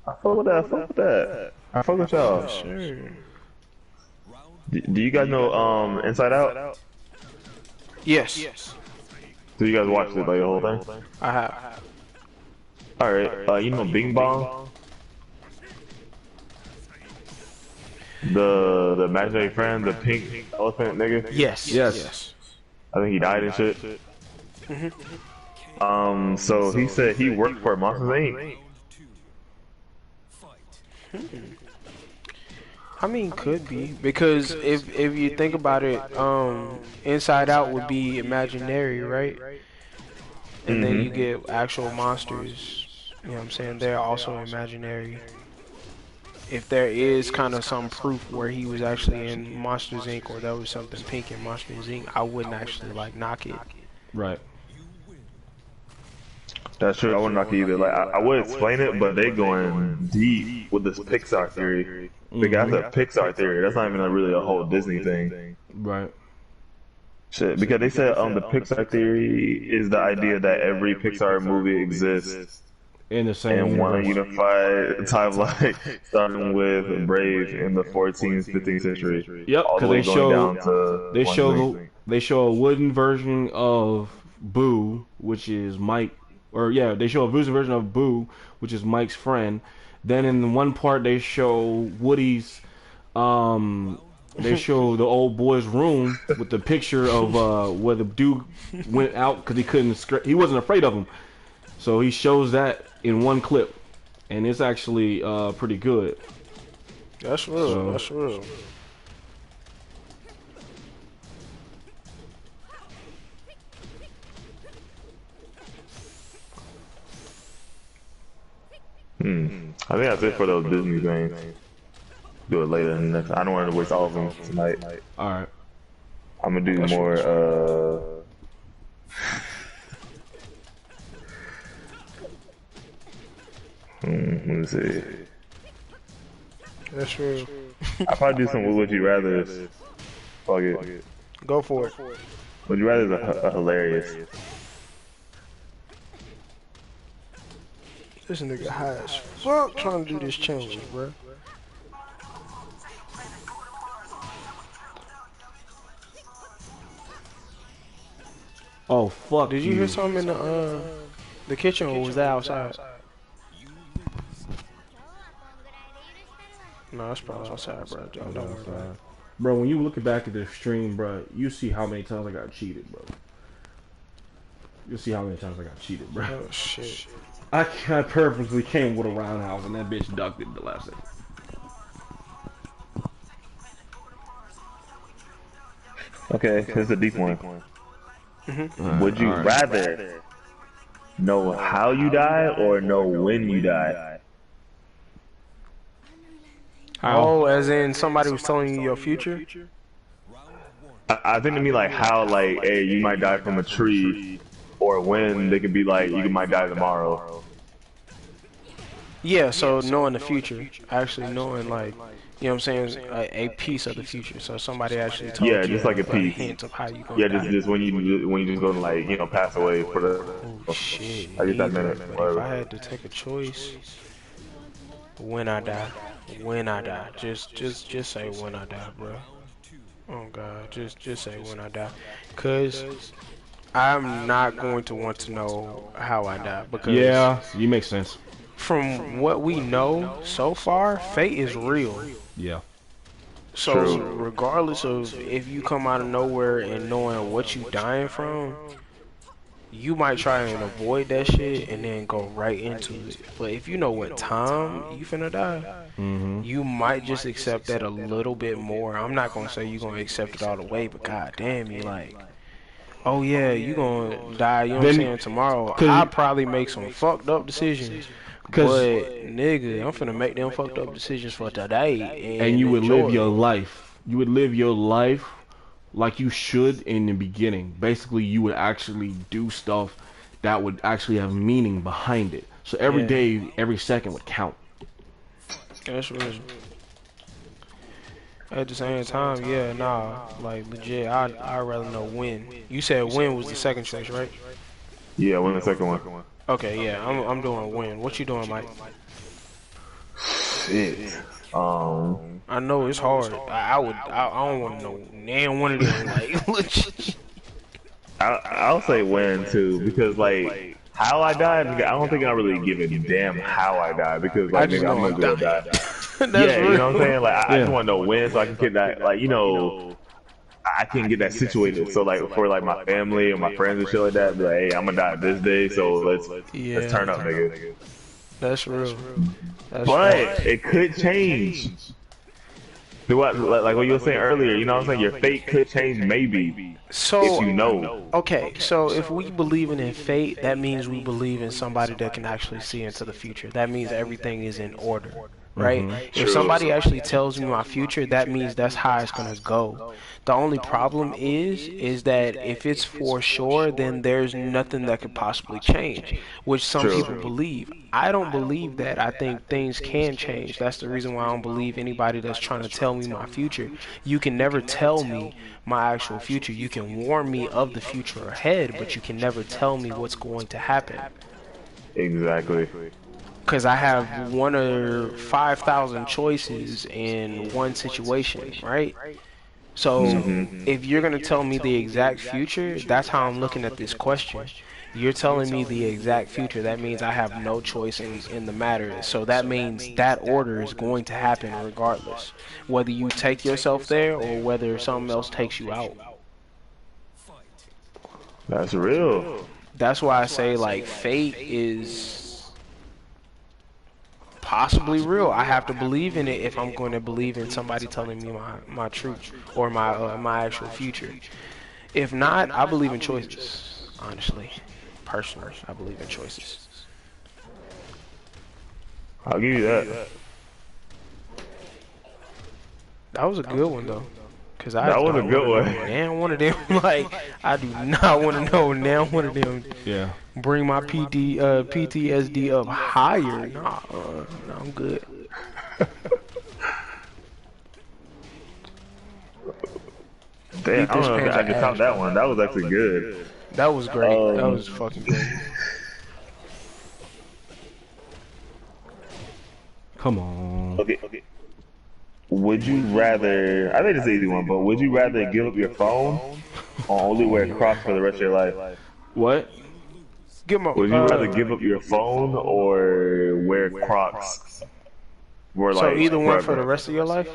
E: I fuck with that, I fuck with that. I fuck with y'all.
A: Sure.
E: Do you guys know Inside Out?
A: Yes.
E: Do you guys watch it, like, the whole thing?
A: I have.
E: Alright, you know Bing Bong? The imaginary friend, the pink elephant nigga?
A: Yes.
E: I think he died and shit. So he said he worked for Monsters Inc.
A: I mean, could be, because if you think about it, Inside Out would be imaginary, right? And then you get actual monsters. You know what I'm saying? They're also imaginary. If there is kind of some proof where he was actually in Monsters Inc. or there was something pink in Monsters Inc., I wouldn't actually like knock it.
B: Right.
E: That's true. I wouldn't knock it either. Like I would explain it, but they going deep with this Pixar theory. They got the Pixar theory. That's not even really a whole Disney thing.
B: Right.
E: Shit, because they said the Pixar theory is the idea that every Pixar movie exists
B: In the same
E: in one
B: universe.
E: unified timeline, starting with Brave in the 14th, 15th century.
B: Yep,
E: all the
B: because
E: way going down to
B: they show a wooden version of Boo, which is Mike, they show a wooden version of Boo, which is Mike's friend. Then in one part they show Woody's, they show the old boy's room with the picture of where the dude went out because he wasn't afraid of him. So he shows that in one clip, and it's actually pretty good.
A: That's real. That's real.
E: I think that's it for those Disney things. Do it later in the next. I don't want to waste all of them tonight.
B: All right.
E: I'm gonna do more. Let me see.
A: That's real.
E: I'll probably do some Would You Rather. Fuck it.
A: Go for it.
E: Would You Rather is a hilarious.
A: This nigga high as fuck trying to do this challenge, bro.
B: Oh fuck!
A: Did you hear something in the kitchen, or was that outside? No, that's probably outside, bro. Don't worry about it.
B: Bro, when you look back at the stream, bro, you see how many times I got cheated, bro. You see how many times I got cheated, bro.
A: Oh shit.
B: I purposely came with a roundhouse and that bitch ducked it the last second.
E: Okay, here's a deep one. Would you rather know how you die or know when you die?
A: Oh, as in somebody was telling you your future?
E: I think to me like how, like, hey, you might die from a tree, or when they could be like you might die tomorrow.
A: Yeah, so knowing the future, actually knowing, like, you know what I'm saying, a piece of the future. So somebody actually told you,
E: just like a piece.
A: hint of how you gonna die.
E: Just when you just gonna, like, pass away for the.
A: Oh shit.
E: I get that minute.
A: If I had to take a choice, when I die, just say when I die, bro. Oh god, just say when I die, cause I'm not going to want to know how I die, because
B: you make sense.
A: From what we know so far, fate is real.
B: Yeah.
A: So
E: True.
A: regardless of if you come out of nowhere and knowing what you dying from, you might try and avoid that shit and then go right into it. But if you know what time you finna die, you might just accept that a little bit more. I'm not gonna say you gonna accept it all the way, but god damn, you like, oh yeah, you gonna die, you know what I'm saying, tomorrow. I'll probably make some fucked up decisions. But nigga, I'm finna make them fucked up decisions for today,
B: And you would live your life You would live your life like you should in the beginning. Basically, you would actually do stuff that would actually have meaning behind it. So every
A: Yeah.
B: day, every second would count.
A: That's real. At the same time, yeah, nah, like legit, I'd rather know when. You said when was the second choice, right?
E: Yeah, win the second one.
A: Okay, yeah, I'm doing when. What you doing, Mike?
E: Shit.
A: I know it's hard. I don't want to know damn one of them. Like, legit.
E: I'll say win too, because like how I died, I don't think I really give a damn how I died, because
A: I
E: like
A: just
E: nigga,
A: know
E: I'm
A: I'm
E: gonna
A: dying.
E: die.
A: That's
E: Yeah, you
A: real.
E: know what I'm saying? Like I
B: Yeah.
E: just want to know when, so I can get that, like, you know, I can get that situated. So like for like my family or my friends and shit like that, be like, hey, I'm gonna die this day, so let's turn up, nigga.
A: That's real. That's
E: But
A: real.
E: it could change. Do what, like what you were saying earlier, you know what I'm saying? Your fate could change maybe
A: So,
E: if you know.
A: okay, so if we believe in fate, that means we believe in somebody that can actually see into the future. That means everything is in order, right? If somebody actually tells me my future, that means that's how it's gonna go. The only problem is that if it's for sure, then there's nothing that could possibly change, which some
E: True.
A: people believe. I don't believe that. I think things can change. That's the reason why I don't believe anybody that's trying to tell me my future. You can never tell me my actual future. You can warn me of the future ahead, but you can never tell me what's going to happen.
E: Exactly.
A: Because I have one or 5,000 choices in one situation, right? So if you're going to tell me the exact future, that's how I'm looking at this question. You're telling me the exact future. That means I have no choice in the matter. So that means that order is going to happen regardless. Whether you take yourself there or whether something else takes you out.
E: That's real.
A: That's why I say, like, fate is possibly real. I have to believe in it if I'm going to believe in somebody telling me my truth or my actual future. If not, I believe in choices. Honestly, personally, I believe in choices.
E: I'll give you that.
A: That was a good one though, cause
E: That was a good one.
A: Damn, one of them. Like, I do not want to know. Now one of them.
B: Yeah.
A: Bring my PTSD up higher. Nah, I'm good.
E: Damn, I don't know if I can top that one. That was actually good.
A: That was great. That was fucking great.
B: Come on.
E: Okay. Would you rather? I think it's an easy one, but would you rather give up your phone or only wear Crocs for the rest of your life?
B: What?
A: Give 'em up.
E: Would you rather give up your phone or wear Crocs?
A: So either one for the rest of your life?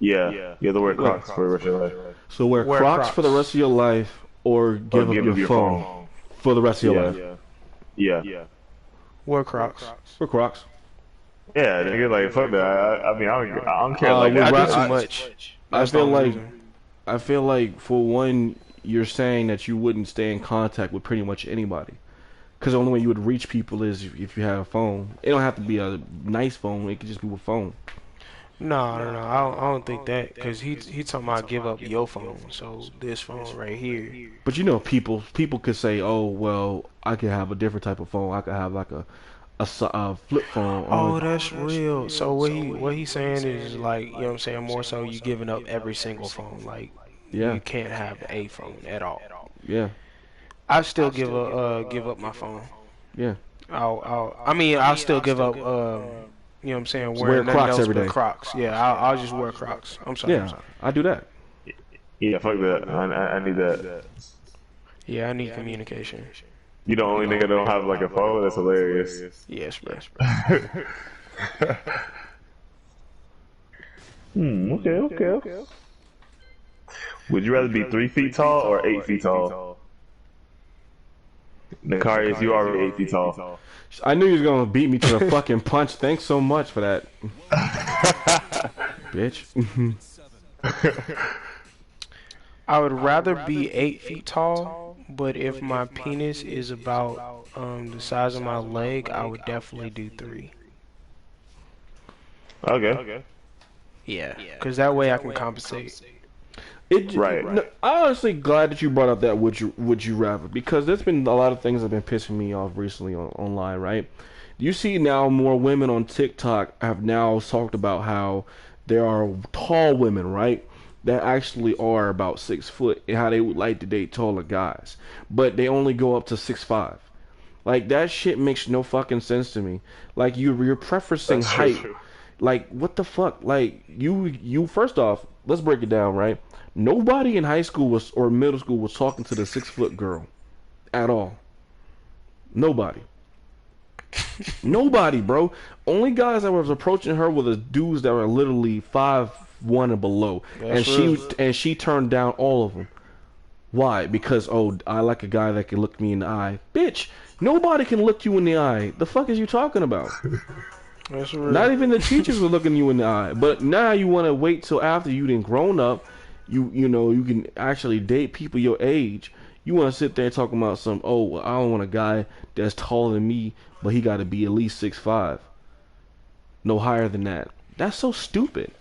E: Yeah, you have to wear Crocs for the rest of your life.
B: So wear Crocs for the rest of your life, or give up your phone for the rest of your life.
E: Yeah.
A: Wear Crocs.
B: Wear Crocs.
E: Yeah, nigga, like fuck that. I mean, I don't care. Like
A: I
E: that.
A: do too much.
B: I
A: That's the
B: feel
A: only
B: like
A: reason.
B: I feel like for one, you're saying that you wouldn't stay in contact with pretty much anybody, because the only way you would reach people is if you have a phone. It don't have to be a nice phone. It could just be a phone.
A: No. I don't think that, because he talking about give up your phone. So this phone right here.
B: But you know, people could say, oh well, I could have a different type of phone. I could have like a flip phone.
A: Oh, that's real. So what he's saying is, like, you know what I'm saying, more so you giving up every single phone. Like,
B: Yeah.
A: you can't have a phone at all.
B: Yeah.
A: I still give up my phone.
B: Yeah.
A: I'll still give up. You know what I'm saying?
B: Wear
A: Nothing
B: Crocs
A: else
B: every
A: but
B: day.
A: Crocs. Yeah, I'll just wear Crocs. I'm sorry.
B: Yeah. I do that.
E: Yeah, fuck that. I need that.
A: Yeah, I need communication.
E: You the only nigga that don't have like a phone? That's hilarious.
A: Yes, bro.
E: Okay. Would you rather be 3 feet tall or 8 feet tall? Nicarius, you already 8 feet tall.
B: I knew you was gonna beat me to the fucking punch. Thanks so much for that, bitch.
A: I would rather be 8 feet tall, but if my penis is about the size of my leg, I would definitely do 3.
E: Okay.
A: Yeah, because that way I can compensate.
E: Right.
B: No, I'm honestly glad that you brought up that would you rather, because there's been a lot of things that have been pissing me off recently online, right? You see now more women on TikTok have now talked about how there are tall women, right? That actually are about 6 foot and how they would like to date taller guys, but they only go up to 6'5". Like that shit makes no fucking sense to me. Like you're preferencing
E: That's
B: height.
E: true.
B: Like what the fuck? Like you first off, let's break it down, right? Nobody in high school was or middle school was talking to the 6 foot girl at all. Nobody. Nobody, bro. Only guys that was approaching her were the dudes that were literally 5'1" and below,
A: That's real.
B: and she turned down all of them. Why? Because oh, I like a guy that can look me in the eye. Bitch, nobody can look you in the eye. The fuck is you talking about?
A: That's real.
B: Not even the teachers were looking you in the eye. But now you want to wait till after you done grown up. You know you can actually date people your age. You want to sit there talking about some. Oh, well, I don't want a guy that's taller than me, but he got to be at least 6'5". No higher than that. That's so stupid.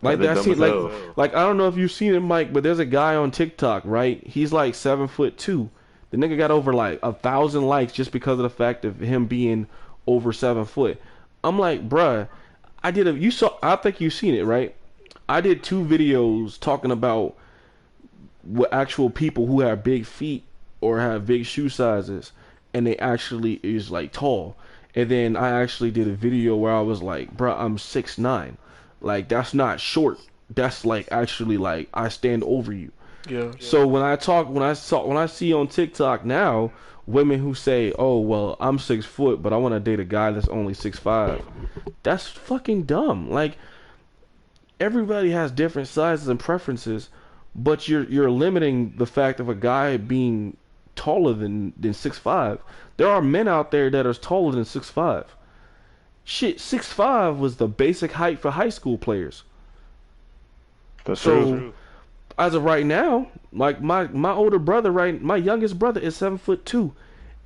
B: Like
E: They're
B: that,
E: dumb as hell.
B: like I don't know if you've seen it, Mike, but there's a guy on TikTok, right? He's like 7'2". The nigga got over like 1,000 likes just because of the fact of him being over 7 foot. I'm like, bruh, I think you've seen it, right? I did 2 videos talking about what actual people who have big feet or have big shoe sizes, and they actually is like tall. And then I actually did a video where I was like, bruh, I'm 6'9". Like that's not short. That's like actually like I stand over you.
A: Yeah.
B: So when I see on TikTok now women who say, "Oh well, I'm 6 foot, but I want to date a guy that's only 6'5", that's fucking dumb. Like everybody has different sizes and preferences, but you're limiting the fact of a guy being taller than 6'5". There are men out there that are taller than 6'5". Shit, 6'5" was the basic height for high school players.
E: That's
B: So
E: true.
B: as of right now, like my older brother, right, my youngest brother is 7'2".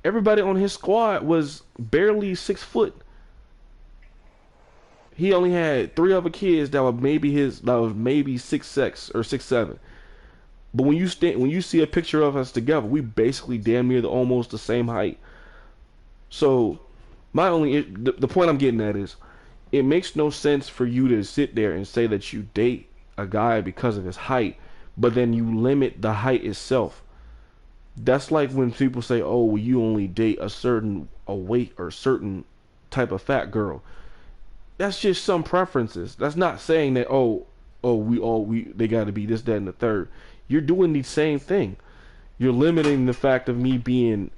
B: Everybody on his squad was barely 6 foot. He only had 3 other kids that was maybe 6'6" or 6'7". But when you see a picture of us together, we basically damn near almost the same height. So the point I'm getting at is, it makes no sense for you to sit there and say that you date a guy because of his height, but then you limit the height itself. That's like when people say, "Oh, well, you only date a weight or certain type of fat girl." That's just some preferences. That's not saying that they got to be this, that, and the third. You're doing the same thing. You're limiting the fact of me being,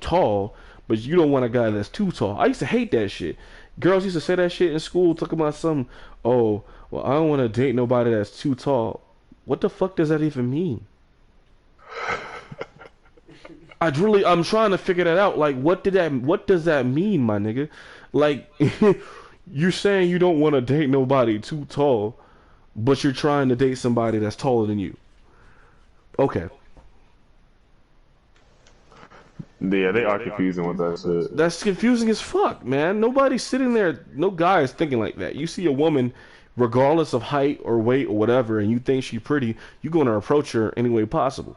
B: tall, but you don't want a guy that's too tall. I used to hate that shit. Girls used to say that shit in school, talking about some, "Oh, well, I don't want to date nobody that's too tall." What the fuck does that even mean? I'm trying to figure that out. Like, what does that mean, my nigga? Like, you're saying you don't want to date nobody too tall, but you're trying to date somebody that's taller than you. Okay.
E: Yeah, they are confusing with that shit.
B: That's confusing as fuck, man. Nobody's sitting there, no guy is thinking like that. You see a woman, regardless of height or weight or whatever, and you think she's pretty, you're going to approach her any way possible.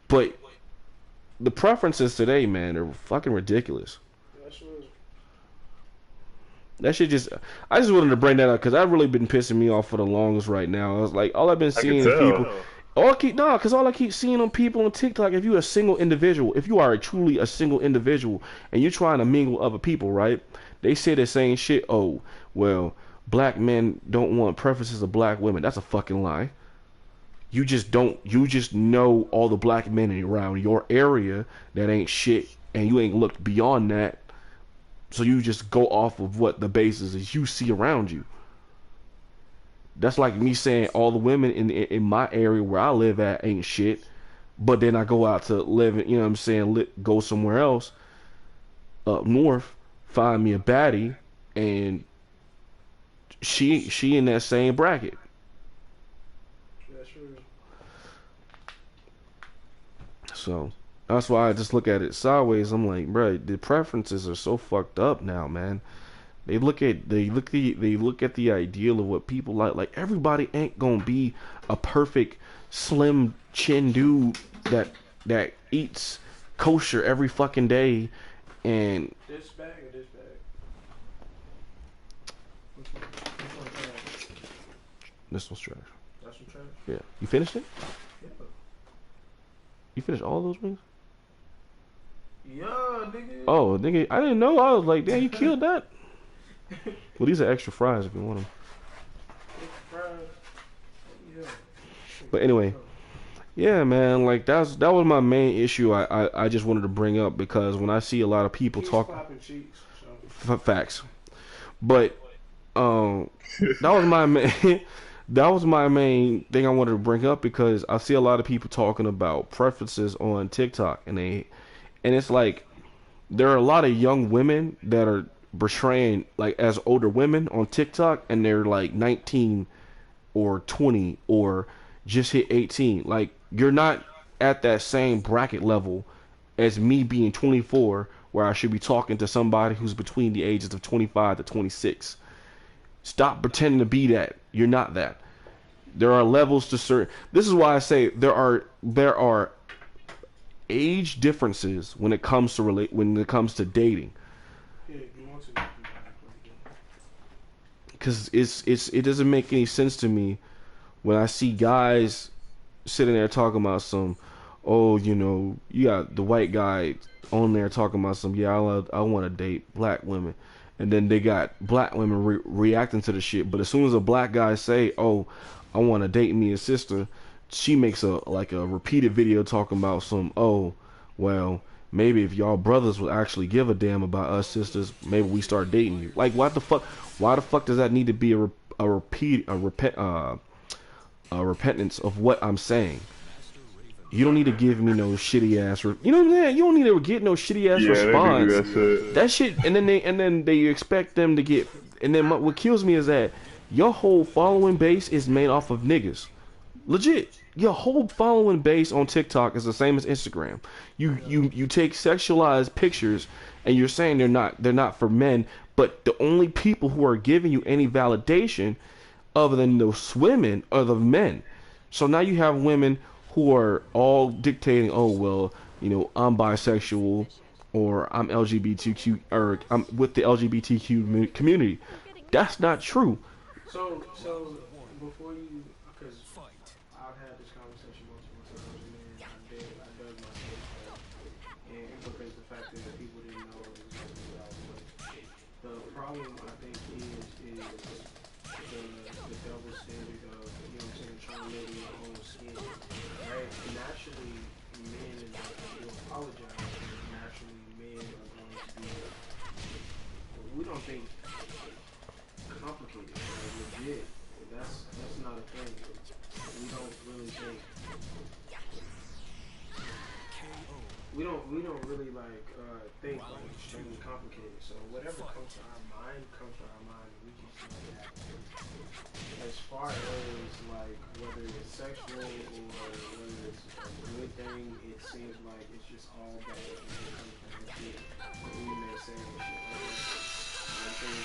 B: But the preferences today, man, are fucking ridiculous. That shit I just wanted to bring that up because I've really been pissing me off for the longest right now. I was like, all I've been
E: I
B: seeing is
E: can tell.
B: people. Because all I keep seeing on people on TikTok, if you're a single individual, if you are truly a single individual and you're trying to mingle with other people, right? They say the same shit. Oh, well, black men don't want preferences of black women. That's a fucking lie. You just know all the black men around your area that ain't shit, and you ain't looked beyond that. So you just go off of what the basis is you see around you. That's like me saying all the women in my area where I live at ain't shit, but then I go out to live, go somewhere else, up north, find me a baddie, and she in that same bracket. So that's why I just look at it sideways. I'm like, bro, the preferences are so fucked up now, man. They look at the ideal of what people like. Like everybody ain't gonna be a perfect slim chin dude that eats kosher every fucking day and
A: This bag or this bag? Which one trash?
B: this one's trash.
A: That's some trash?
B: Yeah. You finished it?
A: Yeah.
B: You finished all those wings?
A: Yeah, nigga.
B: Oh, nigga, I didn't know. I was like, damn, you killed that. Well, these are extra fries if you want them.
A: Yeah.
B: But anyway, yeah, man, like that was my main issue. I just wanted to bring up because when I see a lot of people
A: He's
B: talk
A: clapping cheeks, so.
B: facts, but that was my main that was my main thing I wanted to bring up because I see a lot of people talking about preferences on TikTok and it's like there are a lot of young women that are portraying like as older women on TikTok and they're like 19 or 20 or just hit 18. Like you're not at that same bracket level as me being 24 where I should be talking to somebody who's between the ages of 25 to 26. Stop pretending to be that. You're not that. There are levels to certain. This is why I say there are age differences when it comes to dating.
A: Yeah, you want to.
B: Because it doesn't make any sense to me when I see guys sitting there talking about some, oh, you got the white guy on there talking about some, yeah, I want to date black women, and then they got black women reacting to the shit. But as soon as a black guy say, oh, I want to date me a sister, she makes a repeated video talking about some, oh, well, maybe if y'all brothers would actually give a damn about us sisters, maybe we start dating you. Like, what the fuck? Why the fuck does that need to be a repentance of what I'm saying? You don't need to give me no shitty ass. You know what I'm saying? You don't need to get no shitty ass
E: Yeah, they
B: response.
E: do that shit.
B: That shit, and then they expect them to get. And then what kills me is that your whole following base is made off of niggas. Legit, your whole following base on TikTok is the same as Instagram. You take sexualized pictures and you're saying they're not for men, but the only people who are giving you any validation other than those women are the men. So now you have women who are all dictating, oh well, I'm bisexual or I'm LGBTQ or I'm with the LGBTQ community. That's not true.
A: So before you, because I've had this conversation multiple times, and I dug my face and because the fact that people didn't know exactly what I was doing. The problem I think is the double standard of, trying to live in your own skin, right? Naturally, men, and I do apologize, naturally men are going to be, we don't think complicated, like legit. That's not a thing. We don't really think. We don't really think like extremely complicated. So whatever comes to our mind comes to our mind. We just let it happen. As far as like whether it's sexual or whether it's a good thing, it seems like it's just all bad when it comes to that shit. What we may say and shit like that. And I think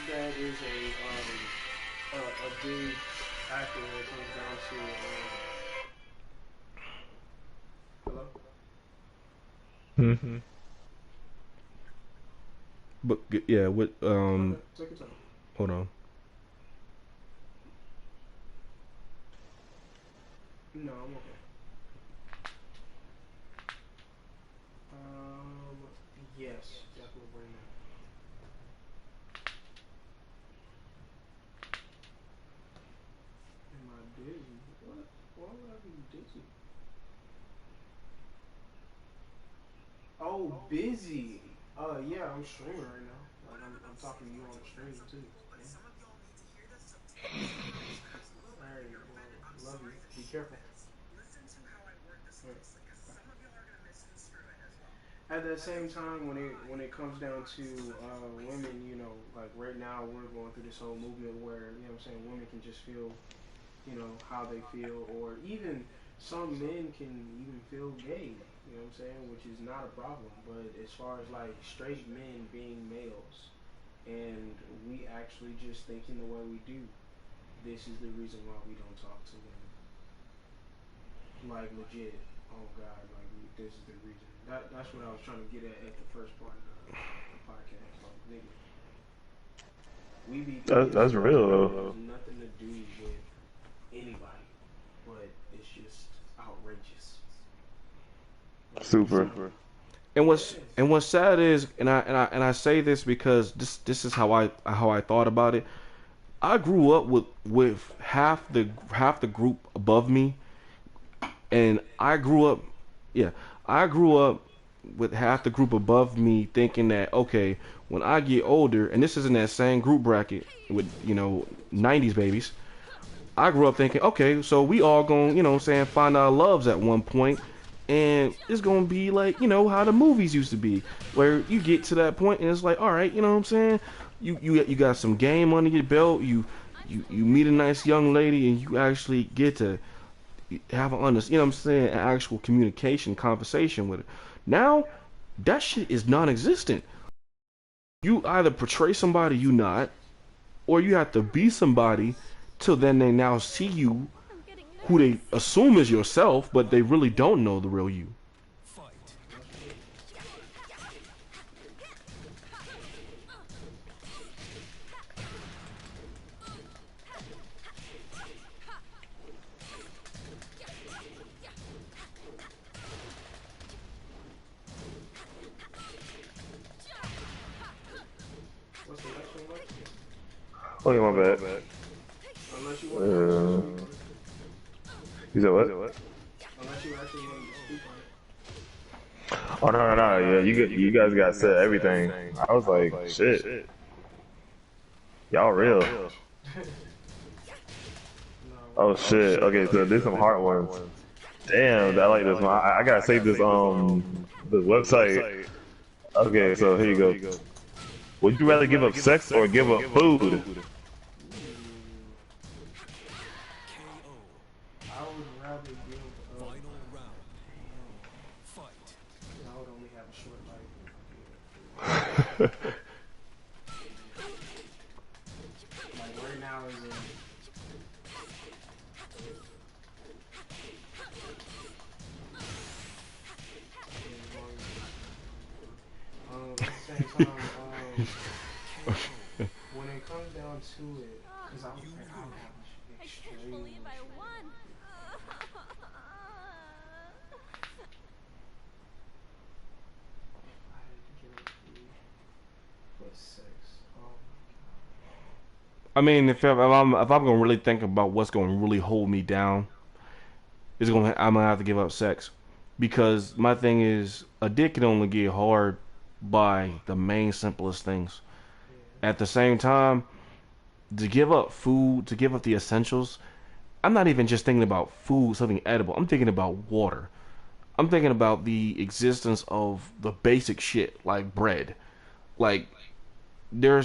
A: that is a big factor when it comes down to hello?
E: Mm-hmm.
B: But yeah, what
A: Okay, take your time.
B: hold on.
A: No, I'm okay. Yes, definitely bring that. Am I busy? What? Why would I be busy? Oh, busy. Yeah, I'm streaming right now. Like I'm talking to you on the stream too. Yeah. Alright, well, love you. Be careful. Right. At the same time, when it comes down to women, like right now we're going through this whole movement where women can just feel, how they feel, or even some men can even feel gay. You know what I'm saying, which is not a problem. But as far as like straight men being males and we actually just thinking the way we do. This is the reason why we don't talk to women. Like legit. Oh God, like this is the reason. That's what I was trying to get at the first part of the podcast. Like nigga, we be
E: That's real
A: it
E: though.
A: has nothing to do with anybody, but it's just outrageous. Like,
E: Super.
B: And what's sad is, and I say this because this is how I thought about it. I grew up with half the group above me, and I grew up with half the group above me thinking that, okay, when I get older, and this is in that same group bracket with 90s babies. I grew up thinking, okay, so we all going, find our loves at one point, and it's gonna be like, how the movies used to be, where you get to that point and it's like, all right, you know what I'm saying? You got some game under your belt. You meet a nice young lady and you actually get to have an actual communication, conversation with her. Now, that shit is non-existent. You either portray somebody you not, or you have to be somebody till then they now see you who they assume is yourself, but they really don't know the real you.
C: Fight.
A: what's the next one like?
E: Okay, my bad.
A: Unless you want to
E: You said what?
A: unless you actually want to speak on it.
E: Oh no. Yeah, you guys got said everything. I was like, shit. Y'all real. Oh shit. Okay, so there's some hard ones. Damn, I like this one. I gotta save this this website. Okay, so here you go. Would you rather give up sex or give up food?
C: KO.
A: I would rather give up.
C: Final round. Fight.
A: I would only have a short life. Like right now is in. At the same time, when it comes down to it, because I would have
F: I
A: extreme.
F: can't believe I won.
A: If I had to give up food for sex, oh
B: I mean, if I'm gonna really think about what's gonna really hold me down, I'm gonna have to give up sex, because my thing is, a dick can only get hard by the main simplest things. At the same time, to give up food, to give up the essentials, I'm not even just thinking about food, something edible. I'm thinking about water. I'm thinking about the existence of the basic shit like bread. Like, there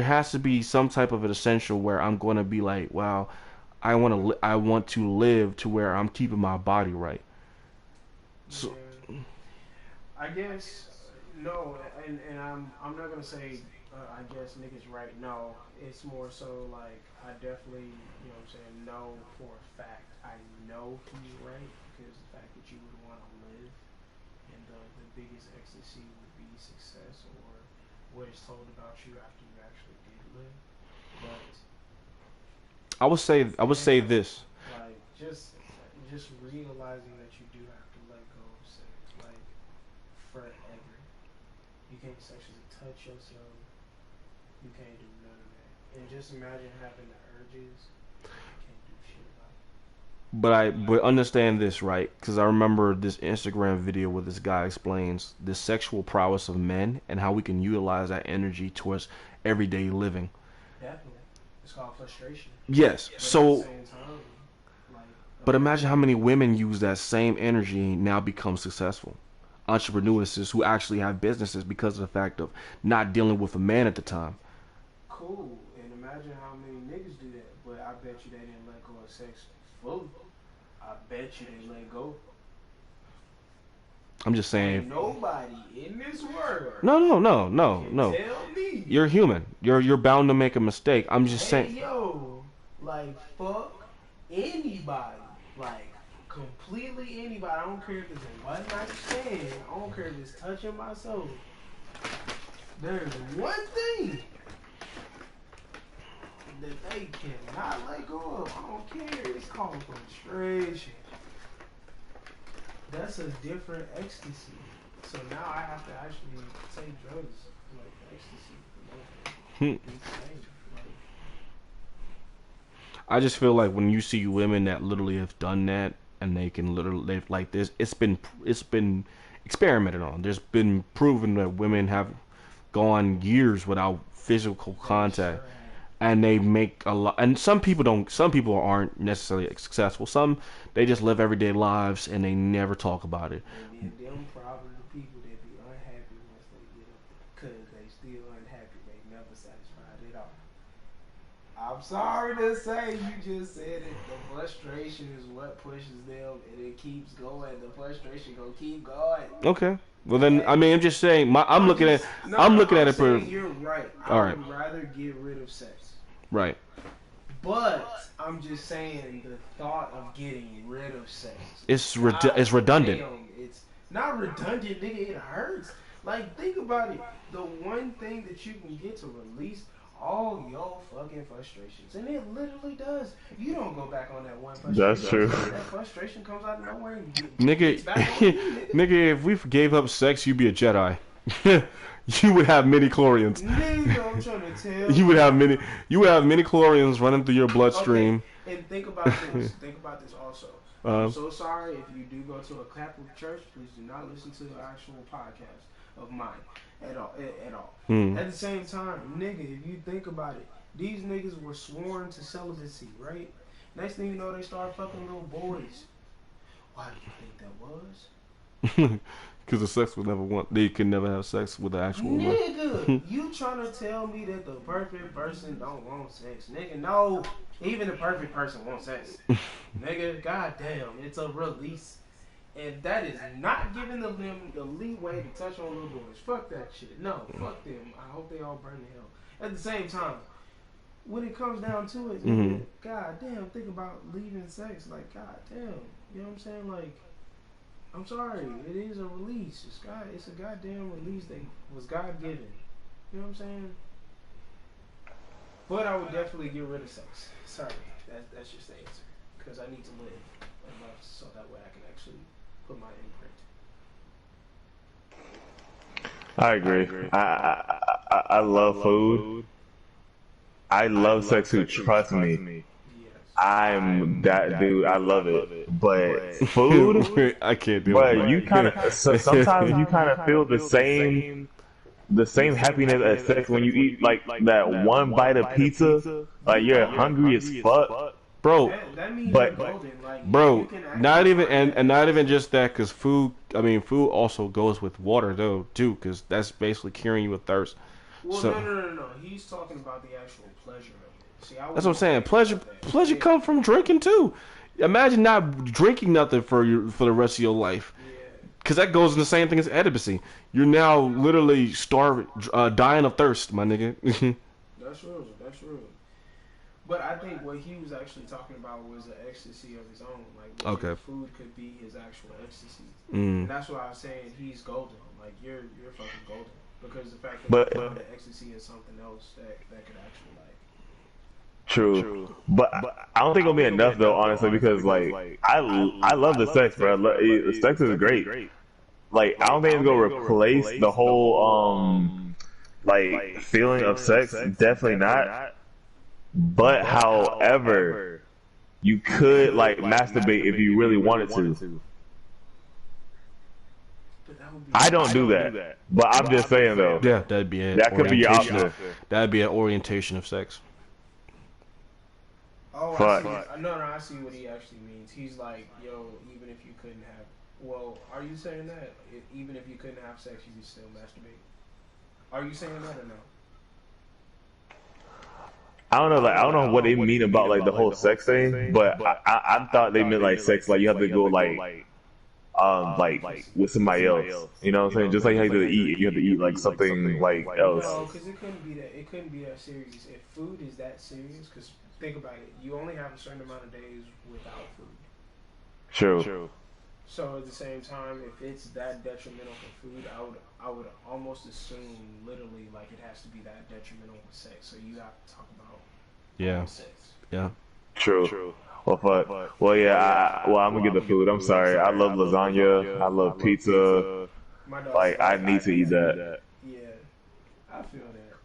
B: has to be some type of an essential where I'm going to be like, wow, I want to live to where I'm keeping my body right. So
A: yeah. I guess no, and I'm not gonna say I guess niggas right. No, it's more so like I definitely what I'm saying know for a fact I know he's right because the fact that you would want to live and the biggest ecstasy would be success or what is told about you after you actually did live. But
B: I would say this.
A: like just realizing that you do have to let go of sex like forever. You can't sexually touch yourself. You can't do none of that. And just imagine having the urges. You can't do shit about it.
B: But understand this, right? Because I remember this Instagram video where this guy explains the sexual prowess of men and how we can utilize that energy towards everyday living.
A: Definitely. It's called frustration.
B: Yes.
A: But at the
B: So,
A: same time, like
B: but imagine how many women use that same energy and now become successful entrepreneurs who actually have businesses because of the fact of not dealing with a man at the time.
A: cool. And imagine how many niggas do that. But I bet you they didn't let go of sex fully. I bet you they let go.
B: I'm just saying.
A: Ain't nobody in this world.
B: No.
A: Tell me.
B: You're human. You're bound to make a mistake. I'm just saying.
A: Yo, like fuck anybody. Like completely anybody. I don't care if it's a one night stand. I don't care if it's touching my soul. There's one thing that they cannot let go of. I don't care. It's called frustration. That's a different ecstasy. So now I have to actually take drugs like ecstasy.
B: I just feel like when you see women that literally have done that and they can literally live like this, it's been experimented on. There's been proven that women have gone years without physical contact, and they make a lot. And some people don't. Some people aren't necessarily successful. Some they just live everyday lives and they never talk about it.
A: And then them probably the people that be unhappy once they get up because they still unhappy. They never satisfied at all. I'm sorry to say, you just said it. The frustration is what pushes them, and it keeps going. The frustration gonna keep going.
B: Okay. Well then, I mean, I'm just saying. I'm looking at it.
A: You're right.
B: All
A: I
B: right.
A: would rather get rid of sex.
B: Right.
A: But I'm just saying the thought of getting rid of sex.
B: It's redundant.
A: Damn, it's not redundant, nigga. It hurts. Like, think about it. The one thing that you can get to release all your fucking frustrations, and it literally does. You don't go back on that one frustration.
E: That's true.
A: That frustration comes out of nowhere. And
B: Nigga,
A: gets back on you,
B: nigga, if we gave up sex, you'd be a Jedi. You would have many chlorians.
A: Nigga, I'm trying to tell
B: You would have many chlorians running through your bloodstream.
A: Okay. And think about this. Think about this also. I'm so sorry if you do go to a Catholic church. Please do not listen to the actual podcast of mine at all. At the same time, nigga, if you think about it, these niggas were sworn to celibacy, right? Next thing you know, they start fucking little boys. Why do you think that was?
B: Because the sex would they could never have sex with the actual woman.
A: Nigga, you trying to tell me that the perfect person don't want sex? Nigga, no. Even the perfect person wants sex. Nigga, goddamn, it's a release. And that is not giving them the leeway to touch on little boys. Fuck that shit. No, fuck them. I hope they all burn in hell. At the same time, when it comes down to it, goddamn, think about leaving sex. Like, goddamn. You know what I'm saying? Like, I'm sorry, it is a release. It's a goddamn release that was God given. You know what I'm saying? But I would definitely get rid of sex. Sorry, that's just the answer. Because I need to live, so that way I can actually put my imprint.
E: I agree. I love food. I love sex too. Trust me. I'm that dude. I love it. But food,
B: I can't do
E: but
B: it.
E: you kind of sometimes you kind of feel the same happiness as sex when you eat like that one bite of pizza. Like you're hungry as fuck,
B: bro.
A: That means
E: But-
A: you're golden. Like,
B: Bro,
A: you can
B: not even
A: actually-
B: and not even just that, because food also goes with water though too, because that's basically curing you with thirst.
A: Well,
B: So-
A: no. He's talking about the actual pleasure of it. See,
B: That's what I'm saying. Pleasure comes from drinking too. Imagine not drinking nothing for the rest of your life, because that goes in the same thing as edibacy. You're now literally starving, dying of thirst, my nigga.
A: That's real. But I think what he was actually talking about was the ecstasy of his own. Like,
B: Okay.
A: food could be his actual ecstasy.
B: Mm.
A: And that's why I was saying he's golden. Like, you're fucking golden. Because the fact that
E: But-
A: the ecstasy is something else that could actually, like...
E: True. But I don't think it'll be enough though, honestly, because like I love the sex, bro. The sex is great. Like I don't think it's gonna replace the whole like feeling of sex. Definitely not. But however, you could like masturbate if you really wanted to.
A: But that would be...
E: I don't do that, but I'm just saying though.
B: Yeah, that'd be it.
E: That could be your option.
B: That'd be an orientation of sex.
A: Oh,
E: Fuck.
A: I see. No, I see what he actually means. He's like, yo, even if you couldn't have... Well, are you saying that? Even if you couldn't have sex, you could still masturbate? Are you saying that or no?
E: I don't know, like I don't know what they mean about like the whole sex thing, but I thought they meant like sex, like you have to go like like with somebody else. You know what I'm saying? Just like you have to eat, you have to eat like something like else.
A: No, because it couldn't be that. It couldn't be that serious. If food is that serious, because think about it, you only have a certain amount of days without food.
E: True.
A: So at the same time, if it's that detrimental for food, I would almost assume literally like it has to be that detrimental with sex. So you have to talk about sex.
B: Yeah.
E: True. Well, fuck. Well, yeah. I'm gonna get the food. I'm sorry. I love lasagna. I love pizza. Like, I need to eat that.
A: Yeah, I feel that.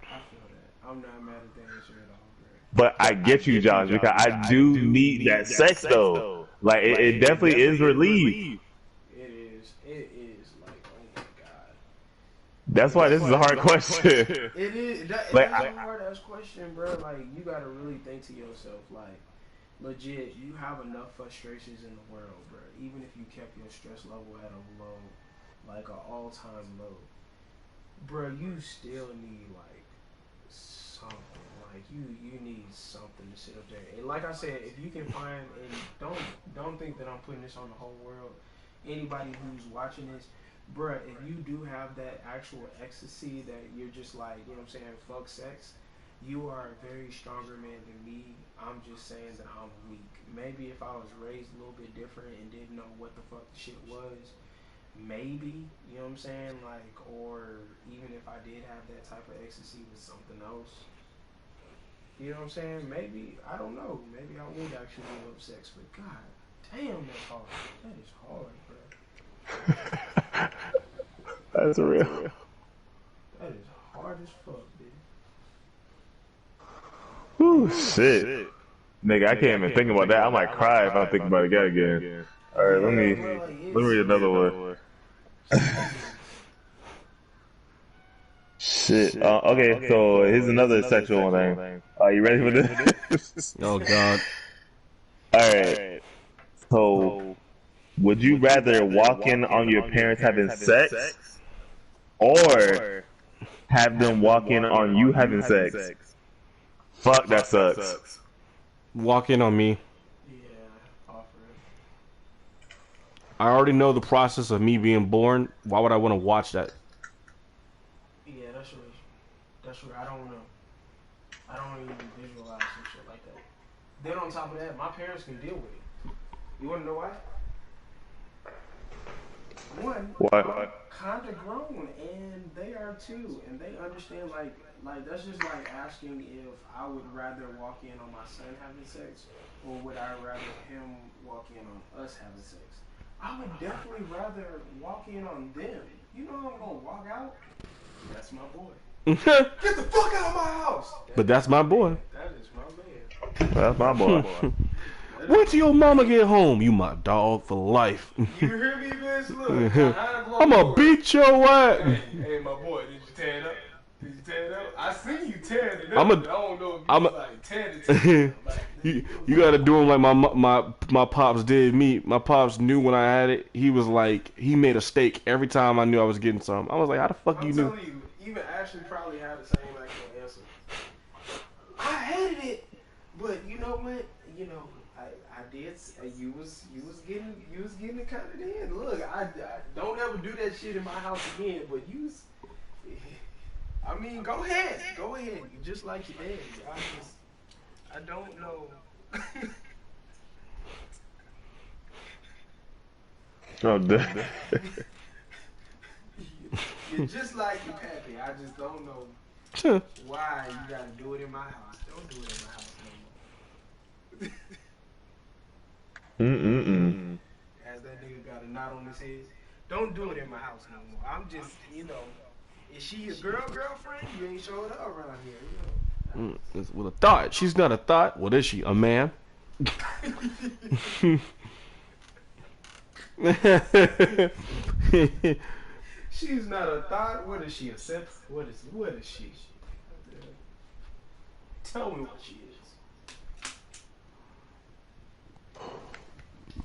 A: I'm not mad at that answer at all, bro.
E: But I get you, Josh, because I do need that sex though. Like, it definitely is relief.
A: It is. Like, oh my god.
E: That's why this is a hard question.
A: It is. That's a hard ass question, bro. Like, you gotta really think to yourself, like, legit, you have enough frustrations in the world, bro. Even if you kept your stress level at a low, like an all-time low, bro, you still need like something. Like you need something to sit up there. And like I said, if you can find, and don't think that I'm putting this on the whole world. Anybody who's watching this, bro, if you do have that actual ecstasy that you're just like, you know what I'm saying, fuck sex. You are a very stronger man than me. I'm just saying that I'm weak. Maybe if I was raised a little bit different and didn't know what the fuck the shit was, maybe, you know what I'm saying? Like, or even if I did have that type of ecstasy with something else, you know what I'm saying? Maybe, I don't know. Maybe I would actually give up sex, but god damn, that's hard. That is hard, bro.
E: That's real.
A: That is hard as fuck, dude.
E: Whew, shit. Nigga, I can't even think about that. I might cry if I think about it again. Alright, let me read another one. Shit. Okay, so here's another sexual thing. Are you ready for this?
B: Oh god.
E: Alright. So, would you rather walk in on your parents having sex, or have them walk in on you having sex? Fuck, that sucks.
B: Walk in on me.
A: Yeah, offer it.
B: I already know the process of me being born. Why would I want to watch that?
A: Yeah, that's real. That's real. I don't even visualize some shit like that. Then on top of that, my parents can deal with it. You wanna know why? One, I'm kinda grown and they are too, and they understand like that's just like asking if I would rather walk in on my son having sex or would I rather him walk in on us having sex. I would definitely rather walk in on them. You know I'm gonna walk out? That's my boy. Get the fuck out of my house!
B: But that's my boy.
A: That is my man.
E: That's my boy.
B: Wait till your mama get home. You my dog for life.
A: You hear me, bitch? Look,
B: I'ma beat your ass.
A: Hey, my boy, did you tear it up? Did you tear it up? I seen you tearing it up.
B: I
A: don't know if you was like tearing it up.
B: You gotta do him like my pops did me. My pops knew when I had it. He was like, he made a steak every time I knew I was getting something. I was like, how the fuck you knew?
A: You, even Ashley probably had the same actual answer. I hated it, but you know what? You know, I did. You was getting it kind of in. Look, I don't ever do that shit in my house again. But I mean, go ahead. You just like your dad. I don't know.
E: Oh, damn.
A: You're just like your pappy. I just don't know why you gotta do it in my house. Don't do it in my house no more. As that nigga got a knot on his head. Don't do it in my house no more. I'm just, you know, is she your girlfriend? You ain't showing up around here, you know.
B: With a thought. She's not a thought. What is she? A man?
A: She's not a thought. What is she? A simp? What is she? Tell me what she is.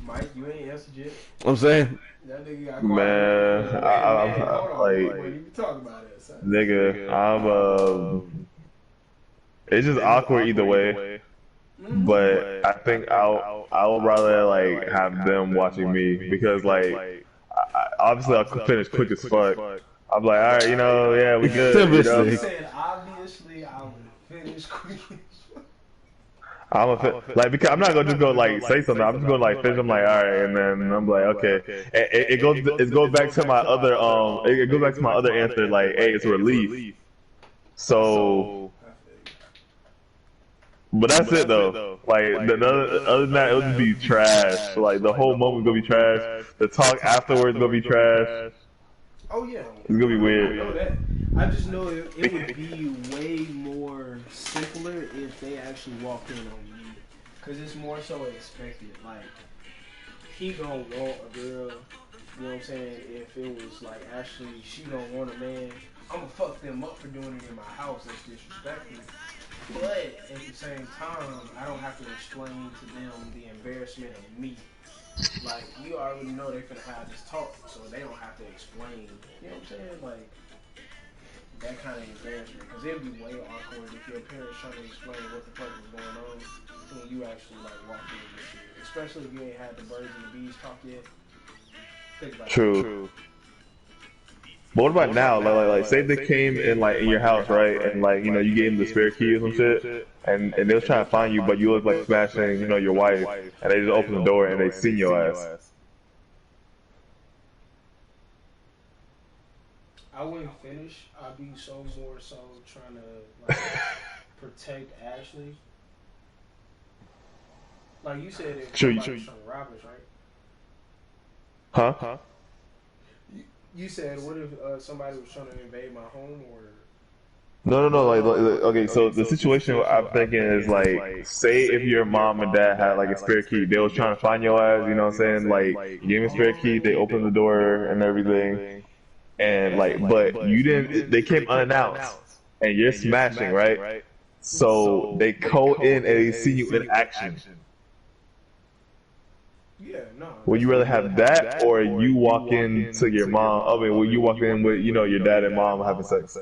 A: Mike, you ain't answered yet.
B: I'm saying.
A: That nigga got
E: Man, I'm like,
A: what you talking about that, son?
E: nigga, it's just awkward either way. But I think I would rather like have them watching me because like obviously I'll finish quick as fuck. I'm like, all right, yeah, we good.
A: He
B: Typically.
A: said, obviously, I would finish quick.
E: Like because I'm not gonna just go like say something. I'm just gonna like finish. I'm like, all right, and then I'm like, okay. It goes back to my other it goes back to my other answer. Like, hey, it's a relief. So, but that's it though. Like other than that, it'll just be trash. Like the whole moment's gonna be trash. The talk afterwards gonna be trash.
A: Oh yeah,
E: It's gonna be
A: I
E: weird.
A: know that. I just know it would be way more simpler if they actually walked in on you, cause it's more so expected. Like he gonna want a girl, you know what I'm saying? If it was like actually she gonna want a man, I'm gonna fuck them up for doing it in my house. That's disrespectful. But at the same time, I don't have to explain to them the embarrassment of me. Like, you already know they finna have this talk, so they don't have to explain. You know what I'm saying? Like, that kind of embarrassment. Because it'd be way awkward if your parents trying to explain what the fuck is going on, and you actually, like, walk in with this shit. Especially if you ain't had the birds and the bees talk yet. Think about it.
E: True. But what about now? Like, say they came in like in your house, right? And like, you gave them the spare key or some shit, and they was trying to find you, but you look like smashing, your wife, and they just open the door and they seen your ass.
A: I wouldn't finish. I'd be so more so trying to, like, protect Ashley. Like you said, if somebody was trying to rob us, right?
E: Huh?
A: You said, what if somebody was trying to invade my home, or?
E: No. Like, okay, so the situation I'm thinking is like, say if your mom and dad had like a spare key, they was trying to find your ass. You know what I'm saying? Like, you gave them a spare key, they opened the door and everything, and like, but you didn't. They came unannounced, and you're smashing, right? So they call in and they see you in action.
A: Yeah, no.
E: Would you rather have that, or you walk in to your mom? I mean, will you walk in with your dad and mom having sex?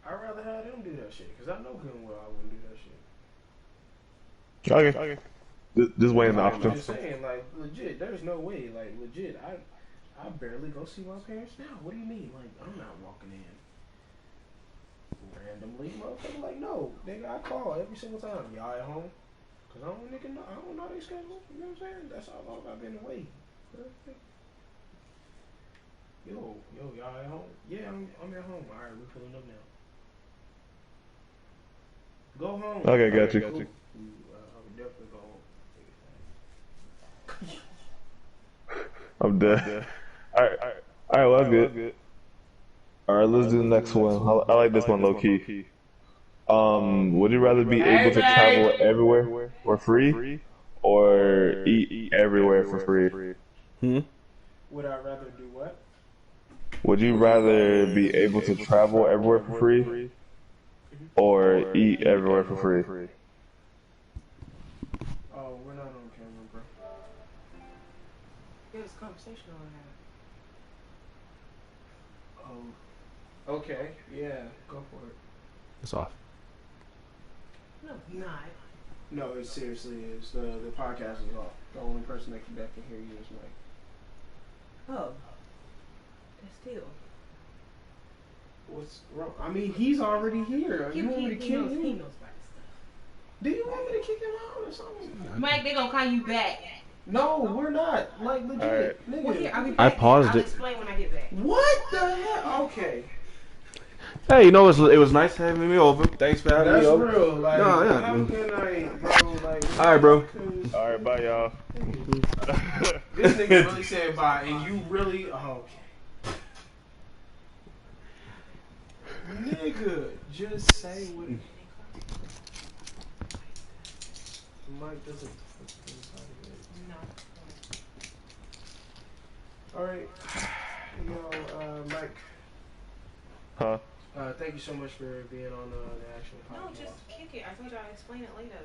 A: I'd rather have them do that shit, because I know good and well I wouldn't do that shit.
E: Okay. Just weighing the
A: I'm
E: options.
A: just saying, like, legit, there's no way, like, legit, I barely go see my parents now. What do you mean? Like, I'm not walking in randomly, motherfucker. Like, no, nigga, I call every single time. Y'all at home? Because I don't know their schedule. You know what I'm saying? That's how long I've been away. Yo, y'all at home? Yeah, I'm at home. All right, we're pulling up now. Go home.
E: Okay, got you.
A: Cool. I would definitely go home.
E: I'm dead. All right. Well, that's good. All right, let's do the next one. I like this one low key. Would you rather be able to travel everywhere for free, or eat everywhere for free?
A: Would I rather do what?
E: Would you rather be able to travel everywhere for free, or eat everywhere for free?
A: Oh, we're not on camera, bro.
F: It was conversational on
A: Oh, okay, yeah, go for it.
B: It's off.
F: that. No, not.
A: No, it seriously is. The podcast is off. The only person that can hear you is Mike.
F: Oh. That's still.
A: What's wrong? I mean, he's already here. You want me to kick
F: He knows
A: him?
F: about this stuff.
A: Do you want me to kick him out or something?
F: Mike, they gonna call you back.
A: No, we're not. Like, legit.
E: Alright.
A: Nigga.
F: Well, here, I'll be
B: I
F: back.
B: paused
F: I'll
B: it.
F: explain when I get back.
A: What the hell? Okay.
B: Hey, it was nice having me over. Thanks for having
A: That's
B: me over.
A: real. Like,
B: No, yeah.
A: have a good night, bro. Like,
B: All right, bro.
E: All right, bye, y'all.
A: This nigga really said bye, and you really. Oh, okay. Nigga, just say what it. Mike doesn't.
F: No.
A: Alright. Mike.
E: Huh?
A: Thank you so much for being on the Action Podcast.
F: No, just kick it. I told you I'll explain it later.